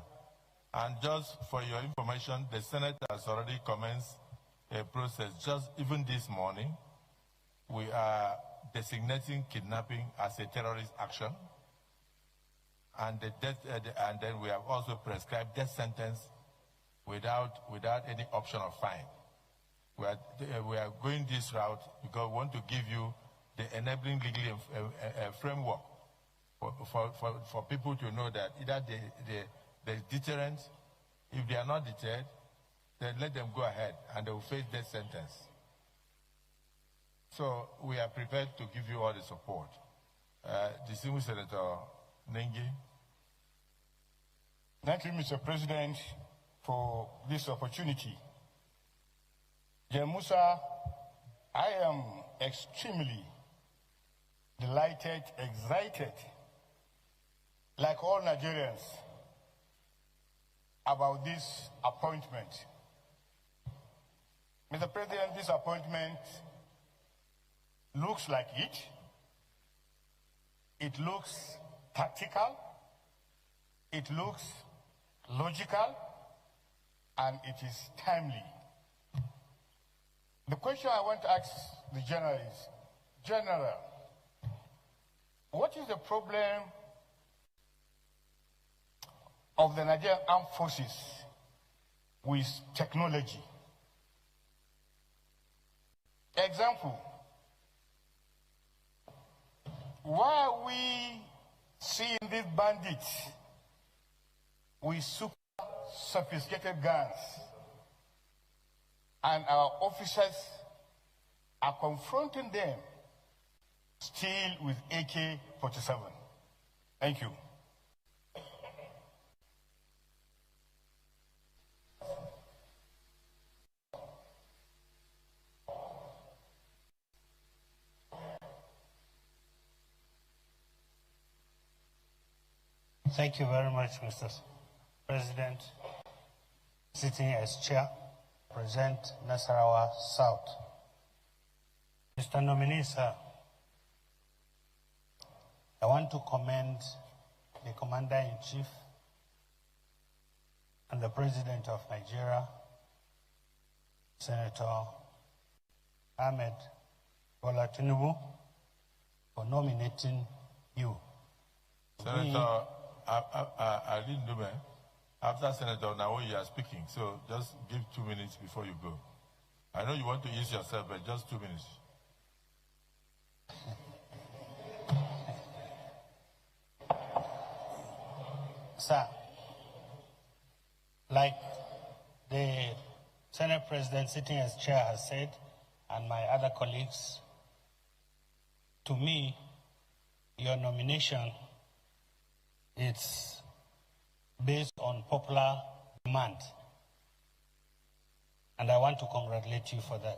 And just for your information, the Senate has already commenced a process. Just even this morning, we are designating kidnapping as a terrorist action. And and then we have also prescribed death sentence without any option of fine. We are going this route because we want to give you the enabling legal framework for people to know that either there's deterrence. If they are not deterred, then let them go ahead and they will face death sentence. So we are prepared to give you all the support. Distinguished Senator Nengi. Thank you, Mr. President, for this opportunity. General Musa, I am extremely delighted, excited, like all Nigerians, about this appointment. Mr. President, this appointment looks like it. It looks tactical. It looks logical. And it is timely. The question I want to ask the General is, General, what is the problem of the Nigerian Armed Forces with technology? Example, why are we seeing these bandits with super sophisticated guns and our officers are confronting them still with AK-47? Thank you. Thank you very much, Mr. President. Sitting as chair, present Nasarawa South. Mr. Nominee, sir, I want to commend the Commander-in-Chief and the President of Nigeria, Senator Ahmed Bola Tinubu, for nominating you. Senator, I didn't do it. After Senator, now you are speaking, so just give 2 minutes before you go. I know you want to ease yourself, but just 2 minutes. Sir, like the Senate President sitting as chair has said, and my other colleagues, to me, your nomination is based on popular demand. And I want to congratulate you for that.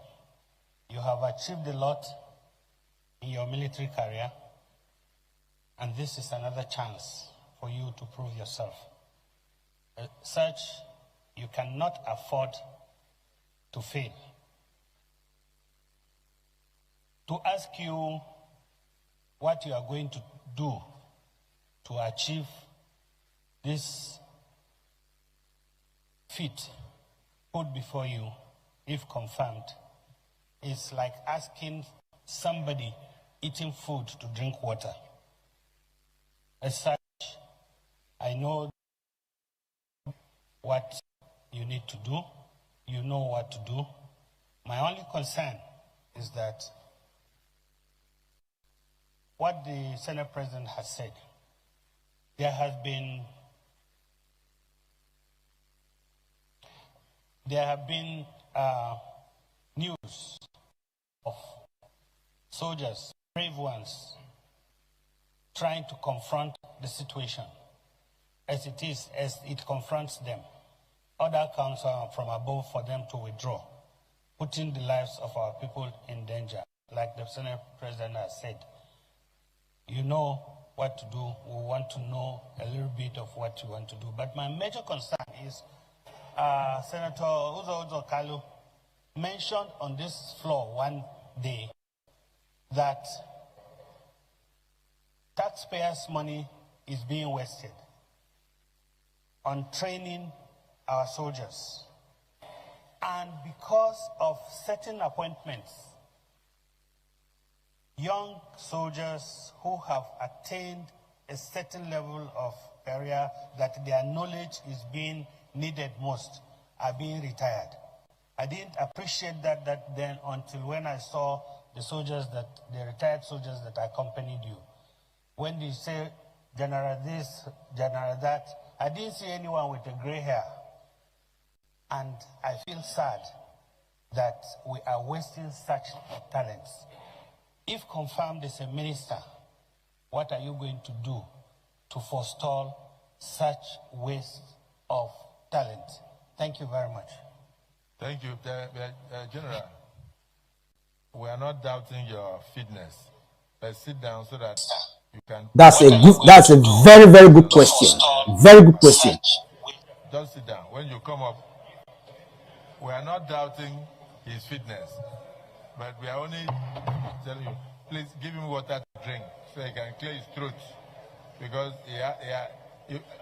You have achieved a lot in your military career, and this is another chance for you to prove yourself. As such, you cannot afford to fail. To ask you what you are going to do to achieve this feat put before you, if confirmed, is like asking somebody eating food to drink water. As such, I know what you need to do. You know what to do. My only concern is that what the Senate President has said, there have been news of soldiers, brave ones, trying to confront the situation as it is, as it confronts them. Order comes from above for them to withdraw, putting the lives of our people in danger, like the Senate President has said. You know what to do. We want to know a little bit of what you want to do. But my major concern is Senator Uzo Kalu mentioned on this floor one day that taxpayers' money is being wasted on training our soldiers. And because of certain appointments, young soldiers who have attained a certain level of area that their knowledge is being needed most are being retired. I didn't appreciate that then until when I saw the retired soldiers that accompanied you. When you say General this, General that, I didn't see anyone with a gray hair. And I feel sad that we are wasting such talents. If confirmed as a minister, what are you going to do to forestall such waste of talent? Thank you very much. Thank you, General. We are not doubting your fitness. Let's sit down so that you can. That's a very, very good question. Very good question. Just sit down. When you come up, we are not doubting his fitness, but we are only telling you, please give him water to drink so he can clear his throat. Because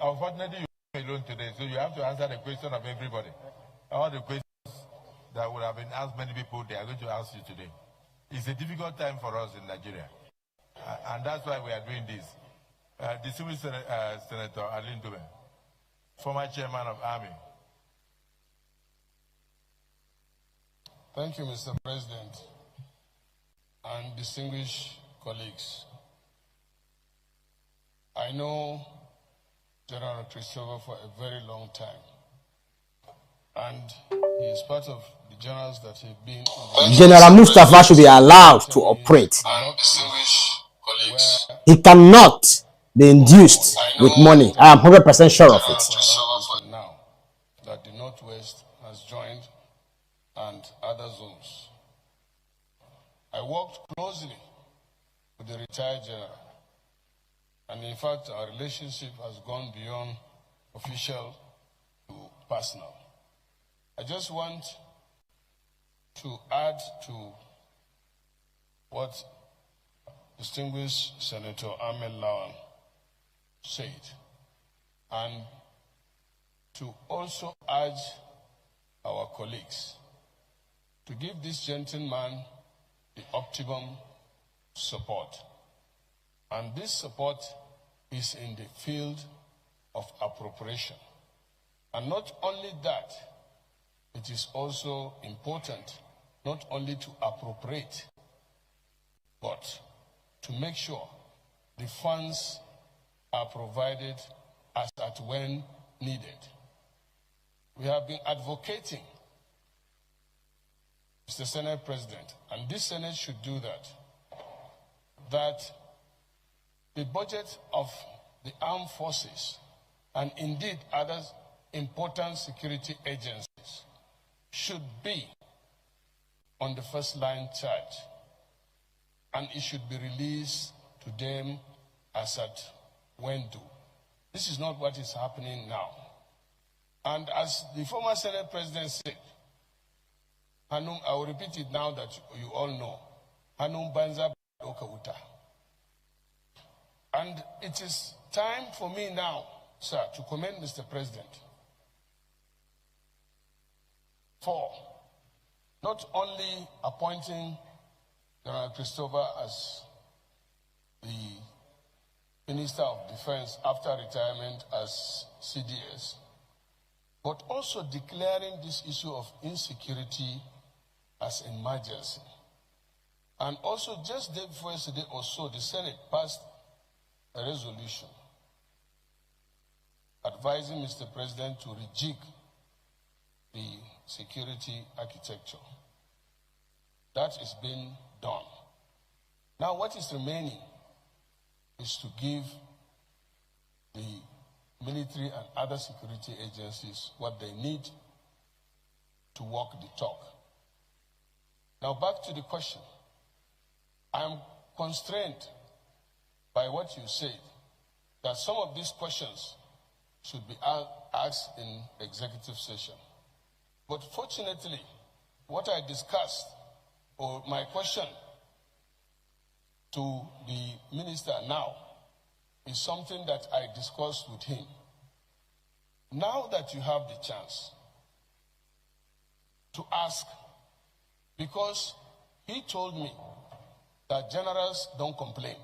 unfortunately, you are alone today, so you have to answer the question of everybody. All the questions that would have been asked many people, they are going to ask you today. It's a difficult time for us in Nigeria. And that's why we are doing this. Distinguished Senator Alin Dume, former chairman of Army. Thank you, Mr. President, and distinguished colleagues. I know General Christopher for a very long time, and he is part of the generals that have been... General Mustafa should be allowed to operate. He cannot be induced with money. I am 100% sure of it. Now that the Northwest has joined and other zones. I worked closely with the retired general, and in fact our relationship has gone beyond official to personal. I just want to add to what distinguished Senator Ahmed Lawan said, and to also urge our colleagues to give this gentleman the optimum support. And this support is in the field of appropriation. And not only that, it is also important not only to appropriate, but to make sure the funds are provided as at when needed. We have been advocating, Mr. Senate President, and this Senate should do that the budget of the armed forces and indeed other important security agencies should be on the first line charge, and it should be released to them as at when due. This is not what is happening now. And as the former Senate President said, Hanum, I will repeat it now that you all know, Hanum Banza Okawuta. And it is time for me now, sir, to commend Mr. President for not only appointing General Christopher as the Minister of Defense after retirement as CDS, but also declaring this issue of insecurity as an emergency. And also just day before yesterday or so, the Senate passed a resolution advising Mr. President to rejig the security architecture. That is being done. Now what is remaining is to give the military and other security agencies what they need to walk the talk. Now back to the question. I am constrained by what you said, that some of these questions should be asked in executive session. But fortunately, what I discussed, or my question to the minister now, is something that I discussed with him. Now that you have the chance to ask, because he told me that generals don't complain.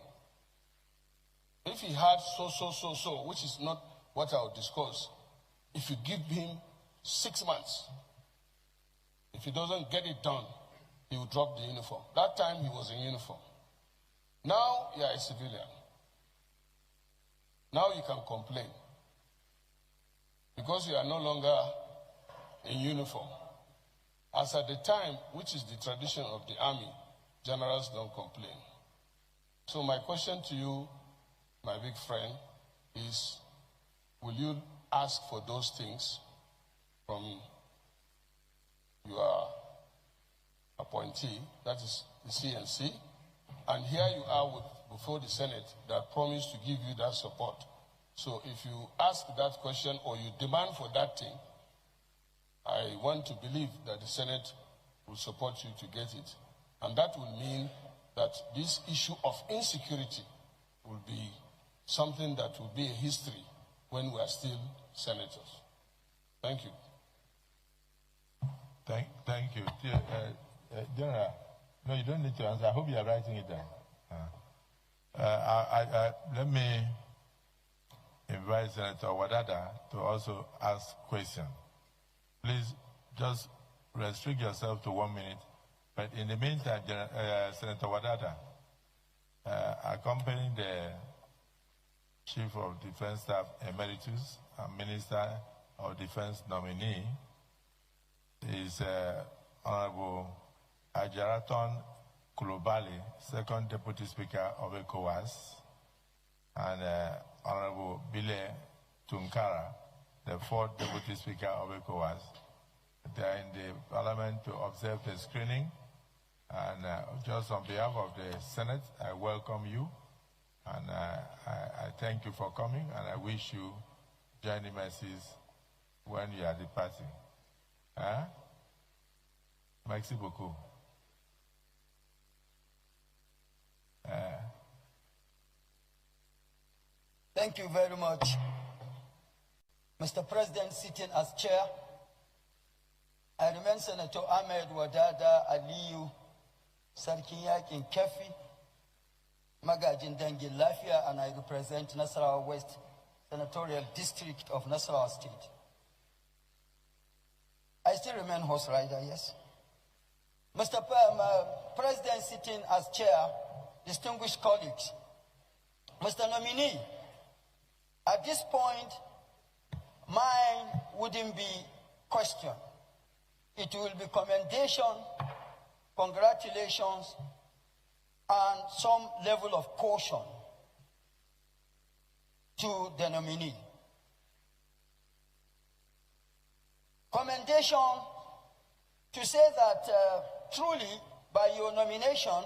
If he had so, which is not what I will discuss, if you give him 6 months, if he doesn't get it done, he will drop the uniform. That time he was in uniform. Now you are a civilian. Now you can complain because you are no longer in uniform. As at the time, which is the tradition of the army, generals don't complain. So my question to you, my big friend, is will you ask for those things from your appointee, that is the CNC, and here you are before the Senate that promised to give you that support. So if you ask that question or you demand for that thing, I want to believe that the Senate will support you to get it. And that will mean that this issue of insecurity will be something that will be a history when we are still senators. Thank you. Thank you. General, no, you don't need to answer. I hope you are writing it down. Let me invite Senator Wadada to also ask questions. Please just restrict yourself to 1 minute. But in the meantime, Senator Wadada, accompanying the Chief of Defense Staff Emeritus and Minister of Defense nominee is Honorable Ajaraton Kulobali, Second Deputy Speaker of ECOWAS, and Honorable Bile Tunkara, the Fourth Deputy Speaker of ECOWAS. They are in the Parliament to observe the screening. And just on behalf of the Senate, I welcome you. And I thank you for coming, and I wish you journey mercies when you are departing. Merci beaucoup. Thank you very much. Mr. President, sitting as chair, I remain Senator Ahmed Wadada Aliyu, Sarkin Yakin Kefi, Magajin Dangin Lafia, and I represent Nasarawa West Senatorial District of Nasarawa State. I still remain horse rider, yes. Mr. President, sitting as chair, distinguished colleagues, Mr. Nominee, at this point, mine wouldn't be question. It will be commendation, congratulations, and some level of caution to the nominee. Commendation to say that truly by your nomination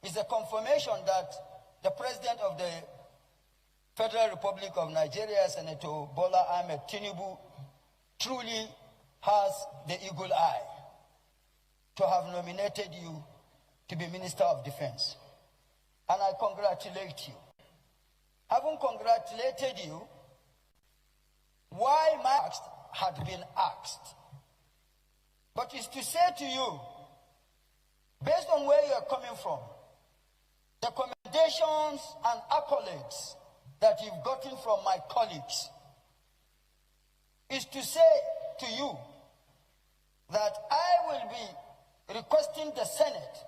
is a confirmation that the President of the Federal Republic of Nigeria, Senator Bola Ahmed Tinubu, truly has the eagle eye to have nominated you to be Minister of Defense. And I congratulate you. Having congratulated you, why my ask had been asked, but it's to say to you, based on where you are coming from, the commendations and accolades that you've gotten from my colleagues, is to say to you that I will be requesting the Senate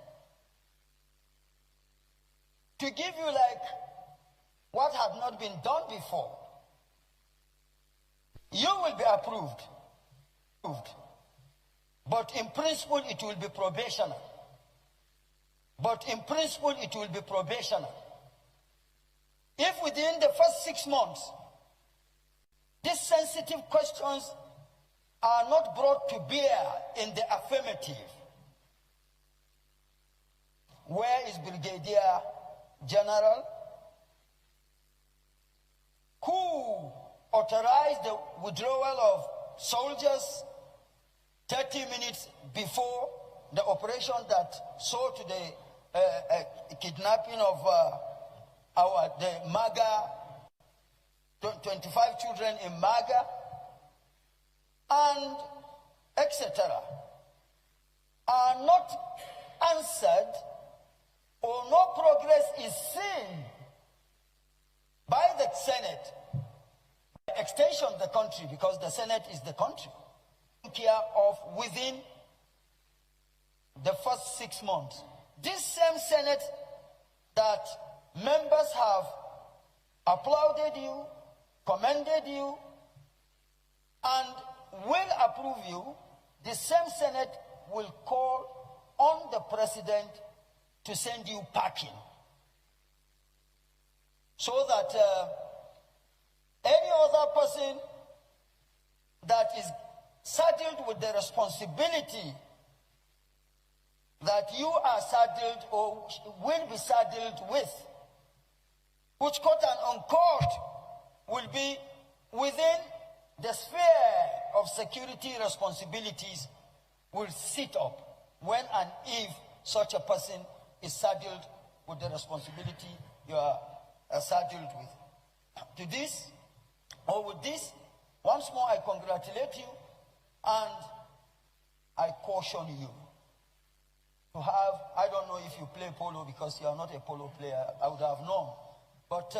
to give you like what had not been done before. You will be approved. But in principle, it will be probational. If within the first 6 months, these sensitive questions are not brought to bear in the affirmative, where is Brigadier General who authorized the withdrawal of soldiers 30 minutes before the operation that saw to the kidnapping of the MAGA, 25 children in MAGA, and etc., are not answered, or no progress is seen by the Senate, extension of the country, because the Senate is the country, care of within the first 6 months. This same Senate that members have applauded you, commended you, and will approve you, the same Senate will call on the President to send you packing, so that any other person that is saddled with the responsibility that you are saddled or will be saddled with, which quote and unquote will be within the sphere of security responsibilities, will sit up when and if such a person is saddled with the responsibility you are saddled with. To this, or with this, once more I congratulate you, and I caution you to have, I don't know if you play polo because you are not a polo player, I would have known. But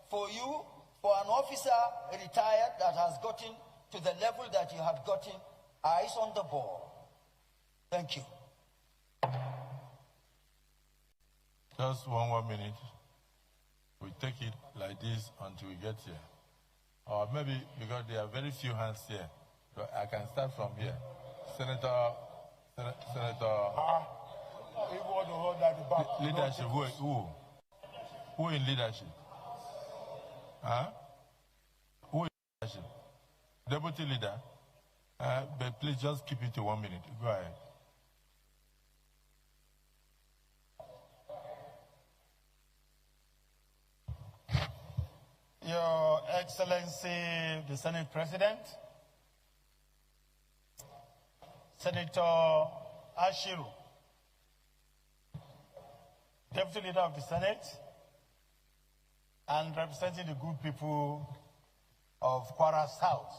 for you, for an officer retired that has gotten to the level that you have gotten, eyes on the ball. Thank you. Just one minute. We take it like this until we get here. Or maybe because there are very few hands here, so I can start from here. Senator. You want to hold that back. Leadership. Who in leadership? Huh? Who in leadership? Deputy leader. But please just keep it to 1 minute. Go ahead. Your Excellency, the Senate President, Senator Ashiru, Deputy Leader of the Senate, and representing the good people of Kwara South,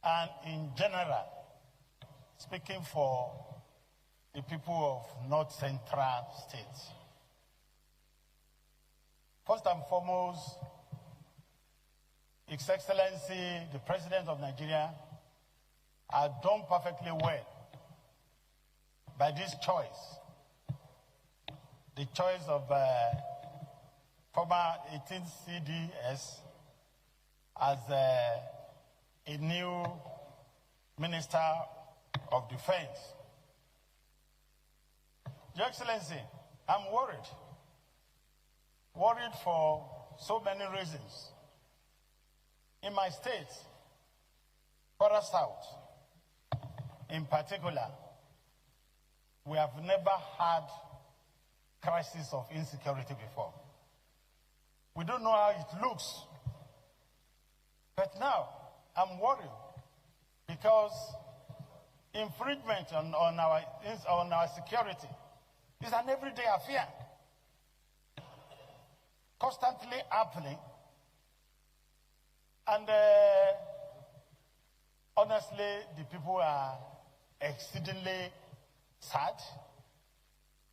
and in general, speaking for the people of North Central States. First and foremost, His Excellency, the President of Nigeria, has done perfectly well by this choice, the choice of former 18th CDS as a new Minister of Defense. Your Excellency, I'm worried. Worried for so many reasons. In my state, Kwara South, in particular, we have never had crisis of insecurity before. We don't know how it looks. But now, I'm worried because infringement on our security is an everyday affair, constantly happening. And honestly, the people are exceedingly sad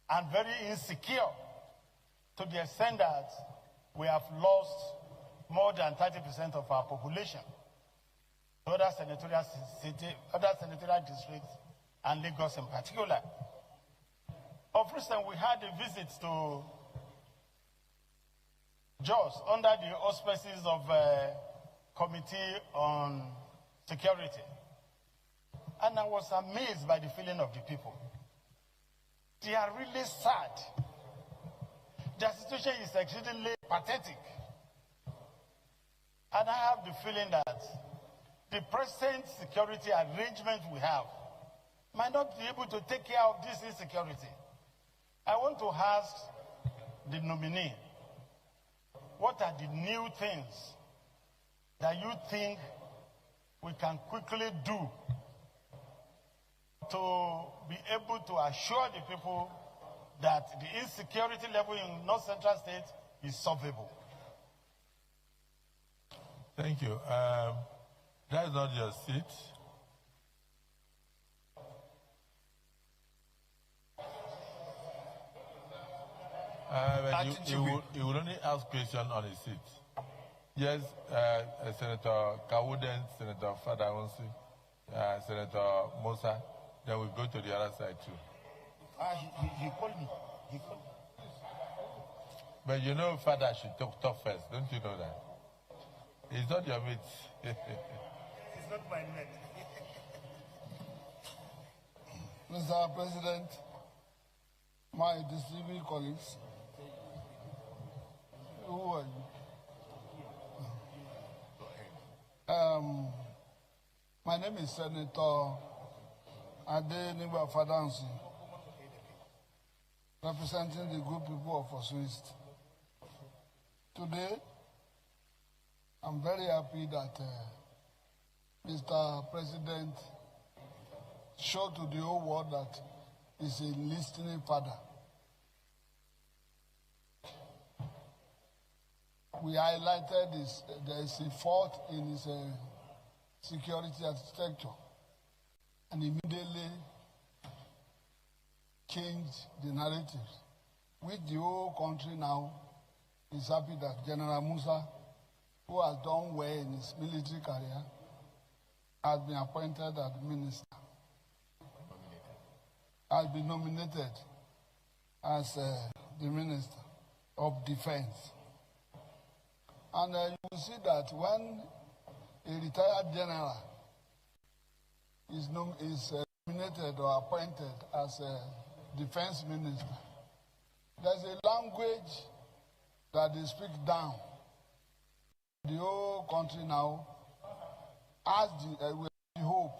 and very insecure to the extent that we have lost more than 30% of our population to other senatorial districts and Lagos in particular. Of recent, we had a visit to Jos under the auspices of Committee on Security. And I was amazed by the feeling of the people. They are really sad. Their situation is exceedingly pathetic. And I have the feeling that the present security arrangement we have might not be able to take care of this insecurity. I want to ask the nominee, what are the new things that you think we can quickly do to be able to assure the people that the insecurity level in North Central State is solvable? Thank you. That is not your seat. You will only ask questions on his seat. Yes, Senator Kawuden, Senator Fadaunsi, Senator Musa, then we'll go to the other side too. He called me. He called me. But you know Father should talk first, don't you know that? He's not your mate. He's not my mate. Mr. President, my distinguished colleagues, who are you? My name is Senator Adeniba Fadansi, representing the good people of Oswist. Today, I'm very happy that Mr. President showed to the whole world that he's a listening father. We highlighted this, there is a fault in his security architecture. and immediately changed the narrative, which the whole country now is happy that General Musa, who has done well in his military career, has been appointed as minister, has been nominated as the Minister of Defense. And you will see that when a retired general is nominated or appointed as a defense minister, there's a language that they speak down. The whole country now has the hope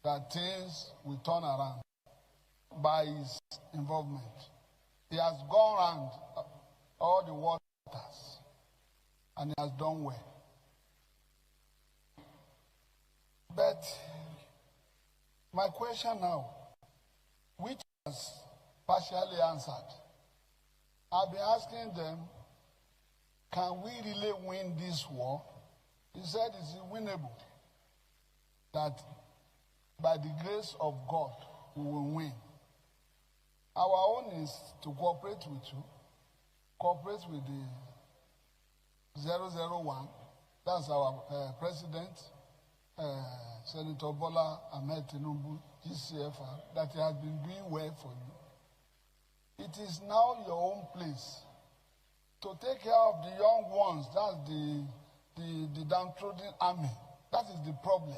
that things will turn around by his involvement. He has gone around all the waters and he has done well. But my question now, which was partially answered, I've been asking them, can we really win this war? He said it's winnable. That by the grace of God, we will win. Our own is to cooperate with you, cooperate with the 001, that's our president, Senator Bola Tinubu, GCFR, that he has been doing well for you. It is now your own place to take care of the young ones, that's the downtrodden army. That is the problem.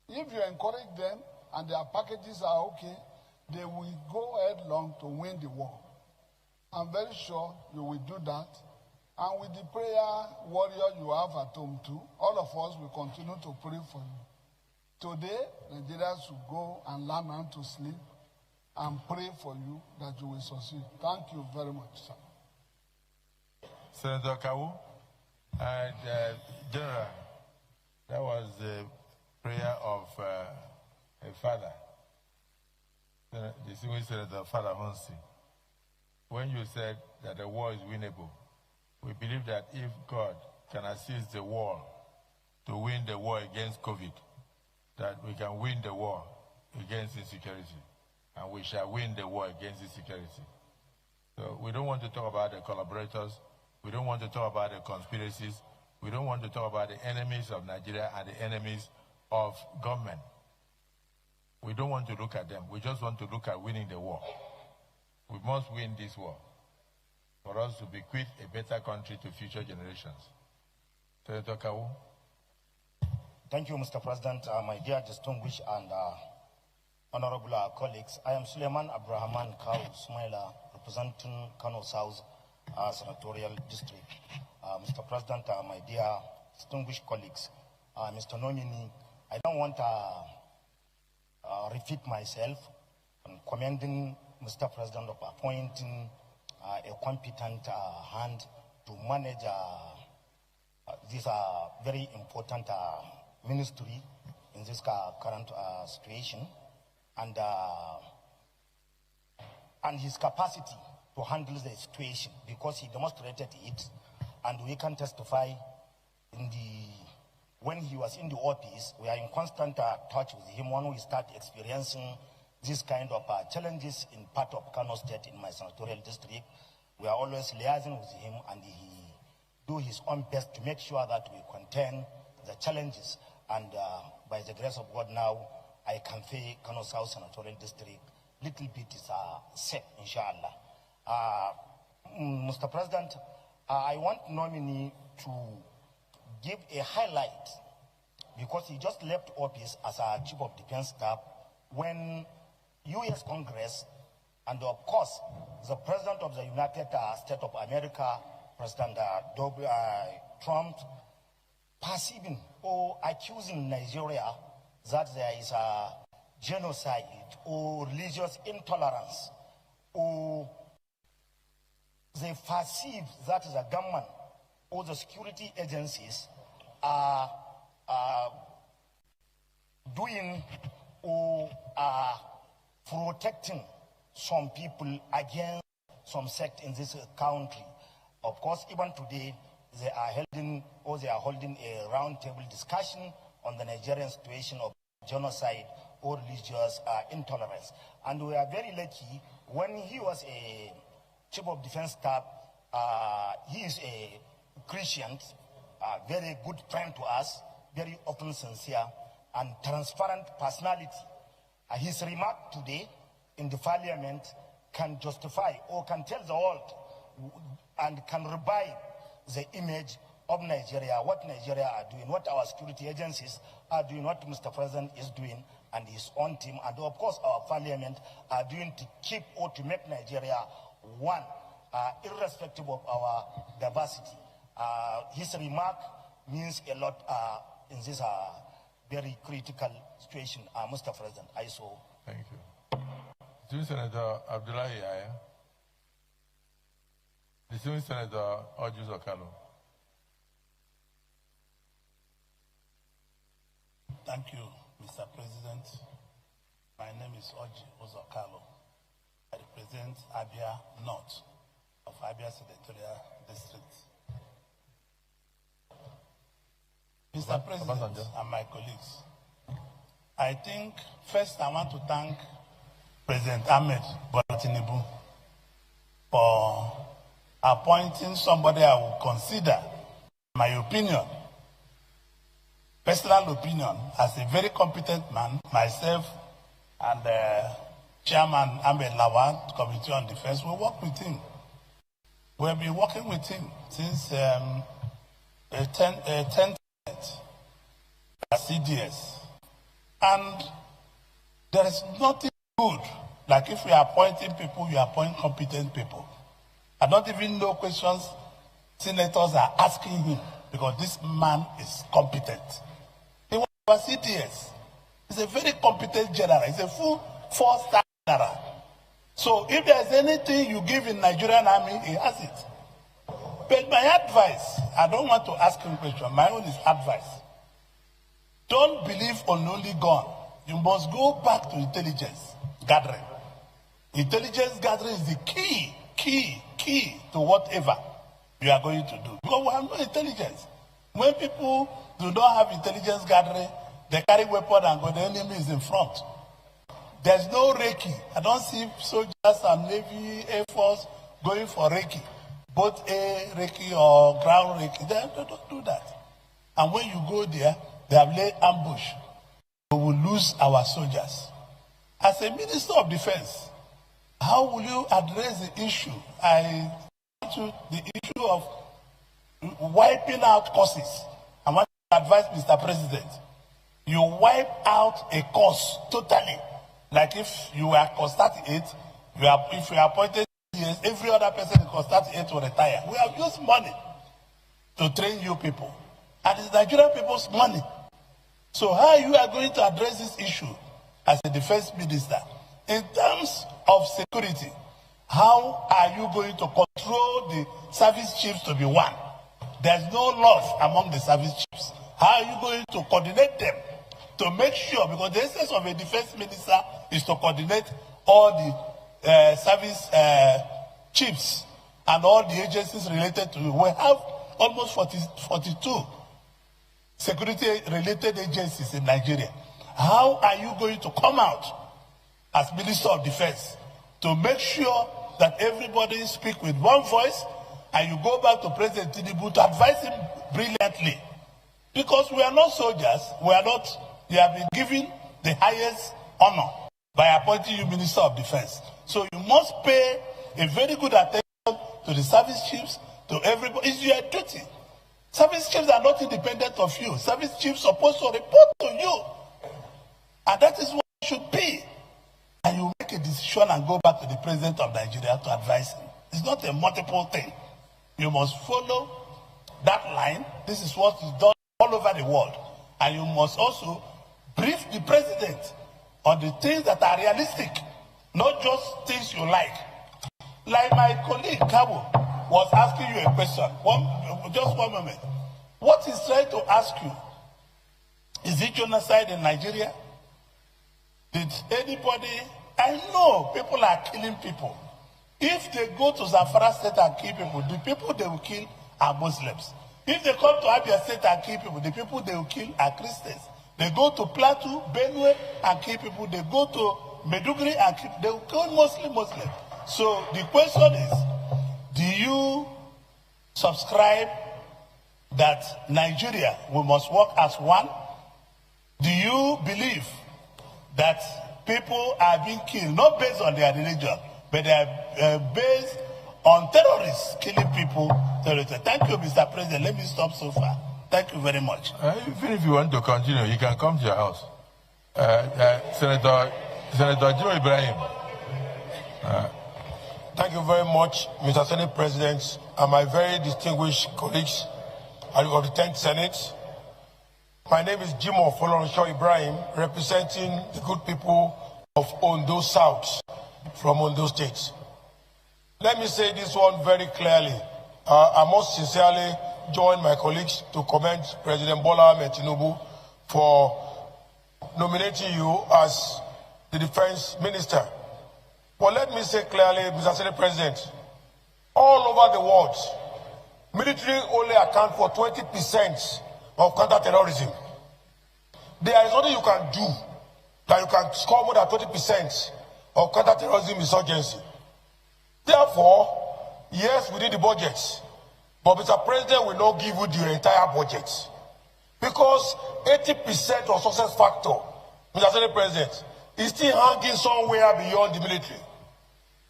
If you encourage them and their packages are okay, they will go headlong to win the war. I'm very sure you will do that. And with the prayer warrior you have at home too, all of us will continue to pray for you. Today, Nigerians should go and learn how to sleep and pray for you that you will succeed. Thank you very much, sir. Senator Kawu and General, that was the prayer of a father, the distinguished Senator Father Honsi. When you said that the war is winnable, we believe that if God can assist the war to win the war against COVID, that we can win the war against insecurity, and we shall win the war against insecurity. So we don't want to talk about the collaborators, we don't want to talk about the conspiracies, we don't want to talk about the enemies of Nigeria and the enemies of government. We don't want to look at them, we just want to look at winning the war. We must win this war for us to bequeath a better country to future generations. Senator Kawu. Thank you, Mr. President. My dear distinguished and honorable colleagues, I am Suleiman Abrahaman Kawu Smaila, representing Kano South Senatorial District. Mr. President, my dear distinguished colleagues, Mr. Nomini, I don't want to repeat myself on commending Mr. President of appointing a competent hand to manage this very important ministry in this current situation, and his capacity to handle the situation, because he demonstrated it, and we can testify when he was in the office. We are in constant touch with him when we start experiencing this kind of challenges in part of Kano State in my senatorial district. We are always liaising with him, and he do his own best to make sure that we contain the challenges. And by the grace of God now, I can say Kano South Senatorial District, little bit is safe, inshallah. Mr. President, I want nominee to give a highlight, because he just left office as a Chief of Defense Staff when U.S. Congress, and of course, the President of the United States of America, President Trump, perceiving or accusing Nigeria that there is a genocide or religious intolerance, or they perceive that the government or the security agencies are doing or are protecting some people against some sect in this country. Of course, even today, they are holding a roundtable discussion on the Nigerian situation of genocide or religious intolerance. And we are very lucky when he was a chief of defense staff. He is a Christian, very good friend to us, very often sincere and transparent personality. His remark today in the parliament can justify or can tell the world and can revive the image of Nigeria, what Nigeria are doing, what our security agencies are doing, what Mr. President is doing, and his own team, and of course our parliament are doing to keep or to make Nigeria one, irrespective of our diversity. His remark means a lot in this very critical situation, Mr. President. I so. Thank you. Distinguished Senator Abdullahi Yahya. Distinguished Senator Ojus Okalo. Thank you, Mr. President. My name is Oji Ozokalo. I represent Abia North of Abia Senatorial District. Mr. President and my colleagues, I think first I want to thank President Bola Tinubu for appointing somebody I will consider, my opinion, personal opinion, as a very competent man. Myself and Chairman Ahmed Lawan, Committee on Defense, we work with him. We've been working with him since 10th CDS. And there is nothing good like if we are appointing people, you appoint competent people. I don't even know questions senators are asking him because this man is competent. He was CDS. He's a very competent general. He's a full 4-star general. So if there's anything you give in Nigerian army, he has it. But my advice, I don't want to ask him a question. My own is advice. Don't believe on only gun. You must go back to intelligence gathering. Intelligence gathering is the key to whatever you are going to do. Because we have no intelligence. When people do not have intelligence gathering, they carry weapon and go, the enemy is in front. There's no Reiki. I don't see soldiers and Navy, Air Force going for Reiki. Both air Reiki or ground Reiki. They don't do that. And when you go there, they have laid ambush. We will lose our soldiers. As a Minister of Defense, how will you address the issue? The issue of wiping out causes. I want to advise Mr. President. You wipe out a cause totally. Like if you were cause 38, if you are appointed years, every other person in cause 38 will retire. We have used money to train you people. And it's Nigerian people's money. So how you are going to address this issue as a defense minister? In terms of security, how are you going to control the service chiefs to be one? There's no love among the service chiefs. How are you going to coordinate them to make sure, because the essence of a defense minister is to coordinate all the service chiefs and all the agencies related to it. We have almost 42 security-related agencies in Nigeria. How are you going to come out as Minister of Defense to make sure that everybody speaks with one voice and you go back to President Tinubu to advise him brilliantly? Because we are not soldiers, you have been given the highest honor by appointing you Minister of Defense. So you must pay a very good attention to the service chiefs, to everybody. It's your duty. Service chiefs are not independent of you. Service chiefs are supposed to report to you. And that is what it should be. And you make a decision and go back to the President of Nigeria to advise him. It's not a multiple thing. You must follow that line. This is what is done all over the world. And you must also brief the President on the things that are realistic, not just things you like. Like my colleague Cabo was asking you a question. Just one moment. What he's trying to ask you, is it genocide in Nigeria? Did anybody, I know people are killing people. If they go to Zamfara State and kill people, the people they will kill are Muslims. If they come to Abia State and kill people, the people they will kill are Christians. They go to Plateau, Benue, and kill people. They go to Meduguri and kill. They kill mostly Muslims. So the question is, do you subscribe that Nigeria, we must work as one? Do you believe that people are being killed, not based on their religion, but they are based on terrorists killing people? Thank you, Mr. President. Let me stop so far. Thank you very much. Even if you want to continue, you can come to your house. Senator Joe Ibrahim. Thank you very much, Mr. Senate President, and my very distinguished colleagues of the 10th Senate. My name is Jimo Folorunso Ibrahim, representing the good people of Ondo South from Ondo State. Let me say this one very clearly. I most sincerely join my colleagues to commend President Bola Tinubu for nominating you as the Defense Minister. But let me say clearly, Mr. Senate President, all over the world, military only account for 20% of counter-terrorism. There is nothing you can do that you can score more than 20% of counter-terrorism insurgency. Therefore, yes, we need the budget, but Mr. President will not give you the entire budget. Because 80% of success factor, Mr. Senate President, is still hanging somewhere beyond the military.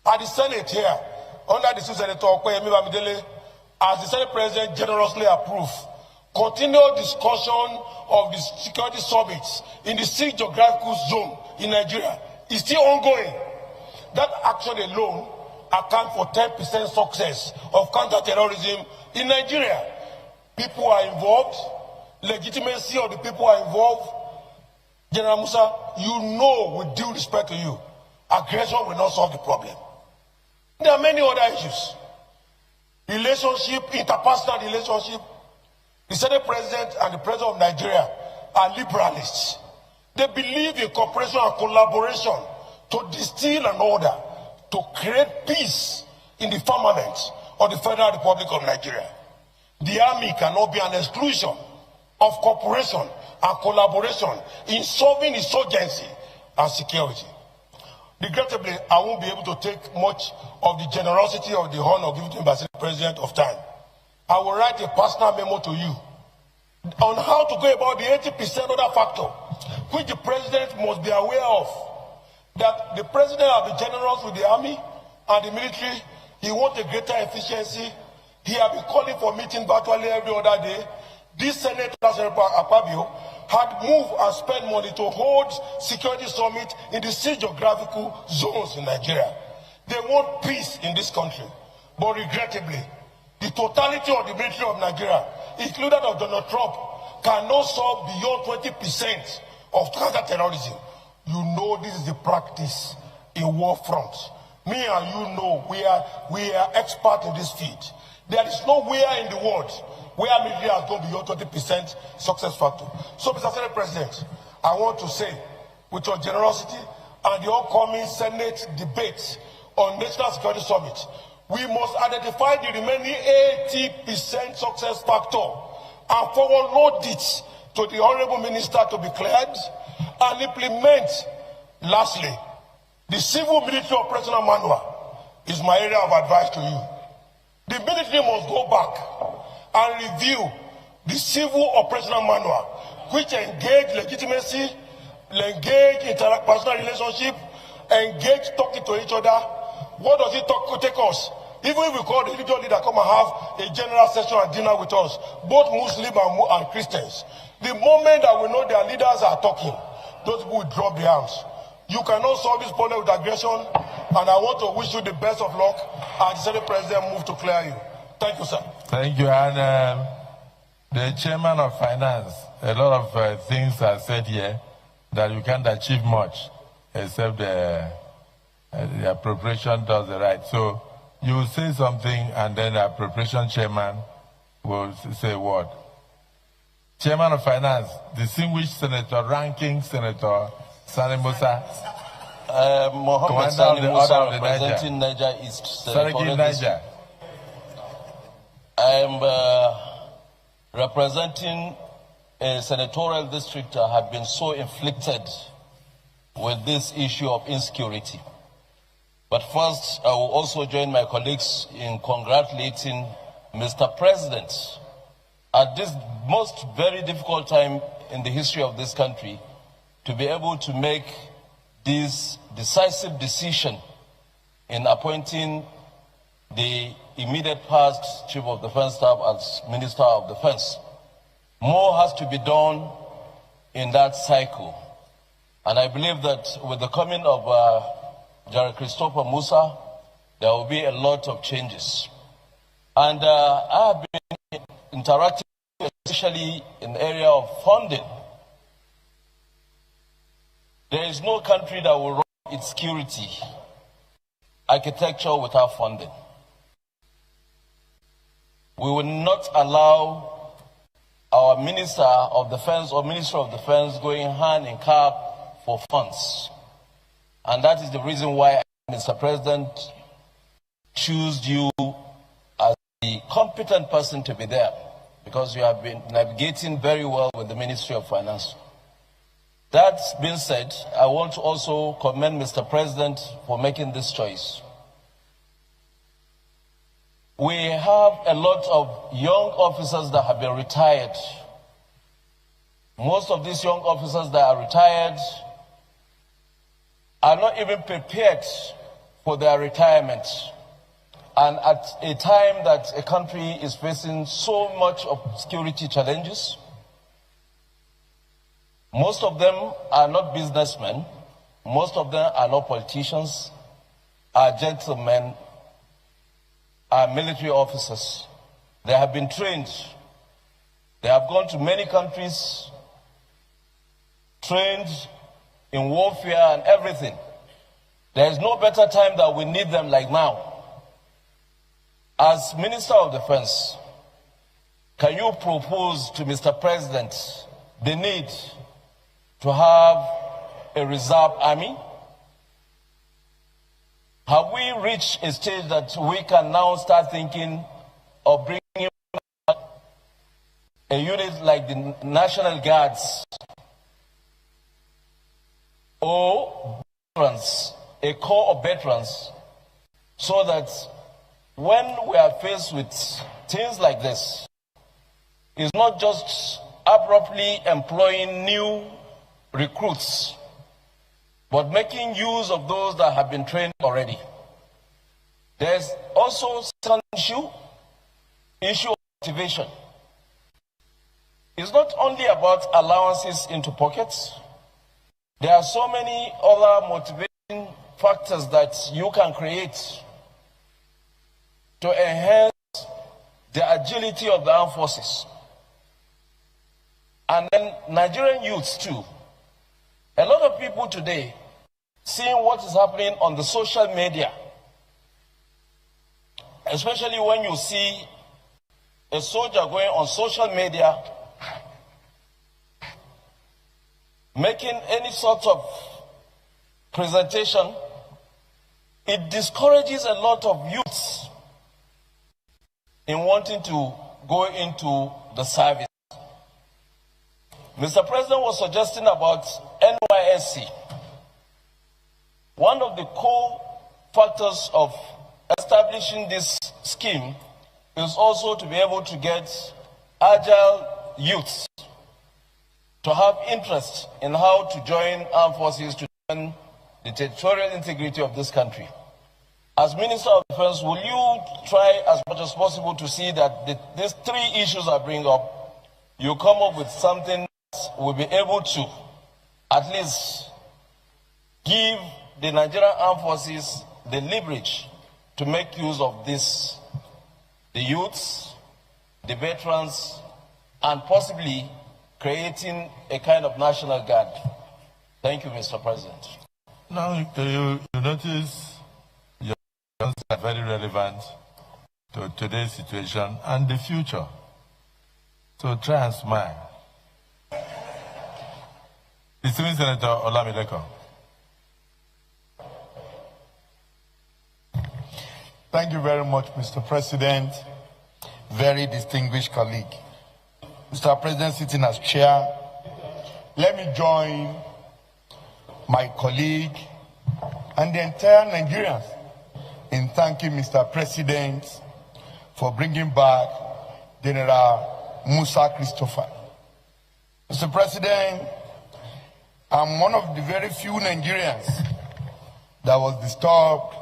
At the Senate here, under the Senator Okoyemi Bamidele, as the Senate President generously approved, continued discussion of the security summits in the 6 geographical zone in Nigeria is still ongoing. That action alone accounts for 10% success of counter-terrorism in Nigeria. People are involved, legitimacy of the people are involved. General Musa, you know, with due respect to you, aggression will not solve the problem. There are many other issues. Relationship, interpersonal relationship. The Senate President and the President of Nigeria are liberalists. They believe in cooperation and collaboration to distill an order to create peace in the firmament of the Federal Republic of Nigeria. The army cannot be an exclusion of cooperation and collaboration in solving insurgency and security. Regrettably, I won't be able to take much of the generosity of the honor given to me by the President of time. I will write a personal memo to you on how to go about the 80% other factor, which the President must be aware of. That the President has been generous with the army and the military. He wants a greater efficiency. He has been calling for meetings virtually every other day. This Senator Akpabio had moved and spent money to hold security summit in the 6 geographical zones in Nigeria. They want peace in this country. But regrettably, the totality of the military of Nigeria, including of Donald Trump, cannot solve beyond 20% of counter-terrorism. You know this is the practice in war front. Me and you know we are experts in this field. There is nowhere in the world where military has gone beyond 20% success factor. So, Mr. Senate President, I want to say, with your generosity and the upcoming Senate debate on National Security Summit, we must identify the remaining 80% success factor and forward it to the Honorable Minister to be cleared and implement. Lastly, the Civil Military Operational Manual is my area of advice to you. The military must go back and review the Civil Operational Manual, which engage legitimacy, engage interpersonal relationship, engage talking to each other. What does it take us? Even if we call the religious leader come and have a general session and dinner with us, both Muslim and Christians, the moment that we know their leaders are talking, those people will drop their arms. You cannot solve this problem with aggression, and I want to wish you the best of luck, and the Senate President move to clear you. Thank you, sir. Thank you. And the Chairman of Finance, a lot of things are said here that you can't achieve much except the appropriation does the right. So you will say something and then the appropriation chairman will say what? Chairman of Finance, distinguished Senator, ranking Senator Sani Musa. Mohammed Sani Musa, representing Naija East. Naija. I am representing a senatorial district have been so inflicted with this issue of insecurity. But first, I will also join my colleagues in congratulating Mr. President at this most very difficult time in the history of this country to be able to make this decisive decision in appointing the immediate past Chief of Defense Staff as Minister of Defense. More has to be done in that cycle. And I believe that with the coming of General Musa, there will be a lot of changes. And I have been interacting, especially in the area of funding. There is no country that will run its security architecture without funding. We will not allow our Minister of Defense or Minister of Defense going hand in hand for funds. And that is the reason why, Mr. President, choose you as the competent person to be there, because you have been navigating very well with the Ministry of Finance. That being said, I want to also commend Mr. President for making this choice. We have a lot of young officers that have been retired. Most of these young officers that are retired are not even prepared for their retirement. And at a time that a country is facing so much of security challenges, most of them are not businessmen, most of them are not politicians, are gentlemen, are military officers. They have been trained. They have gone to many countries, trained in warfare and everything. There is no better time that we need them like now. As Minister of Defense, can you propose to Mr. President the need to have a reserve army? Have we reached a stage that we can now start thinking of bringing a unit like the National Guards or veterans, a corps of veterans, so that when we are faced with things like this, it's not just abruptly employing new recruits, but making use of those that have been trained already. There's also second issue of motivation. It's not only about allowances into pockets. There are so many other motivating factors that you can create to enhance the agility of the armed forces. And then Nigerian youths too. A lot of people today, seeing what is happening on the social media, especially when you see a soldier going on social media, making any sort of presentation, it discourages a lot of youths in wanting to go into the service. Mr. President was suggesting about NYSC. One of the core factors of establishing this scheme is also to be able to get agile youths to have interest in how to join armed forces to defend the territorial integrity of this country. As Minister of Defense, will you try as much as possible to see that these three issues I bring up, you come up with something that will be able to at least give the Nigerian Armed Forces the leverage to make use of this, the youths, the veterans, and possibly creating a kind of national guard. Thank you, Mr. President. Now, you notice your answers are very relevant to today's situation and the future. So try and smile. Distinguished Senator Olamileko. Thank you very much, Mr. President. Very distinguished colleague. Mr. President sitting as chair, let me join my colleague and the entire Nigerians in thanking Mr. President for bringing back General Musa Christopher. Mr. President, I'm one of the very few Nigerians that was disturbed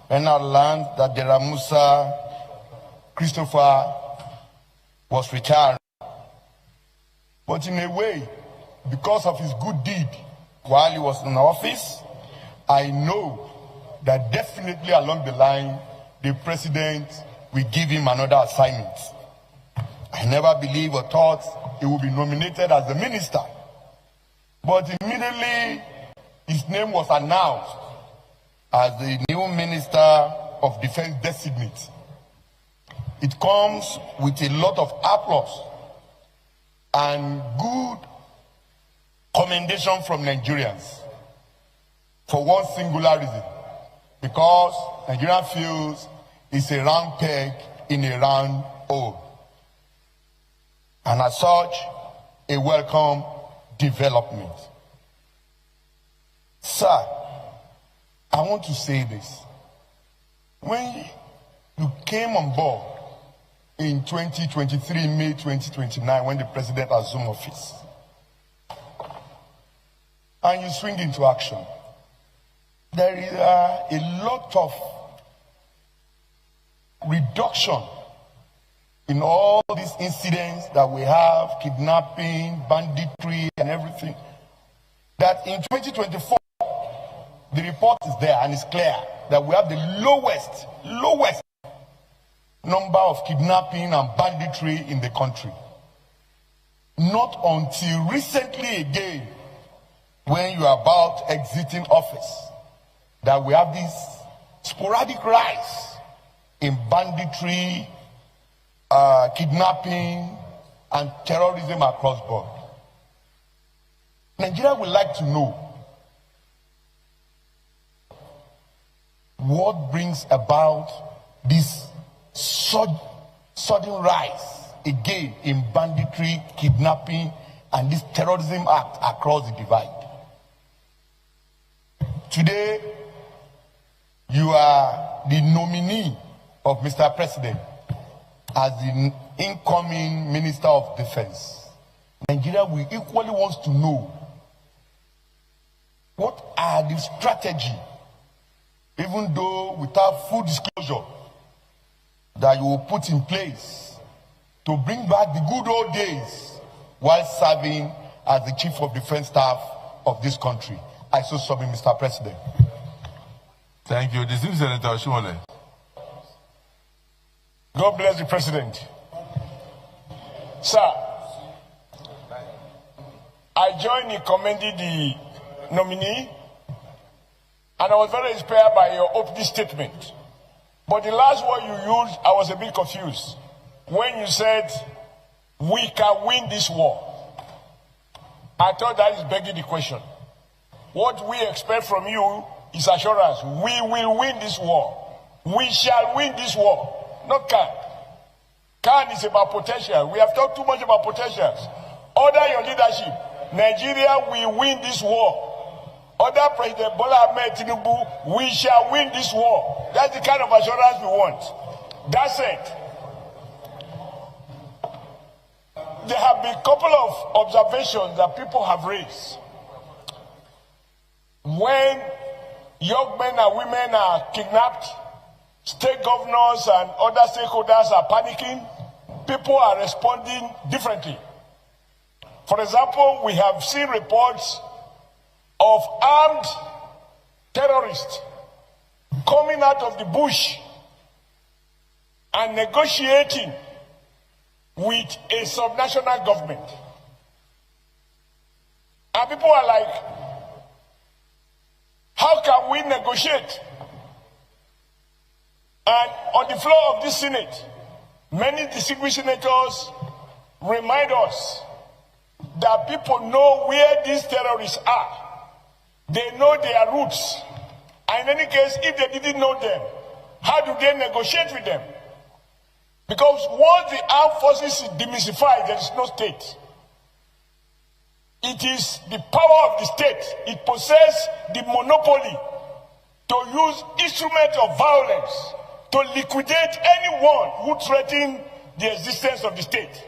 when I learned that General Musa Christopher was retired. But in a way, because of his good deed while he was in office, I know that definitely along the line, the president will give him another assignment. I never believed or thought he would be nominated as the minister. But immediately, his name was announced as the new Minister of Defense designate. It comes with a lot of applause and good commendation from Nigerians for one singular reason. Because Nigeria feels it's a round peg in a round hole. And as such, a welcome development. Sir, I want to say this. When you came on board in 2023, May 2029, when the president assumed office, and you swing into action, there is a lot of reduction in all these incidents that we have, kidnapping, banditry, and everything, that in 2024, the report is there and it's clear that we have the lowest number of kidnapping and banditry in the country. Not until recently again, when you are about exiting office, that we have this sporadic rise in banditry, kidnapping, and terrorism across board. Nigeria would like to know what brings about this sudden rise again in banditry, kidnapping, and this terrorism act across the divide. Today, you are the nominee of Mr. President as the incoming Minister of Defense. Nigeria will equally wants to know what are the strategy, even though without full disclosure, that you will put in place to bring back the good old days while serving as the Chief of Defense Staff of this country. I so submit, Mr. President. Thank you. This is Senator Oshimole. God bless the President. Sir, I joined in commending the nominee, and I was very inspired by your opening statement. But the last word you used, I was a bit confused. When you said, we can win this war, I thought that is begging the question. What we expect from you is assurance. We will win this war. We shall win this war. Not can. Can is about potential. We have talked too much about potentials. Under your leadership, Nigeria will win this war. Under President Bola Tinubu, we shall win this war. That's the kind of assurance we want. That's it. There have been a couple of observations that people have raised. When young men and women are kidnapped, state governors and other stakeholders are panicking, people are responding differently. For example, we have seen reports of armed terrorists coming out of the bush and negotiating with a subnational government. And people are like, how can we negotiate? And on the floor of this Senate, many distinguished senators remind us that people know where these terrorists are. They know their roots. And in any case, if they didn't know them, how do they negotiate with them? Because once the armed forces is demystified, there is no state. It is the power of the state. It possesses the monopoly to use instruments of violence to liquidate anyone who threatens the existence of the state.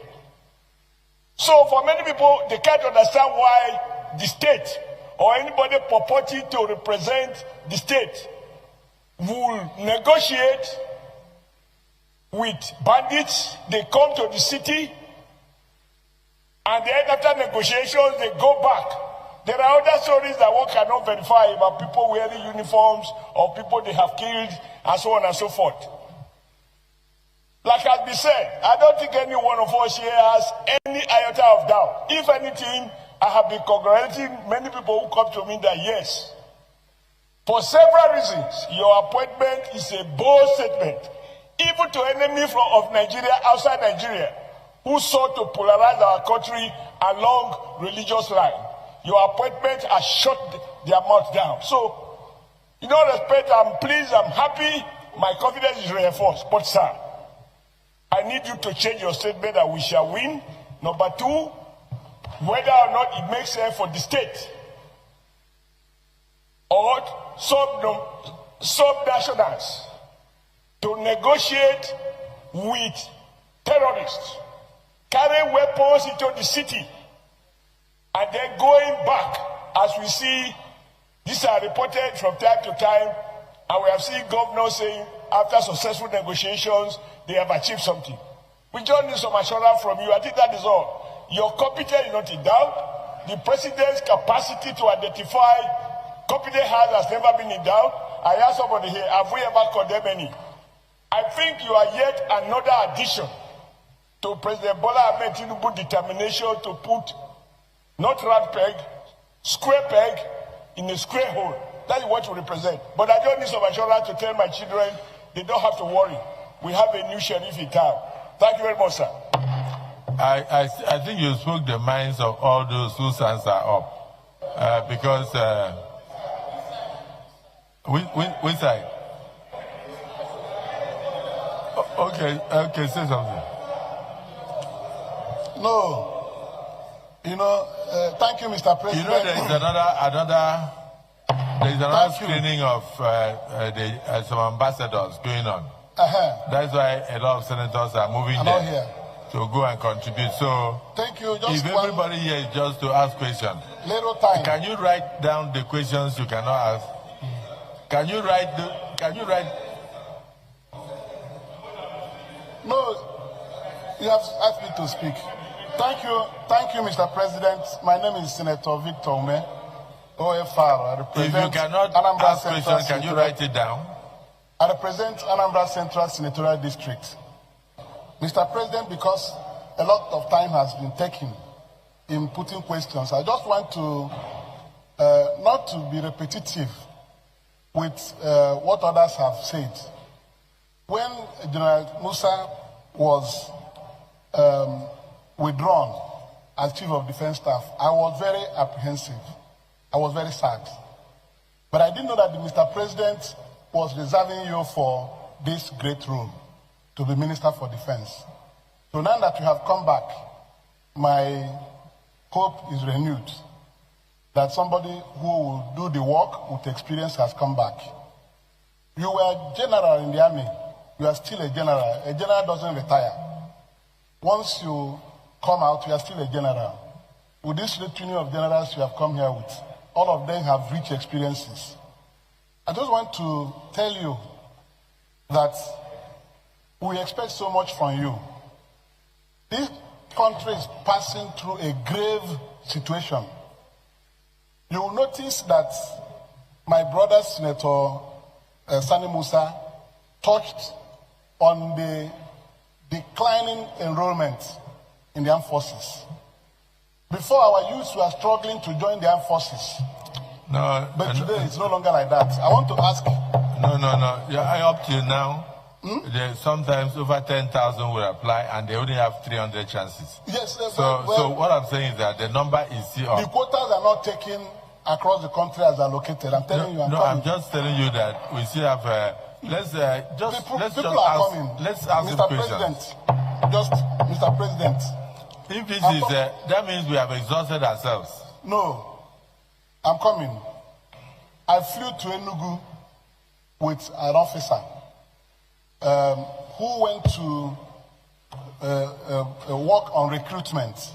So for many people, they can't understand why the state or anybody purporting to represent the state will negotiate with bandits. They come to the city, and then after negotiations, they go back. There are other stories that one cannot verify about people wearing uniforms or people they have killed and so on and so forth. Like has been said, I don't think any one of us here has any iota of doubt. If anything, I have been congratulating many people who come to me that yes, for several reasons, your appointment is a bold statement, even to enemies of Nigeria outside Nigeria, who sought to polarize our country along religious lines. Your appointment has shut their mouth down. So, in all respect, I'm pleased, I'm happy, my confidence is reinforced. But sir, I need you to change your statement that we shall win. Number two, whether or not it makes sense for the state or sub-nationals to negotiate with terrorists, carry weapons into the city, and then going back, as we see, these are reported from time to time, and we have seen governors saying after successful negotiations, they have achieved something. We just need some assurance from you. I think that is all. Your competence is not in doubt. The president's capacity to identify competent hands has never been in doubt. I ask somebody here, have we ever condemned any? I think you are yet another addition to President Bola Tinubu's determination to put not round peg, square peg in a square hole. That is what you represent. But I don't need some assurance to tell my children they don't have to worry. We have a new sheriff in town. Thank you very much, sir. I think you spoke the minds of all those whose hands are up. Because, which side? Okay, say something. No. Thank you, Mr. President. You know, there is another screening of some ambassadors going on. That's why a lot of senators are moving there to go and contribute. So, thank you. If everybody here is just to ask questions, little time. Can you write down the questions you cannot ask? Can you write? No, you have asked me to speak. Thank you, Mr. President. My name is Senator Victor Ume, OFR. I represent if you cannot Anambra ask Central questions, can you write it down? I represent Anambra Central Senatorial District. Mr. President, because a lot of time has been taken in putting questions, I just want to, not to be repetitive with what others have said. When General Musa was withdrawn as Chief of Defense Staff, I was very apprehensive. I was very sad. But I didn't know that Mr. President was reserving you for this great role, to be Minister for Defense. So now that you have come back, my hope is renewed that somebody who will do the work with experience has come back. You were general in the army. You are still a general. A general doesn't retire. Once you come out, you are still a general. With this litany of generals you have come here with, all of them have rich experiences. I just want to tell you that we expect so much from you. This country is passing through a grave situation. You will notice that my brother, Senator Sani Musa, touched on the declining enrollment in the armed forces. Before, our youths were struggling to join the armed forces. No. But today, it's no longer like that. I want to ask. No. Yeah, up to now, there's sometimes over 10,000 will apply, and they only have 300 chances. Yes. So what I'm saying is that the number is still up. The quotas are not taken across the country as allocated. I'm telling you, I'm just telling you that we still have. Let's ask Mr. President, Mr. President. If this is, that means we have exhausted ourselves. No, I'm coming. I flew to Enugu with an officer who went to work on recruitment.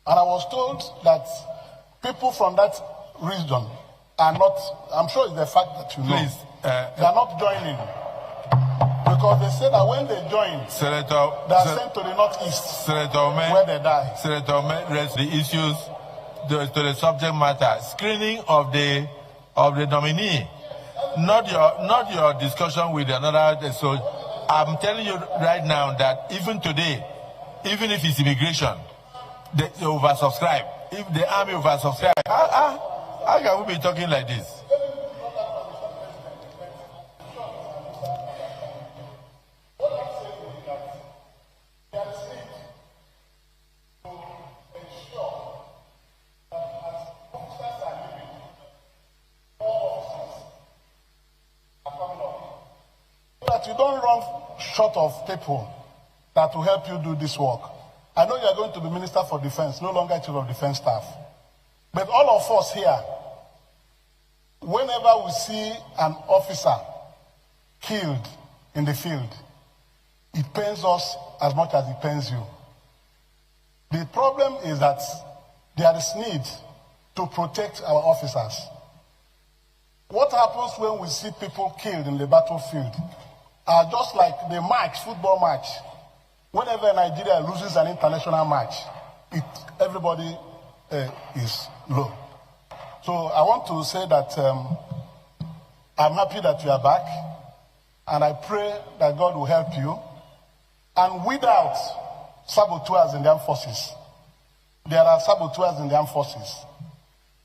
And I was told that people from that region are not, I'm sure it's the fact that you know, they are not joining. Because they said that when they join, they are sent to the northeast, where they die. Senator, raise the issues to the subject matter. Screening of the nominee, not your discussion with another. So I'm telling you right now that even today, even if it's immigration, they oversubscribe. If the army oversubscribe, how can we be talking like this? That you don't run short of people that will help you do this work. I know you are going to be Minister for Defense, no longer Chief of Defense Staff. But all of us here, whenever we see an officer killed in the field, it pains us as much as it pains you. The problem is that there is need to protect our officers. What happens when we see people killed in the battlefield are just like the match, football match. Whenever Nigeria loses an international match, everybody is low. So I want to say that I'm happy that you are back, and I pray that God will help you. And without saboteurs in the armed forces, there are saboteurs in the armed forces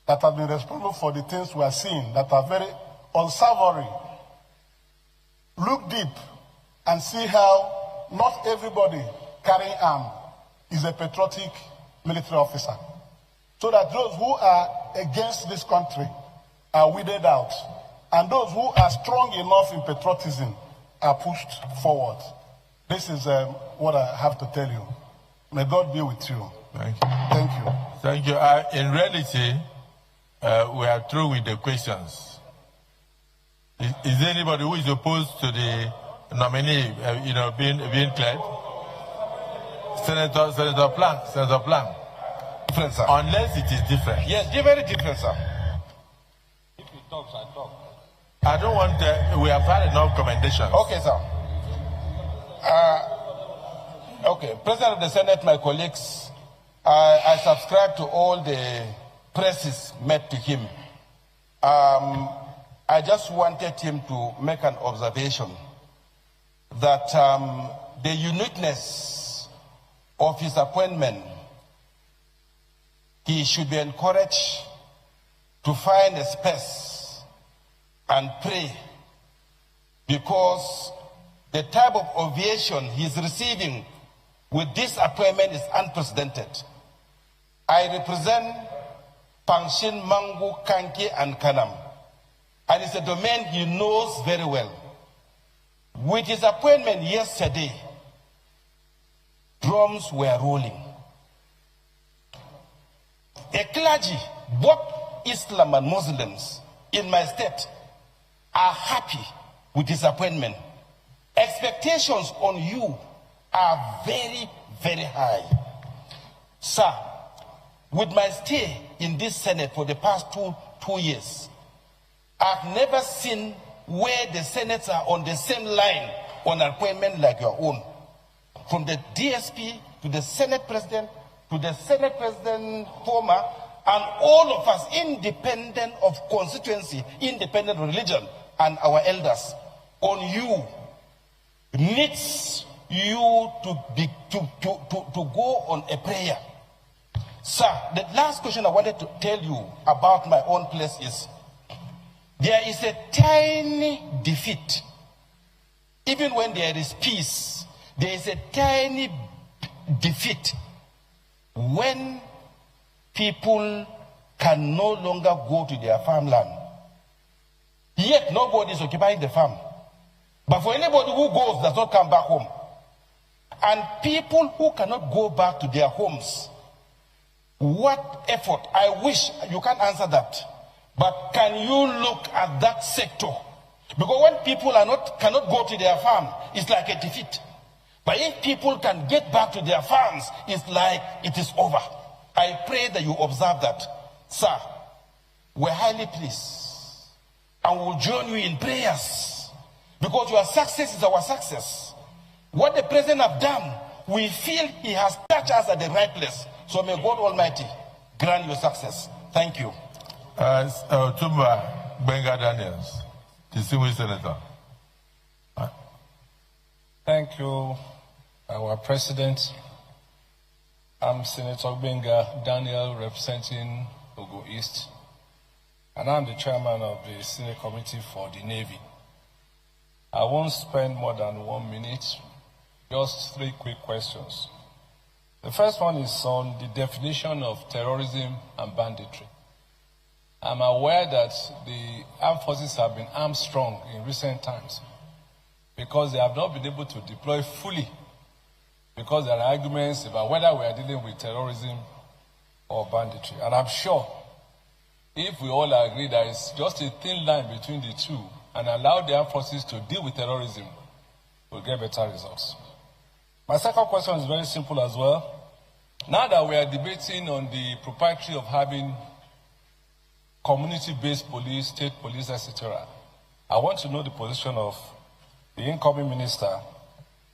that have been responsible for the things we are seeing that are very unsavory. Look deep and see how not everybody carrying arm is a patriotic military officer. So that those who are against this country are weeded out, and those who are strong enough in patriotism are pushed forward. This is what I have to tell you. May God be with you. Thank you. Thank you. Thank you. In reality, we are through with the questions. Is there anybody who is opposed to the nominee, being cleared? Senator Plank. Different, sir. Unless it is different. Yes, very different, sir. If he talks, I talk. I don't want. We have had enough commendations. Okay, sir. Okay, President of the Senate, my colleagues, I subscribe to all the praises made to him. I just wanted him to make an observation that the uniqueness of his appointment, he should be encouraged to find a space and pray, because the type of ovation he's receiving with this appointment is unprecedented. I represent Pangshin, Mangu, Kanki, and Kanam, and it's a domain he knows very well. With his appointment yesterday, drums were rolling. A clergy, both Islam and Muslims in my state, are happy with his appointment. Expectations on you are very, very high. Sir, with my stay in this Senate for the past two years, I've never seen where the Senates are on the same line on appointment like your own. From the DSP to the Senate President to the Senate President former, and all of us, independent of constituency, independent of religion, and our elders, on you, needs you to go on a prayer. Sir, the last question I wanted to tell you about my own place is, there is a tiny defeat. Even when there is peace, there is a tiny defeat when people can no longer go to their farmland. Yet nobody is occupying the farm. But for anybody who goes, does not come back home. And people who cannot go back to their homes, what effort? I wish you can't answer that. But can you look at that sector? Because when people cannot go to their farm, it's like a defeat. But if people can get back to their farms, it's like it is over. I pray that you observe that. Sir, we're highly pleased. And we'll join you in prayers. Because your success is our success. What the president has done, we feel he has touched us at the right place. So may God Almighty grant you success. Thank you. Tumba Benga Daniels, distinguished senator. Thank you, our president. I'm Senator Benga Daniel, representing Ogun East, and I'm the chairman of the Senate Committee for the Navy. I won't spend more than 1 minute, just 3 quick questions. The first one is on the definition of terrorism and banditry. I'm aware that the armed forces have been armed strong in recent times because they have not been able to deploy fully, because there are arguments about whether we are dealing with terrorism or banditry. And I'm sure if we all agree there is just a thin line between the two and allow the armed forces to deal with terrorism, we'll get better results. My second question is very simple as well. Now that we are debating on the propriety of having community-based police, state police, etc., I want to know the position of the incoming minister,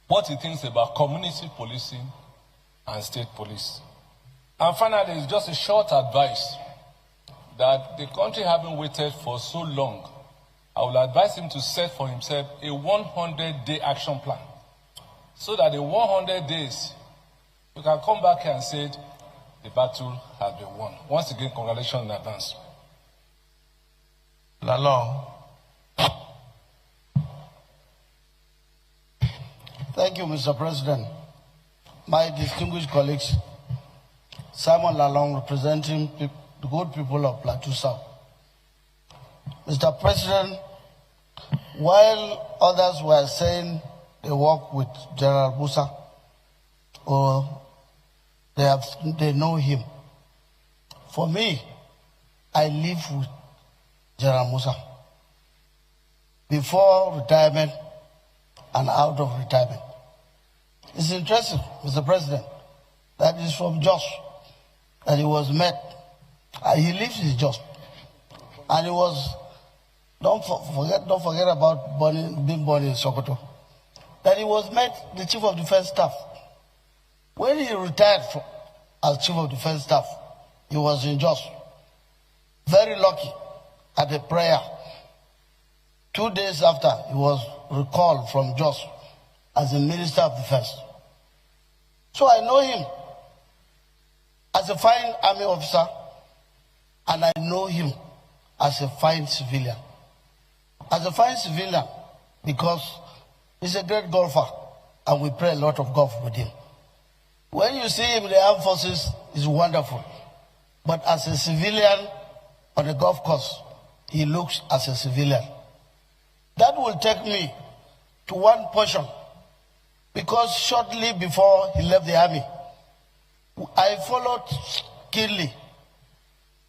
what he thinks about community policing and state police. And finally, it's just a short advice that the country having waited for so long, I will advise him to set for himself a 100-day action plan, so that in 100 days, you can come back here and say, the battle has been won. Once again, congratulations in advance. Lalong. Thank you, Mr. President. My distinguished colleagues, Simon Lalong, representing the good people of Plateau South. Mr. President, while others were saying they work with General Musa, or they know him, for me, I live with General Musa before retirement and out of retirement. It's interesting, Mr. President, that is from Jos, that he was met. He lives in Jos, and he was. Don't forget about being born in Sokoto. That he was met the Chief of Defense Staff. When he retired as Chief of Defense Staff, he was in Jos. Very lucky at a prayer. 2 days after, he was recalled from Jos as the Minister of Defense. So I know him as a fine army officer, and I know him as a fine civilian. As a fine civilian, because he's a great golfer, and we play a lot of golf with him. When you see him in the armed forces, it's wonderful. But as a civilian on the golf course, he looks as a civilian. That will take me to one portion, because shortly before he left the army, I followed keenly.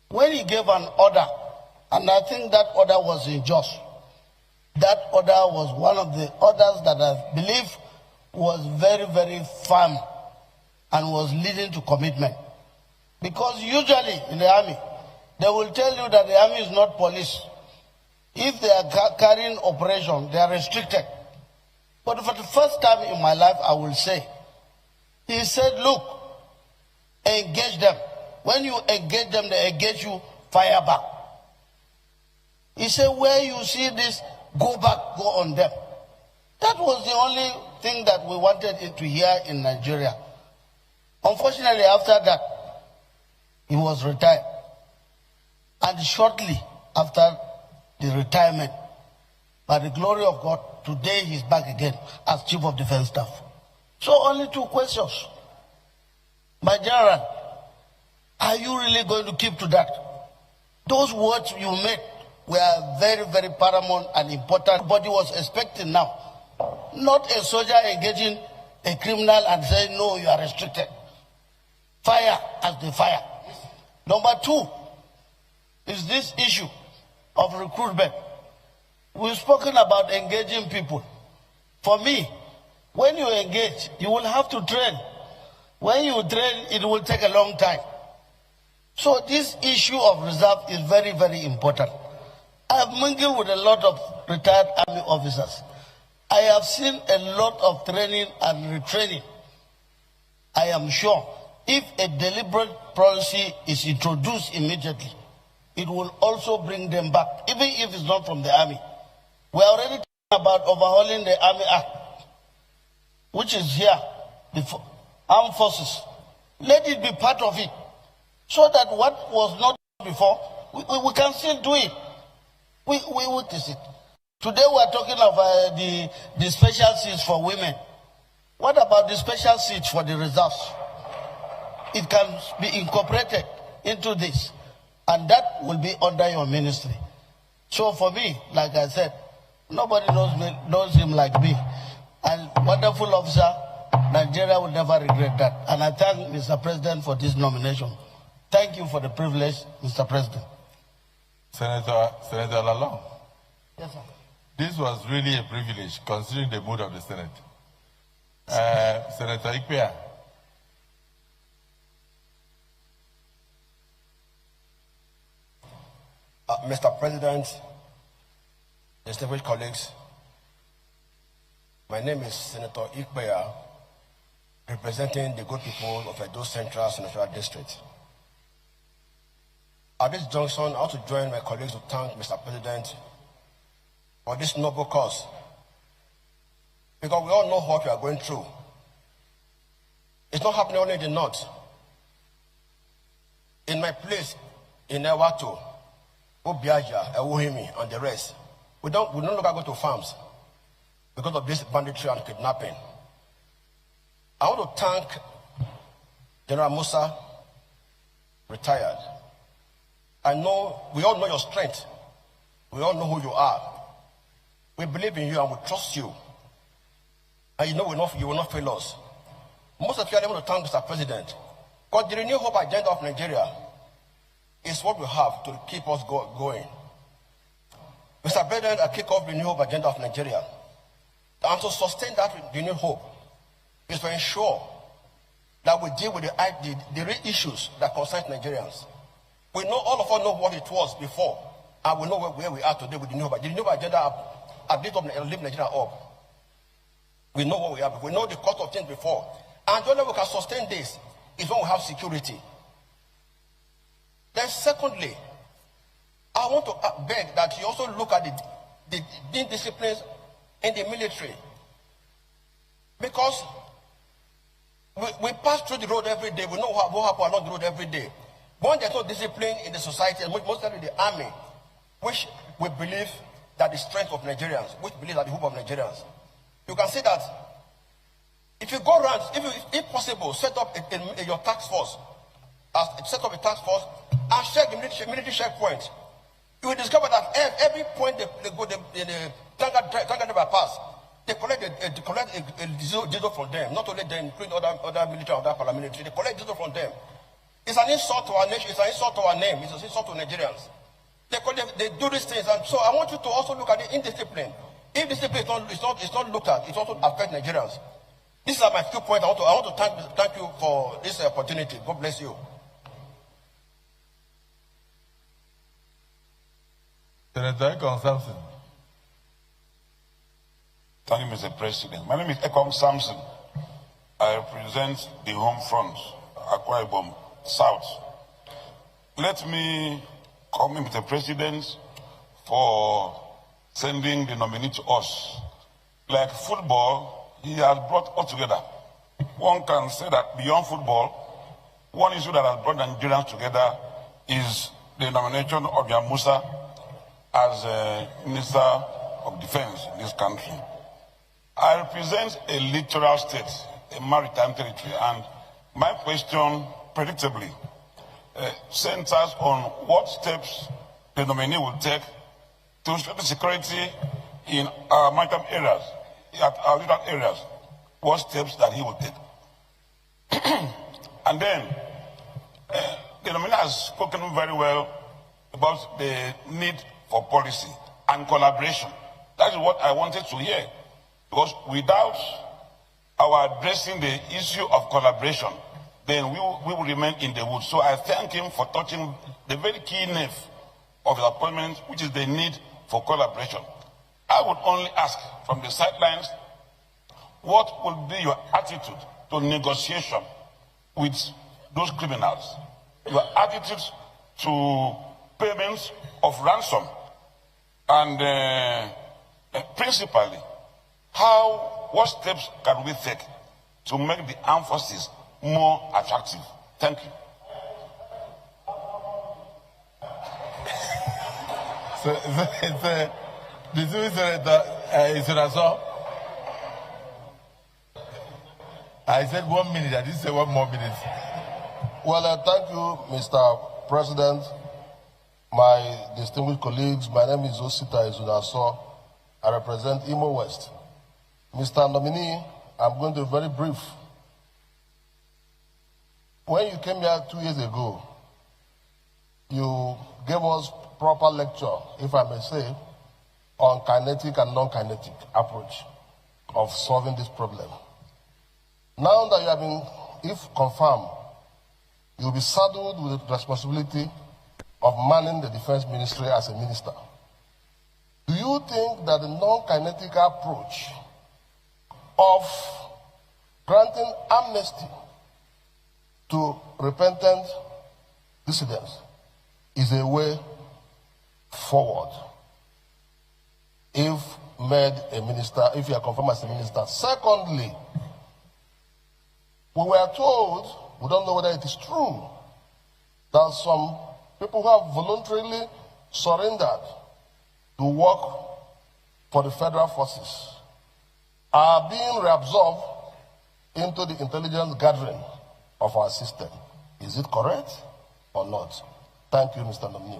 When he gave an order, and I think that order was in Jos, that order was one of the orders that I believe was very, very firm and was leading to commitment. Because usually in the army, they will tell you that the army is not police. If they are carrying operation, they are restricted. But for the first time in my life, I will say, he said, look, engage them. When you engage them, they engage you, fire back. He said, where you see this, go back, go on them. That was the only thing that we wanted to hear in Nigeria. Unfortunately, after that, he was retired. And shortly after the retirement, by the glory of God, today he's back again as Chief of Defense Staff. So only 2 questions. My general, are you really going to keep to that? Those words you made were very, very paramount and important. Everybody was expecting now. Not a soldier engaging a criminal and saying, no, you are restricted. Fire as the fire. Number two is this issue of recruitment. We've spoken about engaging people. For me, when you engage, you will have to train. When you train, it will take a long time. So this issue of reserve is very, very important. I have mingled with a lot of retired army officers. I have seen a lot of training and retraining. I am sure if a deliberate policy is introduced immediately, it will also bring them back, even if it's not from the army. We are already talking about overhauling the Army Act, which is here, the armed forces. Let it be part of it, so that what was not before, we can still do it. We witness it. Today we are talking of the special seats for women. What about the special seats for the reserves? It can be incorporated into this, and that will be under your ministry. So for me, like I said, nobody knows him like me. And wonderful officer, Nigeria will never regret that. And I thank Mr. President for this nomination. Thank you for the privilege, Mr. President. Senator Lalong. Yes, sir. This was really a privilege, considering the mood of the Senate. Senator Ikpea. Mr. President, distinguished colleagues, my name is Senator Ikpea, representing the good people of Edo Central Senatorial District. At this junction, I want to join my colleagues to thank Mr. President for this noble cause, because we all know what we are going through. It's not happening only in the north. In my place in Ewato, Obiaja, Ewuhimi, and the rest, we no longer go to farms because of this banditry and kidnapping. I want to thank General Musa, retired. I know, we all know your strength. We all know who you are. We believe in you and we trust you. And you know you will not fail us. Most of you, I want to thank Mr. President, because the Renew Hope agenda of Nigeria is what we have to keep us going. Mr. President, I kick off the Renew Hope agenda of Nigeria. And to sustain that renewed hope is to ensure that we deal with the real issues that concern Nigerians. We know, all of us know what it was before, and we know where we are today with the Renew Hope. The Renew Hope agenda have lift Nigeria up. We know what we are. We know the cost of things before. And the only way we can sustain this is when we have security. Then secondly, I want to beg that you also look at the disciplines in the military. Because we pass through the road every day. We know what happens along the road every day. When there's no discipline in the society, and mostly the army, which we believe that the strength of Nigerians, which believe that the hope of Nigerians, you can see that if you go around, if possible, set up your task force, set up a task force and check the military checkpoint. You will discover that every point the tanker driver pass, they collect a diesel from them. Not only them, including other military, other paramilitary. They collect diesel from them. It's an insult to our nation. It's an insult to our name. It's an insult to Nigerians. They do these things, and so I want you to also look at the indiscipline. If discipline is not looked at, it also affects Nigerians. These are my few points. I want to thank you for this opportunity. God bless you. Senator Ekong Samson. Thank you, Mr. President. My name is Ekong Samson. I represent the home front, Akwa Ibom South. Let me commend Mr. President for sending the nominee to us. Like football, he has brought us together. One can say that beyond football, one issue that has brought Nigerians together is the nomination of General Musa as Minister of Defense in this country. I represent a littoral state, a maritime territory, and my question, predictably, centers on what steps the nominee will take to strengthen security in our maritime areas, at our little areas, what steps that he will take. And then, the nominee has spoken very well about the need for policy and collaboration. That is what I wanted to hear. Because without our addressing the issue of collaboration, then we will remain in the woods. So I thank him for touching the very key nerve of the appointment, which is the need for collaboration. I would only ask from the sidelines, what will be your attitude to negotiation with those criminals? Your attitude to payments of ransom? And principally, what steps can we take to make the armed forces more attractive? Thank you. The civil senator is I said 1 minute, I didn't say 1 more minute. Well, thank you, Mr. President. My distinguished colleagues, my name is Osita Izunaso. I represent Imo West. Mr. Nominee, I'm going to be very brief. When you came here 2 years ago, you gave us proper lecture, if I may say, on kinetic and non-kinetic approach of solving this problem. Now that you have been, if confirmed, you'll be saddled with the responsibility of manning the defense ministry as a minister. Do you think that the non-kinetic approach of granting amnesty to repentant dissidents is a way forward if made a minister, if you are confirmed as a minister? Secondly, we were told, we don't know whether it is true, that some people who have voluntarily surrendered to work for the federal forces are being reabsorbed into the intelligence gathering of our system. Is it correct or not? Thank you, Mr. Nominee.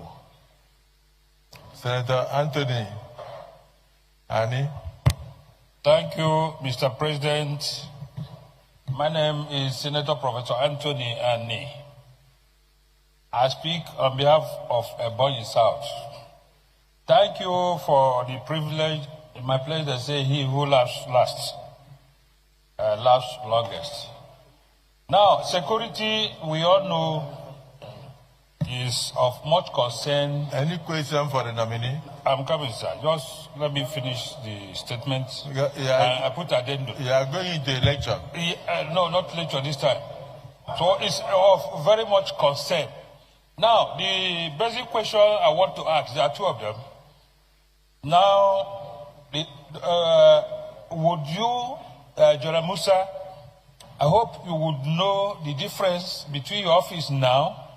Senator Anthony Ani. Thank you, Mr. President. My name is Senator Professor Anthony Ani. I speak on behalf of Ebonyi South. Thank you for the privilege. In my place, they say he who laughs last, laughs longest. Now, security, we all know, is of much concern. Any question for the nominee? I'm coming, sir. Just let me finish the statement. I put addendum. You are going into a lecture? No, not lecture this time. So it's of very much concern. Now, the basic question I want to ask, there are two of them. Now, would you, General Musa, I hope you would know the difference between your office now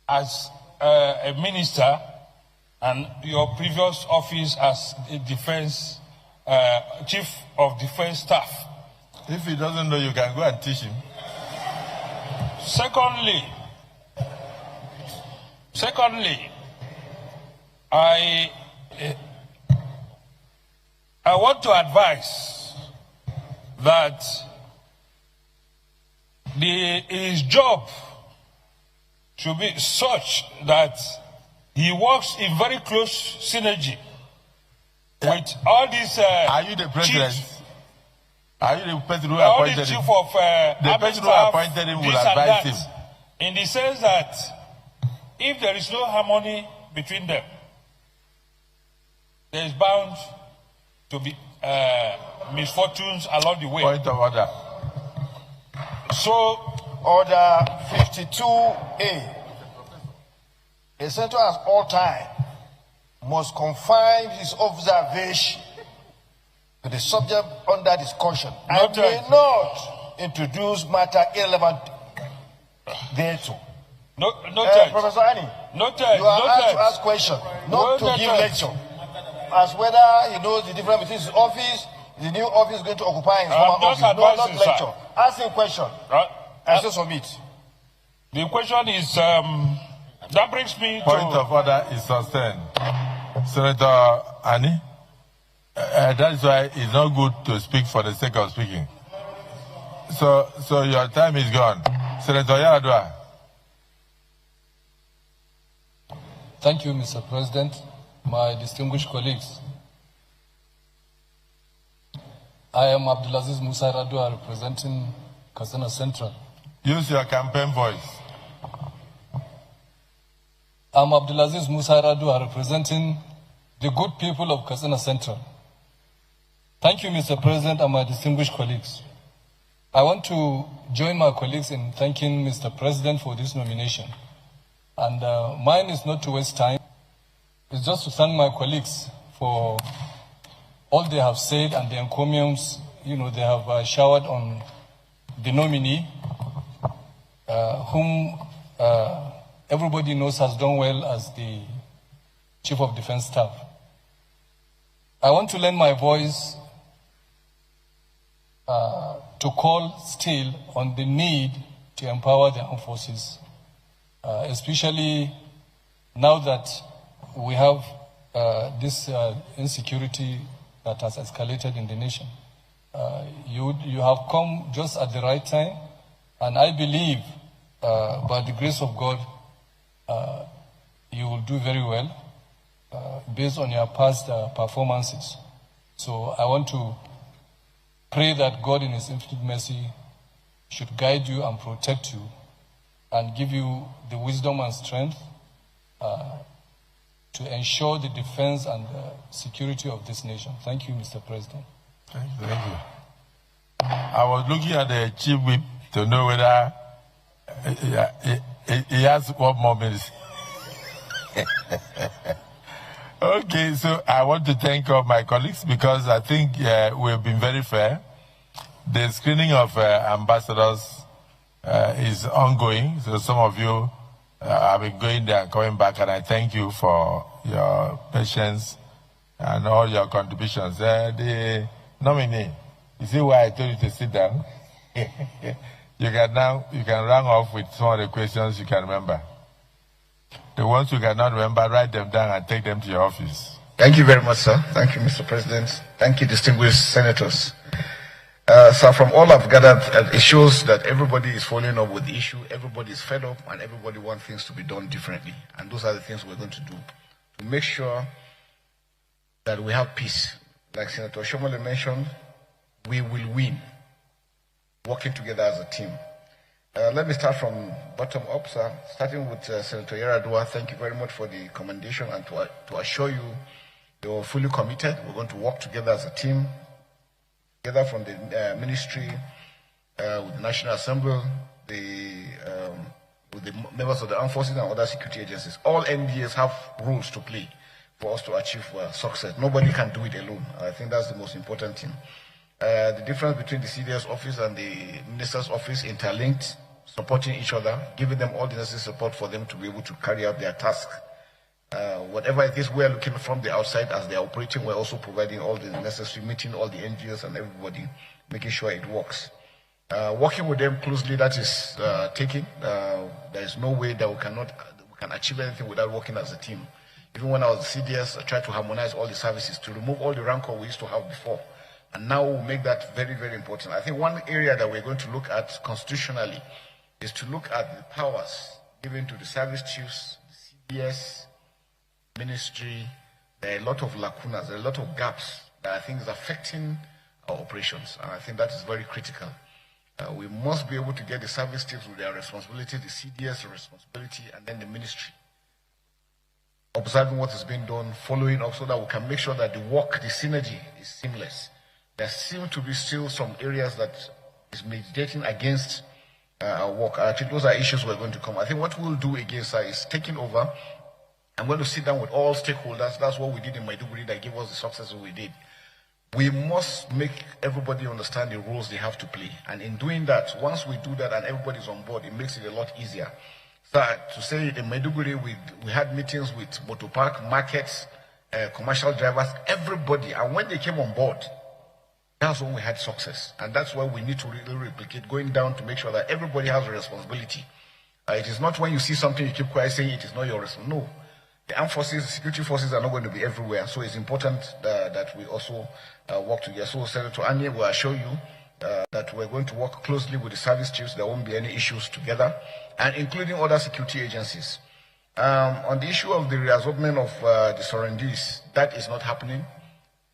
as a minister and your previous office as a defense, chief of defense staff. If he doesn't know, you can go and teach him. Secondly, I want to advise that his job should be such that he works in very close synergy with all these Are you the president? chiefs, Are you the person who all appointed the him? chief of The person who appointed him will advise him. in the sense that if there is no harmony between them, there is bound to be misfortunes along the way. Point of order. So, Order 52A. A senator at all time must confine his observation to the subject under discussion and may not introduce matter irrelevant thereto. Professor Annie, you are asked to ask questions, not to give lecture. As whether he knows the difference between his office, the new office going to occupy his former office. No, not lecture. Ask him question. And so submit. The question is, that brings me to... Point of order is sustained. Senator Annie, that is why it's not good to speak for the sake of speaking. So your time is gone. Senator Yaradua. Thank you, Mr. President, my distinguished colleagues. I am Abdulaziz Musa Radua, representing Katsina Central. Use your campaign voice. I'm Abdulaziz Musa Radua, representing the good people of Katsina Central. Thank you, Mr. President, and my distinguished colleagues. I want to join my colleagues in thanking Mr. President for this nomination. And mine is not to waste time. It's just to thank my colleagues for all they have said and the encomiums, they have showered on the nominee, whom everybody knows has done well as the Chief of Defense Staff. I want to lend my voice to call still on the need to empower the armed forces, especially now that we have this insecurity that has escalated in the nation. You have come just at the right time, and I believe by the grace of God, you will do very well based on your past performances. So I want to pray that God in His infinite mercy should guide you and protect you and give you the wisdom and strength to ensure the defense and security of this nation. Thank you, Mr. President. Thank you. I was looking at the chief whip to know whether he has 1 more minute. Okay, so I want to thank all my colleagues because I think we've been very fair. The screening of ambassadors is ongoing, so some of you have been going there and coming back, and I thank you for your patience and all your contributions. The nominee, you see why I told you to sit down? You can run off with some of the questions you can remember. The ones you cannot remember, write them down and take them to your office. Thank you very much, sir. Thank you, Mr. President. Thank you, distinguished senators. So from all I've gathered, it shows that everybody is following up with the issue, everybody is fed up, and everybody wants things to be done differently. And those are the things we're going to do to make sure that we have peace. Like Senator Shomole mentioned, we will win, working together as a team. Let me start from bottom up, sir. Starting with Senator Yaradua, thank you very much for the commendation and to assure you you're fully committed. We're going to work together as a team, together from the ministry, with the National Assembly, with the members of the armed forces and other security agencies. All NDAs have roles to play for us to achieve success. Nobody can do it alone. I think that's the most important thing. The difference between the CDS office and the minister's office interlinked, supporting each other, giving them all the necessary support for them to be able to carry out their task. Whatever it is we're looking from the outside as they're operating, we're also providing all the necessary, meeting all the NGOs and everybody, making sure it works. Working with them closely, that is taking. There is no way that we can achieve anything without working as a team. Even when I was CDS, I tried to harmonize all the services to remove all the rancor we used to have before. And now we'll make that very, very important. I think one area that we're going to look at constitutionally is to look at the powers given to the service chiefs, the CDS, ministry. There are a lot of lacunas, there are a lot of gaps that I think is affecting our operations. And I think that is very critical. We must be able to get the service chiefs with their responsibility, the CDS responsibility, and then the ministry. Observing what is being done, following up so that we can make sure that the work, the synergy is seamless. There seem to be still some areas that is meditating against our work. I think those are issues we're going to come. I think what we'll do again, sir, is taking over. I'm going to sit down with all stakeholders. That's what we did in Maiduguri that gave us the success we did. We must make everybody understand the roles they have to play. And in doing that, once we do that and everybody's on board, it makes it a lot easier. So to say in Maiduguri, we had meetings with motor park, markets, commercial drivers, everybody. And when they came on board, that's when we had success. And that's why we need to really replicate, going down to make sure that everybody has a responsibility. It is not when you see something you keep quiet saying it is not your responsibility. No. The armed forces, security forces are not going to be everywhere. So it's important that we also work together. So Senator Anye will assure you that we're going to work closely with the service chiefs. There won't be any issues together, and including other security agencies. On the issue of the reabsorbment of the surrendees, that is not happening.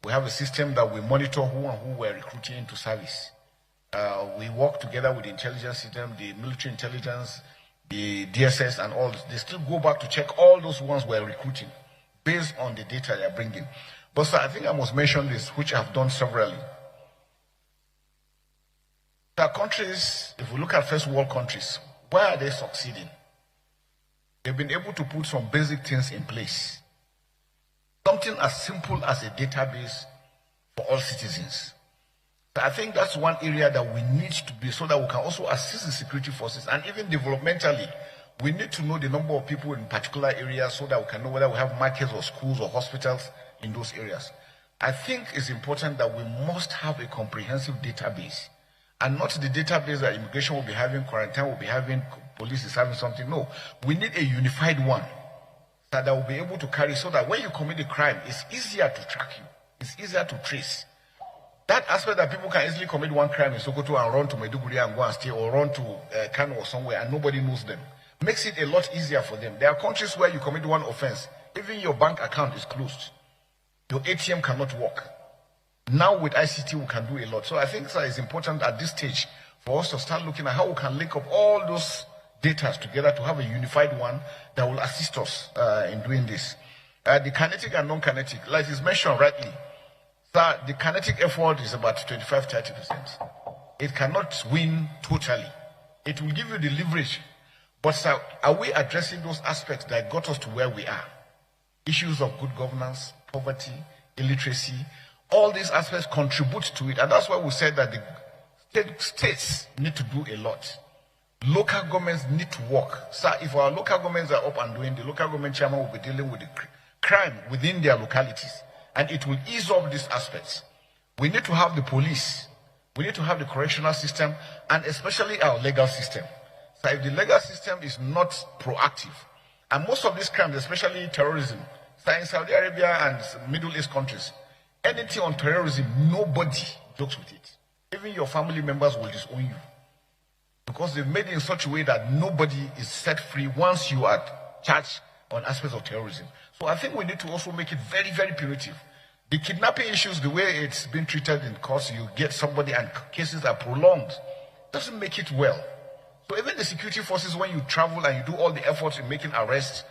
We have a system that we monitor who and who we're recruiting into service. We work together with the intelligence system, the military intelligence, the DSS and all. They still go back to check all those ones we're recruiting based on the data they're bringing. But sir, I think I must mention this, which I've done severally. There are countries, if we look at first world countries, where are they succeeding? They've been able to put some basic things in place. Something as simple as a database for all citizens. So I think that's one area that we need to be, so that we can also assist the security forces, and even developmentally, we need to know the number of people in particular areas so that we can know whether we have markets or schools or hospitals in those areas. I think it's important that we must have a comprehensive database, and not the database that immigration will be having, quarantine will be having, police is having something. No, we need a unified one that will be able to carry, so that when you commit a crime, it's easier to track you, it's easier to trace. That aspect that people can easily commit one crime in Sokoto and run to Maiduguri and go and stay, or run to Kano or somewhere and nobody knows them, makes it a lot easier for them. There are countries where you commit one offense, even your bank account is closed. Your ATM cannot work. Now with ICT, we can do a lot. So I think it's important at this stage for us to start looking at how we can link up all those data together to have a unified one that will assist us in doing this. The kinetic and non-kinetic, like is mentioned rightly, sir, the kinetic effort is about 25-30%. It cannot win totally. It will give you the leverage. But sir, are we addressing those aspects that got us to where we are? Issues of good governance, poverty, illiteracy, all these aspects contribute to it. And that's why we said that the states need to do a lot. Local governments need to work. Sir, if our local governments are up and doing, the local government chairman will be dealing with the crime within their localities. And it will ease up these aspects. We need to have the police. We need to have the correctional system, and especially our legal system. So if the legal system is not proactive, and most of these crimes, especially terrorism, so in Saudi Arabia and Middle East countries, anything on terrorism, nobody jokes with it. Even your family members will disown you. Because they've made it in such a way that nobody is set free once you are charged on aspects of terrorism. So I think we need to also make it very, very punitive. The kidnapping issues, the way it's been treated in courts, you get somebody and cases are prolonged, doesn't make it well. So even the security forces, when you travel and you do all the efforts in making arrests,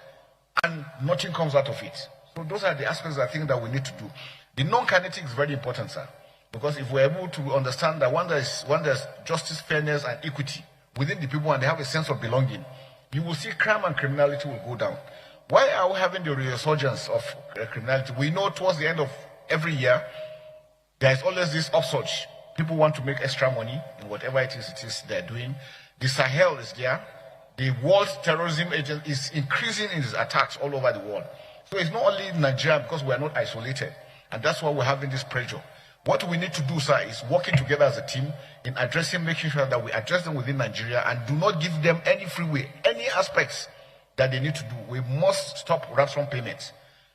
and nothing comes out of it. So those are the aspects I think that we need to do. The non-kinetic is very important, sir. Because if we're able to understand that when there's justice, fairness, and equity within the people, and they have a sense of belonging, you will see crime and criminality will go down. Why are we having the resurgence of criminality? We know towards the end of every year, there is always this upsurge. People want to make extra money in whatever it is they're doing. The Sahel is there. The world terrorism agent is increasing in its attacks all over the world. So it's not only Nigeria, because we are not isolated. And that's why we're having this pressure. What we need to do, sir, is working together as a team in addressing, making sure that we address them within Nigeria and do not give them any freeway, any aspects that they need to do. We must stop ransom payments.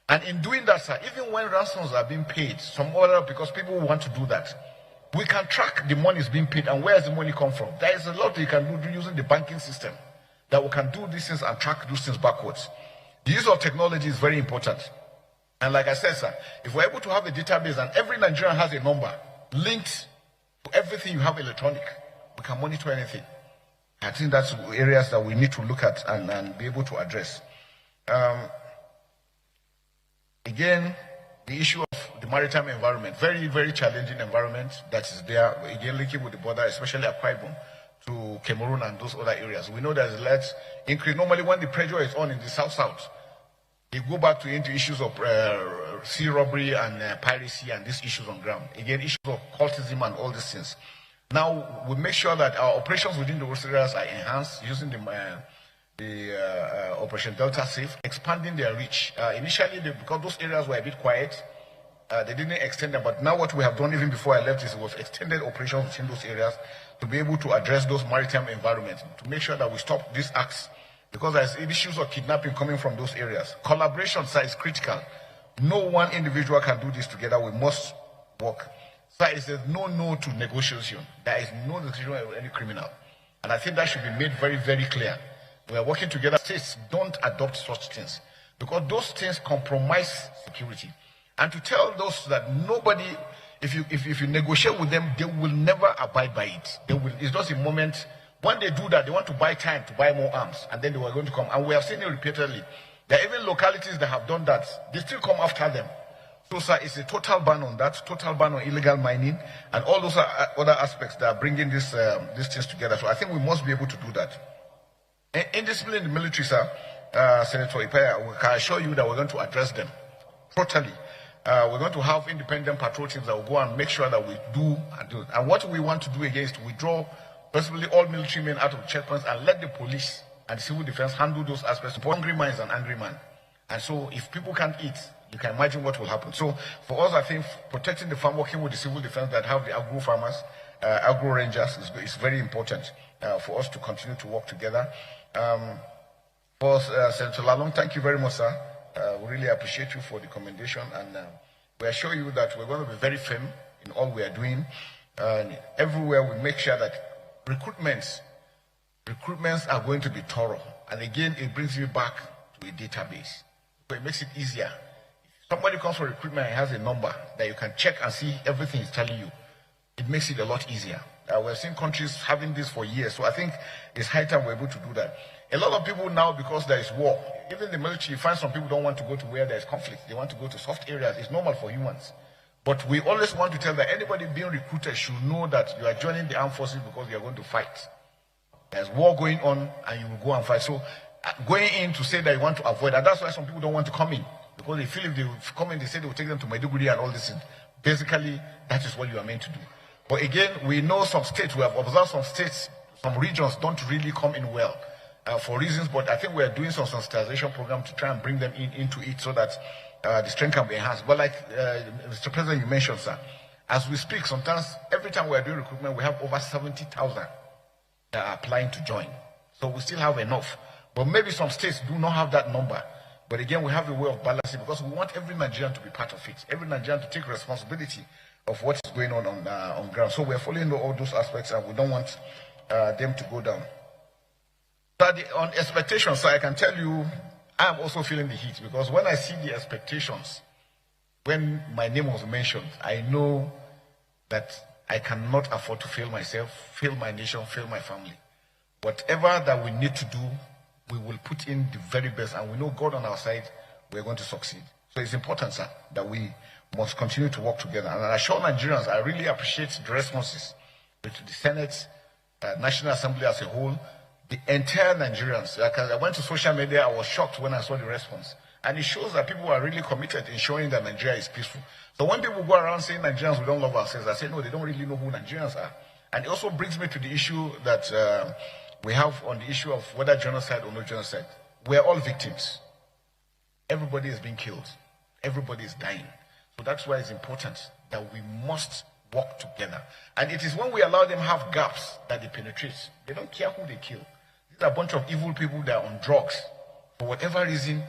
And in doing that, sir, even when ransoms are being paid, some other, because people want to do that, we can track the money is being paid and where does the money come from. There is a lot you can do using the banking system, that we can do these things and track those things backwards. The use of technology is very important. And like I said, sir, if we're able to have a database and every Nigerian has a number linked to everything you have electronic, we can monitor anything. I think that's areas that we need to look at and be able to address. Again, the issue of the maritime environment, very, very challenging environment that is there, again, linking with the border, especially Akwa Ibom to Cameroon and those other areas. We know there's a lot increase. Normally when the pressure is on in the south, they go back into issues of sea robbery and piracy and these issues on ground. Again, issues of cultism and all these things. Now, we make sure that our operations within those areas are enhanced using the Operation Delta Safe, expanding their reach. Initially, because those areas were a bit quiet, They didn't extend them, but now what we have done even before I left is we've extended operations within those areas to be able to address those maritime environments, to make sure that we stop these acts, because there's issues of kidnapping coming from those areas. Collaboration, sir, is critical. No one individual can do this together. We must work. Sir, it says no to negotiation. There is no negotiation with any criminal. And I think that should be made very, very clear. We are working together. States don't adopt such things because those things compromise security. And to tell those that nobody, if you negotiate with them, they will never abide by it. It's just a moment. When they do that, they want to buy time to buy more arms, and then they were going to come. And we have seen it repeatedly. There are even localities that have done that. They still come after them. So, sir, it's a total ban on that, total ban on illegal mining, and all those other aspects that are bringing these things together. So I think we must be able to do that. Indiscipline in the military, sir, Senator Ipaya, we can assure you that we're going to address them totally. We're going to have independent patrol teams that will go and make sure that we do and do. And what we want to do again is to withdraw possibly all military men out of checkpoints and let the police and civil defense handle those aspects. Hungry man is an angry man. And so if people can't eat, you can imagine what will happen. So for us, I think protecting the farm, working with the civil defense that have the agro farmers, agro rangers is very important for us to continue to work together. For Senator Lalong, thank you very much, sir. We really appreciate you for the commendation, and we assure you that we're going to be very firm in all we are doing. And everywhere we make sure that recruitments are going to be thorough. And again, it brings you back to a database. So it makes it easier. If somebody comes for recruitment and has a number that you can check and see everything he's telling you, it makes it a lot easier. We've seen countries having this for years, so I think it's high time we're able to do that. A lot of people now, because there is war, even the military, you find some people don't want to go to where there is conflict. They want to go to soft areas. It's normal for humans. But we always want to tell that anybody being recruited should know that you are joining the armed forces because you are going to fight. There's war going on and you will go and fight. So going in to say that you want to avoid that, that's why some people don't want to come in. Because they feel if they come in, they say they will take them to Maiduguri and all this. Basically, that is what you are meant to do. But again, we know some states, we have observed some states, some regions don't really come in well for reasons, but I think we are doing some sensitization program to try and bring them into it so that the strength can be enhanced. But like Mr. President, you mentioned, sir, as we speak, sometimes every time we are doing recruitment, we have over 70,000 that are applying to join. So we still have enough. But maybe some states do not have that number. But again, we have a way of balancing because we want every Nigerian to be part of it, every Nigerian to take responsibility of what is going on ground. So we're following all those aspects, and we don't want them to go down. But on expectations, so I can tell you, I'm also feeling the heat because when I see the expectations, when my name was mentioned, I know that I cannot afford to fail myself, fail my nation, fail my family. Whatever that we need to do, we will put in the very best, and we know God on our side, we're going to succeed. So it's important, sir, that we must continue to work together. And I assure Nigerians, I really appreciate the responses to the Senate, National Assembly as a whole, the entire Nigerians. Like I went to social media, I was shocked when I saw the response. And it shows that people are really committed in showing that Nigeria is peaceful. So when people go around saying Nigerians, we don't love ourselves, I say, no, they don't really know who Nigerians are. And it also brings me to the issue that we have on the issue of whether genocide or no genocide. We are all victims. Everybody is being killed. Everybody is dying. So that's why it's important that we must work together. And it is when we allow them have gaps that they penetrate. They don't care who they kill. These are a bunch of evil people that are on drugs. For whatever reason,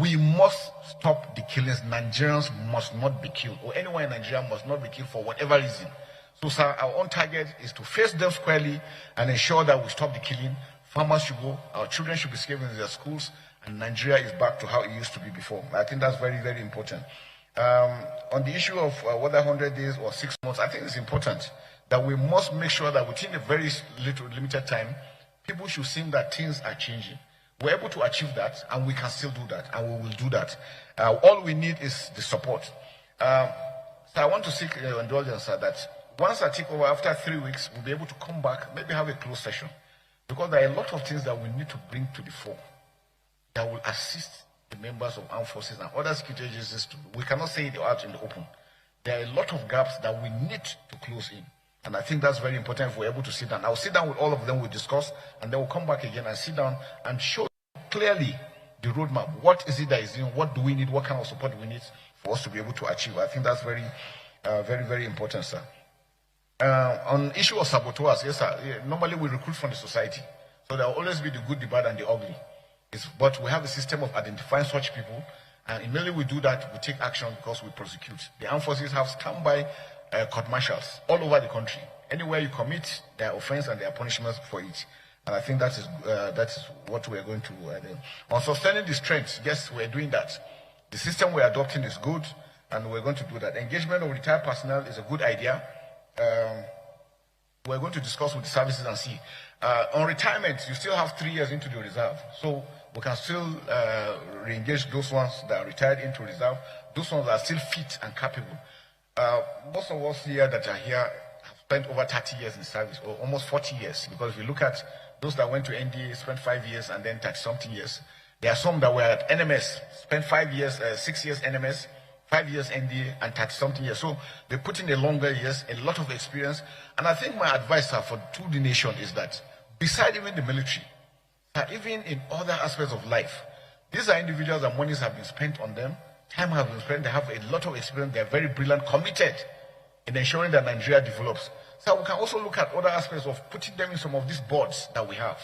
we must stop the killings. Nigerians must not be killed, or anyone in Nigeria must not be killed for whatever reason. So, sir, our own target is to face them squarely and ensure that we stop the killing. Farmers should go, our children should be safe in their schools, and Nigeria is back to how it used to be before. I think that's very, very important. On the issue of whether 100 days or 6 months, I think it's important that we must make sure that within a very limited time, people should see that things are changing. We're able to achieve that, and we can still do that, and we will do that. All we need is the support. So I want to seek your indulgence, sir, that once I take over, after 3 weeks, we'll be able to come back, maybe have a closed session, because there are a lot of things that we need to bring to the fore that will assist the members of armed forces and other security agencies. We cannot say it out in the open. There are a lot of gaps that we need to close in. And I think that's very important if we're able to sit down. I'll sit down with all of them, we'll discuss, and then we'll come back again and sit down and show clearly the roadmap. What is it that is in? What do we need? What kind of support do we need for us to be able to achieve. I think that's very, very important, sir. On issue of saboteurs, yes, sir. Normally we recruit from the society, so there will always be the good, the bad, and the ugly. But we have a system of identifying such people, and immediately we do that, we take action because we prosecute. The armed forces have standby court martials all over the country. Anywhere you commit, there are offense and there are punishments for it. And I think that is what we are going to do. On sustaining the strength, yes, we are doing that. The system we are adopting is good, and we're going to do that. Engagement of retired personnel is a good idea. We're going to discuss with the services and see. On retirement, you still have 3 years into the reserve. So we can still re-engage those ones that are retired into reserve, those ones that are still fit and capable. Most of us here that are here have spent over 30 years in service, or almost 40 years, because if you look at those that went to NDA, spent 5 years and then 30-something years. There are some that were at NMS, spent 5 years, 6 years NMS, 5 years NDA, and 30-something years. So they put in a longer years, a lot of experience. And I think my advice for to the nation is that, beside even the military, even in other aspects of life, these are individuals that monies have been spent on them, time has been spent, they have a lot of experience, they are very brilliant, committed in ensuring that Nigeria develops. So we can also look at other aspects of putting them in some of these boards that we have.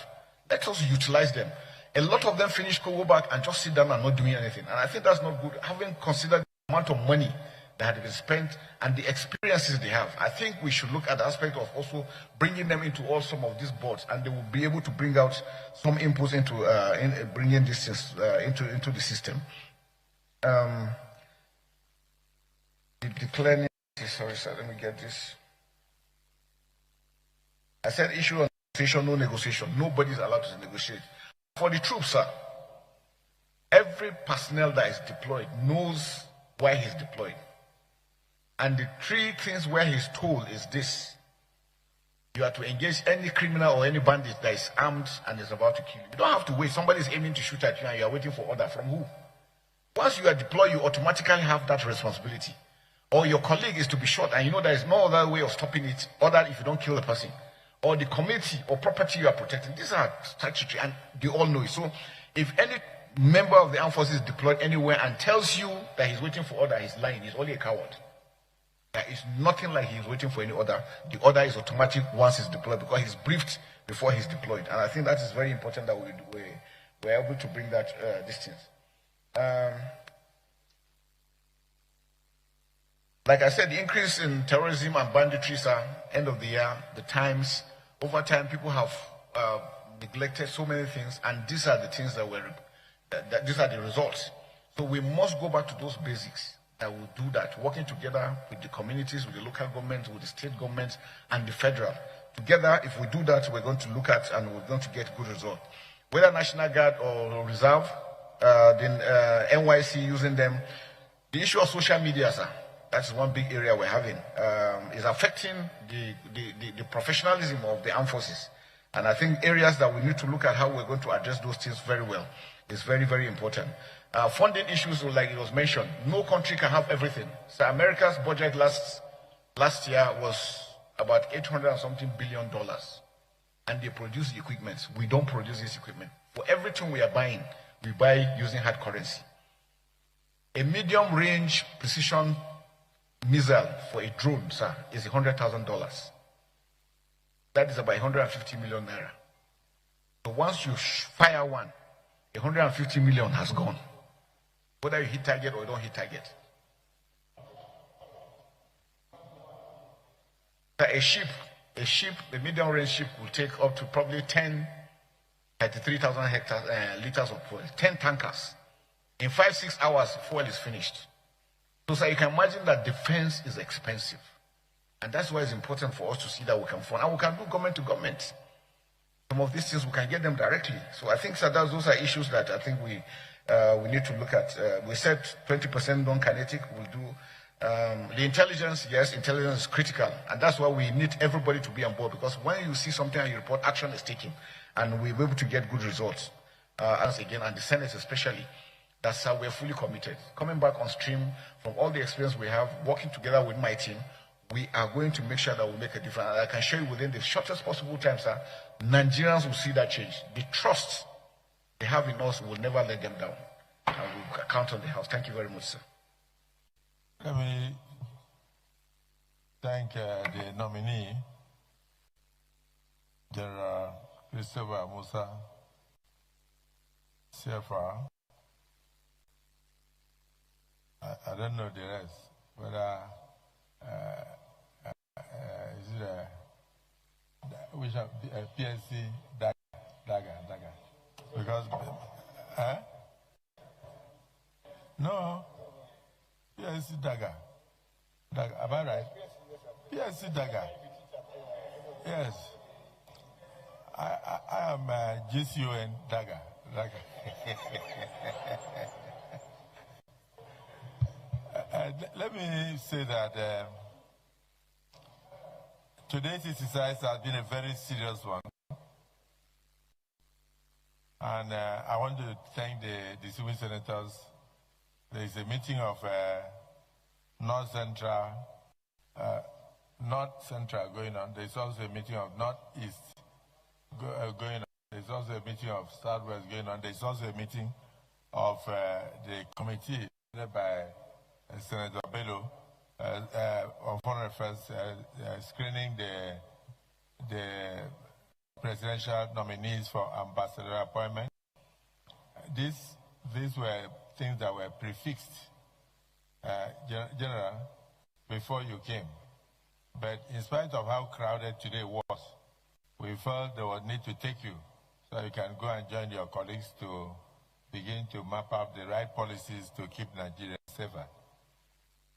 Let us utilize them. A lot of them finish, go back and just sit down and not doing anything. And I think that's not good. Having considered the amount of money that had been spent and the experiences they have, I think we should look at the aspect of also bringing them into all some of these boards, and they will be able to bring out some inputs into bringing these things into the system. Declaring, sorry, sir, let me get this. I said issue on negotiation, no negotiation. Nobody is allowed to negotiate. For the troops, sir, every personnel that is deployed knows why he's deployed. And the 3 things where he's told is this: you are to engage any criminal or any bandit that is armed and is about to kill you. You don't have to wait. Somebody is aiming to shoot at you and you are waiting for order. From who? Once you are deployed, you automatically have that responsibility. Or your colleague is to be shot and you know there is no other way of stopping it other if you don't kill the person. Or the community or property you are protecting. These are statutory and they all know it. So if any member of the armed forces is deployed anywhere and tells you that he's waiting for order, he's lying. He's only a coward. There is nothing like he's waiting for any order. The order is automatic once he's deployed because he's briefed before he's deployed. And I think that is very important that we're able to bring that distance. Like I said, the increase in terrorism and banditry, sir, end of the year, the times, over time, people have neglected so many things, and these are the things these are the results. So we must go back to those basics. That will do that, working together with the communities, with the local governments, with the state governments, and the federal. Together, if we do that, we're going to look at and we're going to get good results. Whether National Guard or Reserve, then NYC using them. The issue of social media, sir, that's one big area we're having, is affecting the professionalism of the armed forces. And I think areas that we need to look at how we're going to address those things very well is very, very important. Funding issues, like it was mentioned, no country can have everything. So America's budget last year was about $800-something billion. And they produce the equipment. We don't produce this equipment. For everything we are buying, we buy using hard currency. A medium-range precision missile for a drone, sir, is $100,000. That is about 150 million naira. So once you fire one, 150 million has gone. Whether you hit target or you don't hit target. A ship, a medium-range ship will take up to probably 33,000 liters of fuel, 10 tankers. In 5-6 hours, fuel is finished. So you can imagine that defense is expensive. And that's why it's important for us to see that we can fund. And we can do government to government. Some of these things, we can get them directly. So I think those are issues that I think we need to look at. We said 20% non-kinetic. We'll do the intelligence. Yes, intelligence is critical. And that's why we need everybody to be on board. Because when you see something and you report, action is taken. And we'll be able to get good results. As again, and the Senate especially. That's how we're fully committed. Coming back on stream from all the experience we have, working together with my team, we are going to make sure that we make a difference. And I can show you within the shortest possible time, sir, Nigerians will see that change. The trust they have in us will never let them down. And we'll count on the house. Thank you very much, sir. Let me thank the nominee, General Musa, CFR. I don't know the rest, whether is it which PSC Daga. Because, no, PSC Daga. Am I right? PSC Daga. Yes. I am GCON Daga. Let me say that today's exercise has been a very serious one. And I want to thank the distinguished senators. There is a meeting of North Central going on. There is also a meeting of Northeast going on. There is also a meeting of Southwest going on. There is also a meeting of the committee led by Senator Bello on foreign affairs screening the presidential nominees for ambassador appointment. These were things that were prefixed, General, before you came. But in spite of how crowded today was, we felt there was need to take you so you can go and join your colleagues to begin to map out the right policies to keep Nigeria safer.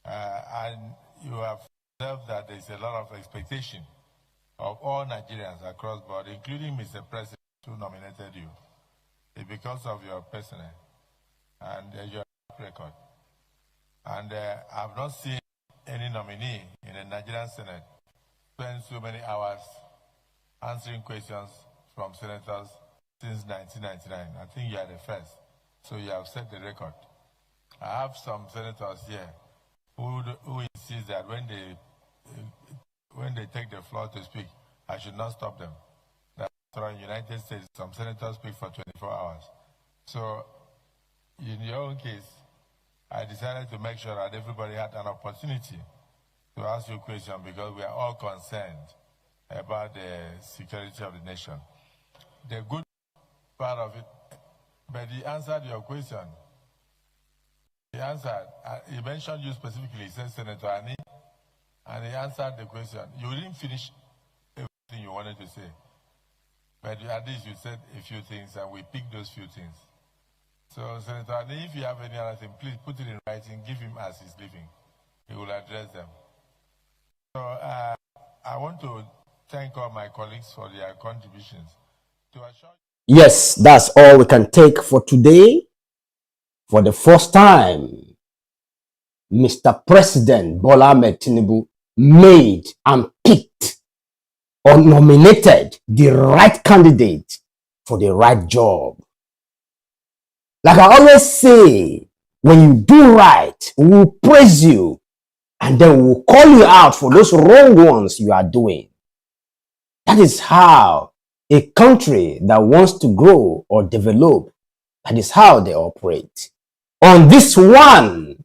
And you have observed that there is a lot of expectation of all Nigerians across the board, including Mr. President, who nominated you. It's because of your personnel and your record. And I've not seen any nominee in the Nigerian Senate spend so many hours answering questions from senators since 1999. I think you are the first. So you have set the record. I have some senators here who insist that when they take the floor to speak, I should not stop them. That's why in the United States, some senators speak for 24 hours. So in your own case, I decided to make sure that everybody had an opportunity to ask you a question because we are all concerned about the security of the nation. The good part of it, but he answered your question. He answered, he mentioned you specifically, he said Senator Ani, and he answered the question. You didn't finish everything you wanted to say, but at least you said a few things, and we picked those few things. So, Senator Ani, if you have any other thing, please put it in writing, give him as he's leaving. He will address them. So, I want to thank all my colleagues for their contributions. Yes, that's all we can take for today. For the first time, Mr. President Bola Tinubu made and picked or nominated the right candidate for the right job. Like I always say, when you do right, we will praise you and then we will call you out for those wrong ones you are doing. That is how a country that wants to grow or develop, that is how they operate. On this one,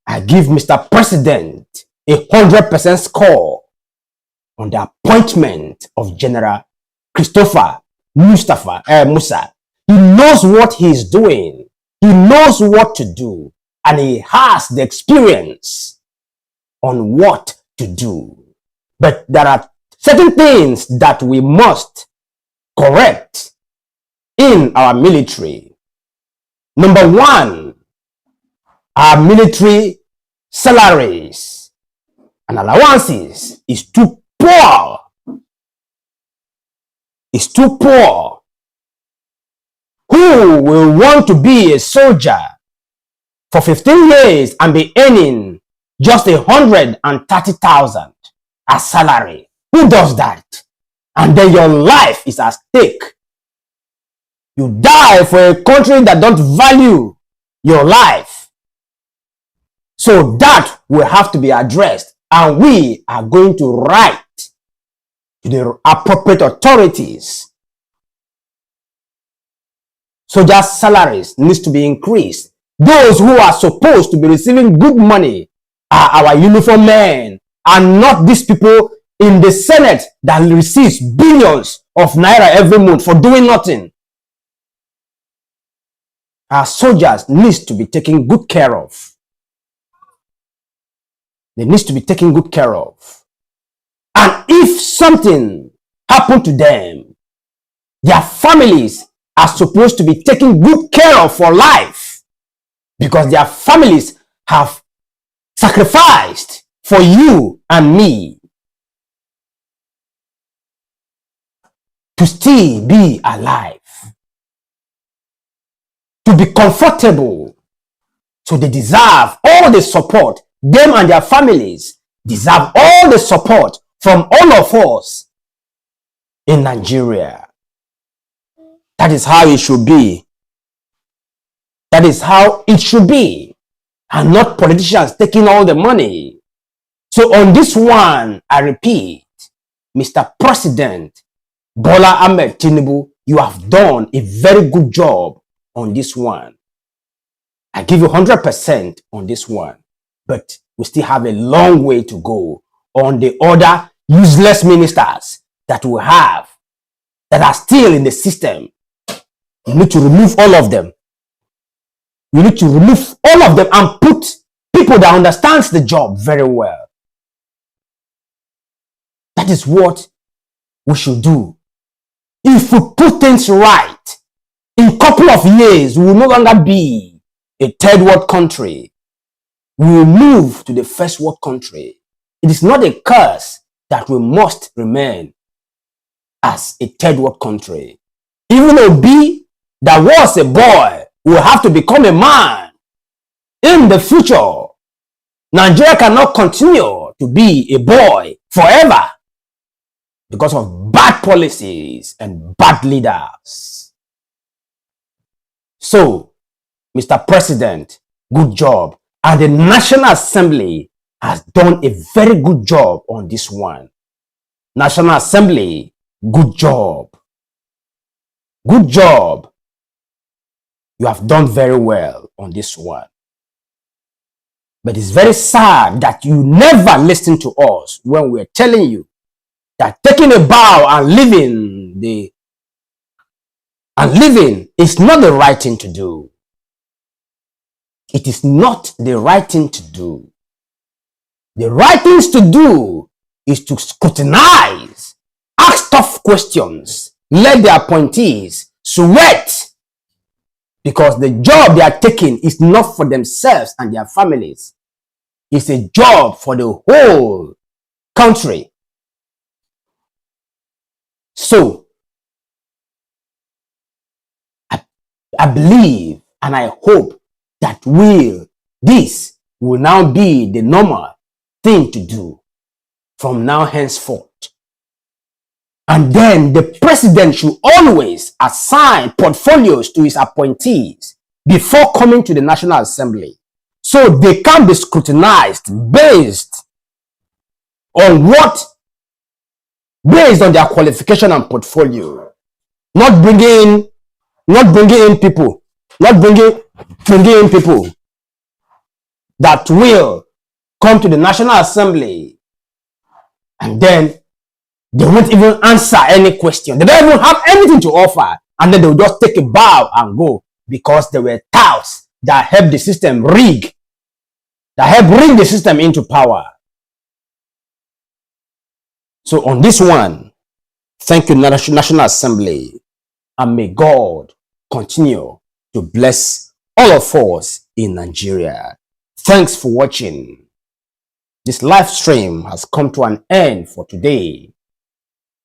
I give Mr. President a 100% score on the appointment of General Musa. He knows what he's doing. He knows what to do. And he has the experience on what to do. But there are certain things that we must correct in our military. Number one, our military salaries and allowances is too poor. It's too poor. Who will want to be a soldier for 15 years and be earning just 130,000 as salary? Who does that? And then your life is at stake. You die for a country that don't value your life. So that will have to be addressed. And we are going to write to the appropriate authorities. Soldiers' salaries needs to be increased. Those who are supposed to be receiving good money are our uniform men, and not these people in the Senate that receives billions of naira every month for doing nothing. Our soldiers need to be taken good care of. They need to be taken good care of. And if something happened to them, their families are supposed to be taken good care of for life, because their families have sacrificed for you and me to still be alive, to be comfortable. So they deserve all the support. Them and their families deserve all the support from all of us in Nigeria. That is how it should be. That is how it should be. And not politicians taking all the money. So on this one, I repeat, Mr. President Bola Tinubu, you have done a very good job on this one. I give you 100% on this one. But we still have a long way to go on the other useless ministers that we have that are still in the system. You need to remove all of them. You need to remove all of them and put people that understands the job very well. That is what we should do. If we put things right, in a couple of years, we will no longer be a third world country. We will move to the first world country. It is not a curse that we must remain as a third world country. Even Obi, that was a boy, will have to become a man in the future. Nigeria cannot continue to be a boy forever because of bad policies and bad leaders. So, Mr. President, good job. And the National Assembly has done a very good job on this one. National Assembly, good job. Good job. You have done very well on this one. But it's very sad that you never listen to us when we're telling you that taking a bow and living is not the right thing to do. It is not the right thing to do. The right things to do is to scrutinize, ask tough questions, let the appointees sweat, because the job they are taking is not for themselves and their families. It's a job for the whole country. So, I believe and I hope that this will now be the normal thing to do from now henceforth. And then the president should always assign portfolios to his appointees before coming to the National Assembly, so they can be scrutinized based on their qualification and portfolio, not bringing in people that will come to the National Assembly and then they won't even answer any question. They don't even have anything to offer, and then they will just take a bow and go because they were touts that helped the system rig the system into power. So on this one, thank you, National Assembly, and may God continue to bless all of us in Nigeria. Thanks for watching. This live stream has come to an end for today.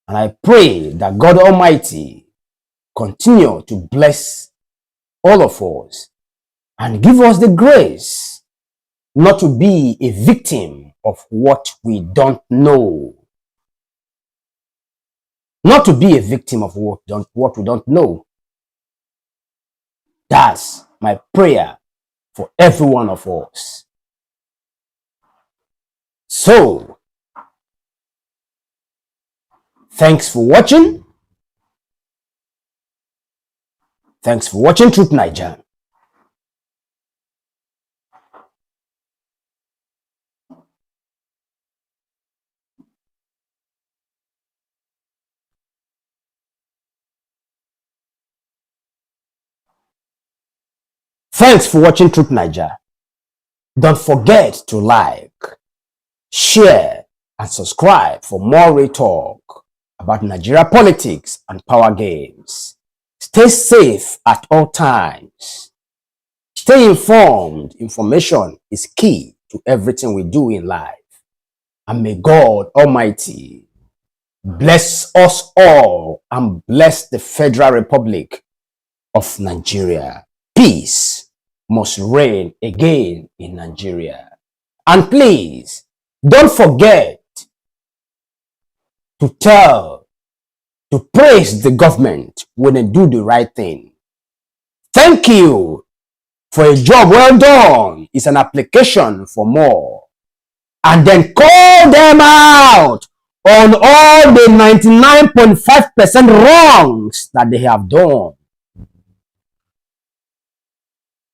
And I pray that God Almighty continue to bless all of us and give us the grace not to be a victim of what we don't know. Not to be a victim of what we don't know. That's my prayer for every one of us. So, thanks for watching. Thanks for watching Truth9ja. Thanks for watching Truth9ja. Don't forget to like, share, and subscribe for more real talk about Nigeria politics and power games. Stay safe at all times. Stay informed. Information is key to everything we do in life. And may God Almighty bless us all and bless the Federal Republic of Nigeria. Peace must reign again in Nigeria. And please, don't forget to praise the government when they do the right thing. Thank you for a job well done. It's an application for more. And then call them out on all the 99.5% wrongs that they have done.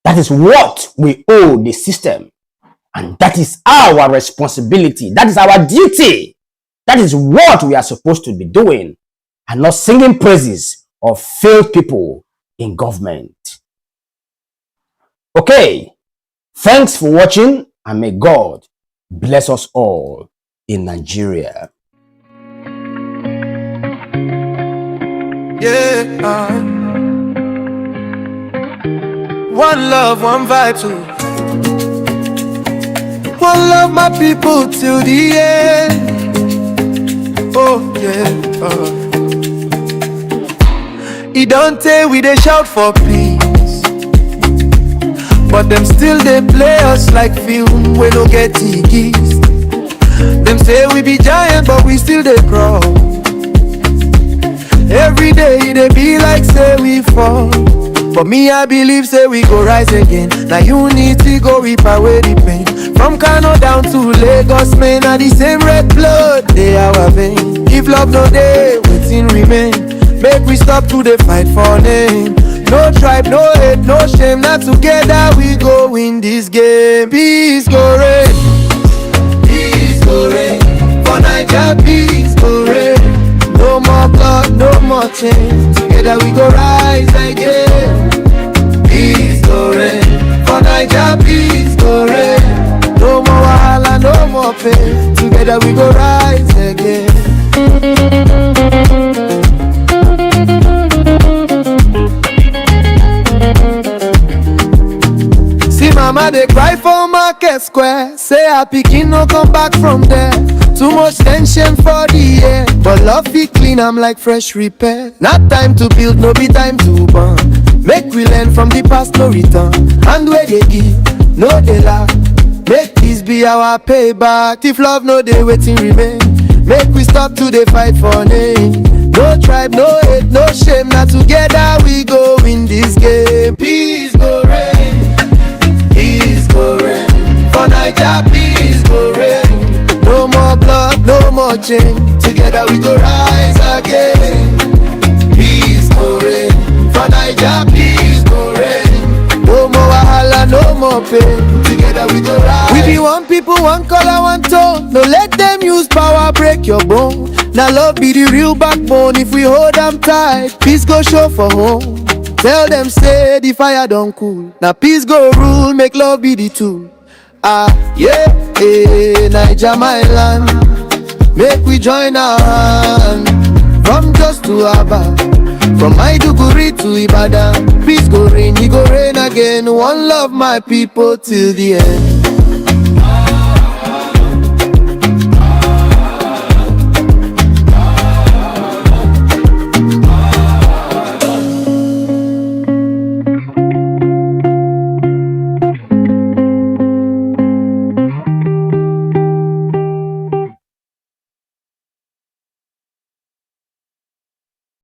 That is what we owe the system. And that is our responsibility. That is our duty. That is what we are supposed to be doing. And not singing praises of failed people in government. Okay. Thanks for watching, and may God bless us all in Nigeria. Yeah. One love, one vibe too. One love, my people till the end. Oh yeah. It don't tell we they shout for peace, but them still they play us like film. We don't get tickets. Them say we be giant, but we still they crawl. Every day they be like say we fall. But me, I believe, say we go rise again. Now unity go reap away the pain. From Kano down to Lagos, man, are the same red blood, they our vein. If love no day, waiting remain. Make we stop to the fight for name. No tribe, no hate, no shame. Not together we go win this game. Peace go reign. Peace go reign. For Naija, peace go reign. No more blood, no more change. Together we go rise again. Peace go reign. For Naija, peace go reign. No more wahala, no more pain. Together we go rise again. See mama they cry for Market Square. Say her pikin no come back from there. Too much tension for the air, but love be clean, I'm like fresh repair. Not time to build, no be time to burn. Make we learn from the past, no return. And where they give, no they laugh. Make this be our payback. If love no they waiting remain. Make we stop to the fight for name. No tribe, no hate, no shame. Now together we go win this game. Peace go reign. Peace go reign. For Naija, peace go reign. No more blood, no more change. Together we go rise again. Peace go reign. For Naija, peace go reign. No more wahala, no more pain. Together we go rise. We be one people, one color, one tone. No let them use power break your bone. Now love be the real backbone. If we hold them tight, peace go show for home. Tell them say the fire don't cool. Now peace go rule, make love be the tool. Yeah, Naija my land. Make we join our hand. From Jos to Aba, from Maiduguri to Ibadan. Peace go reign, he go reign again. One love my people till the end.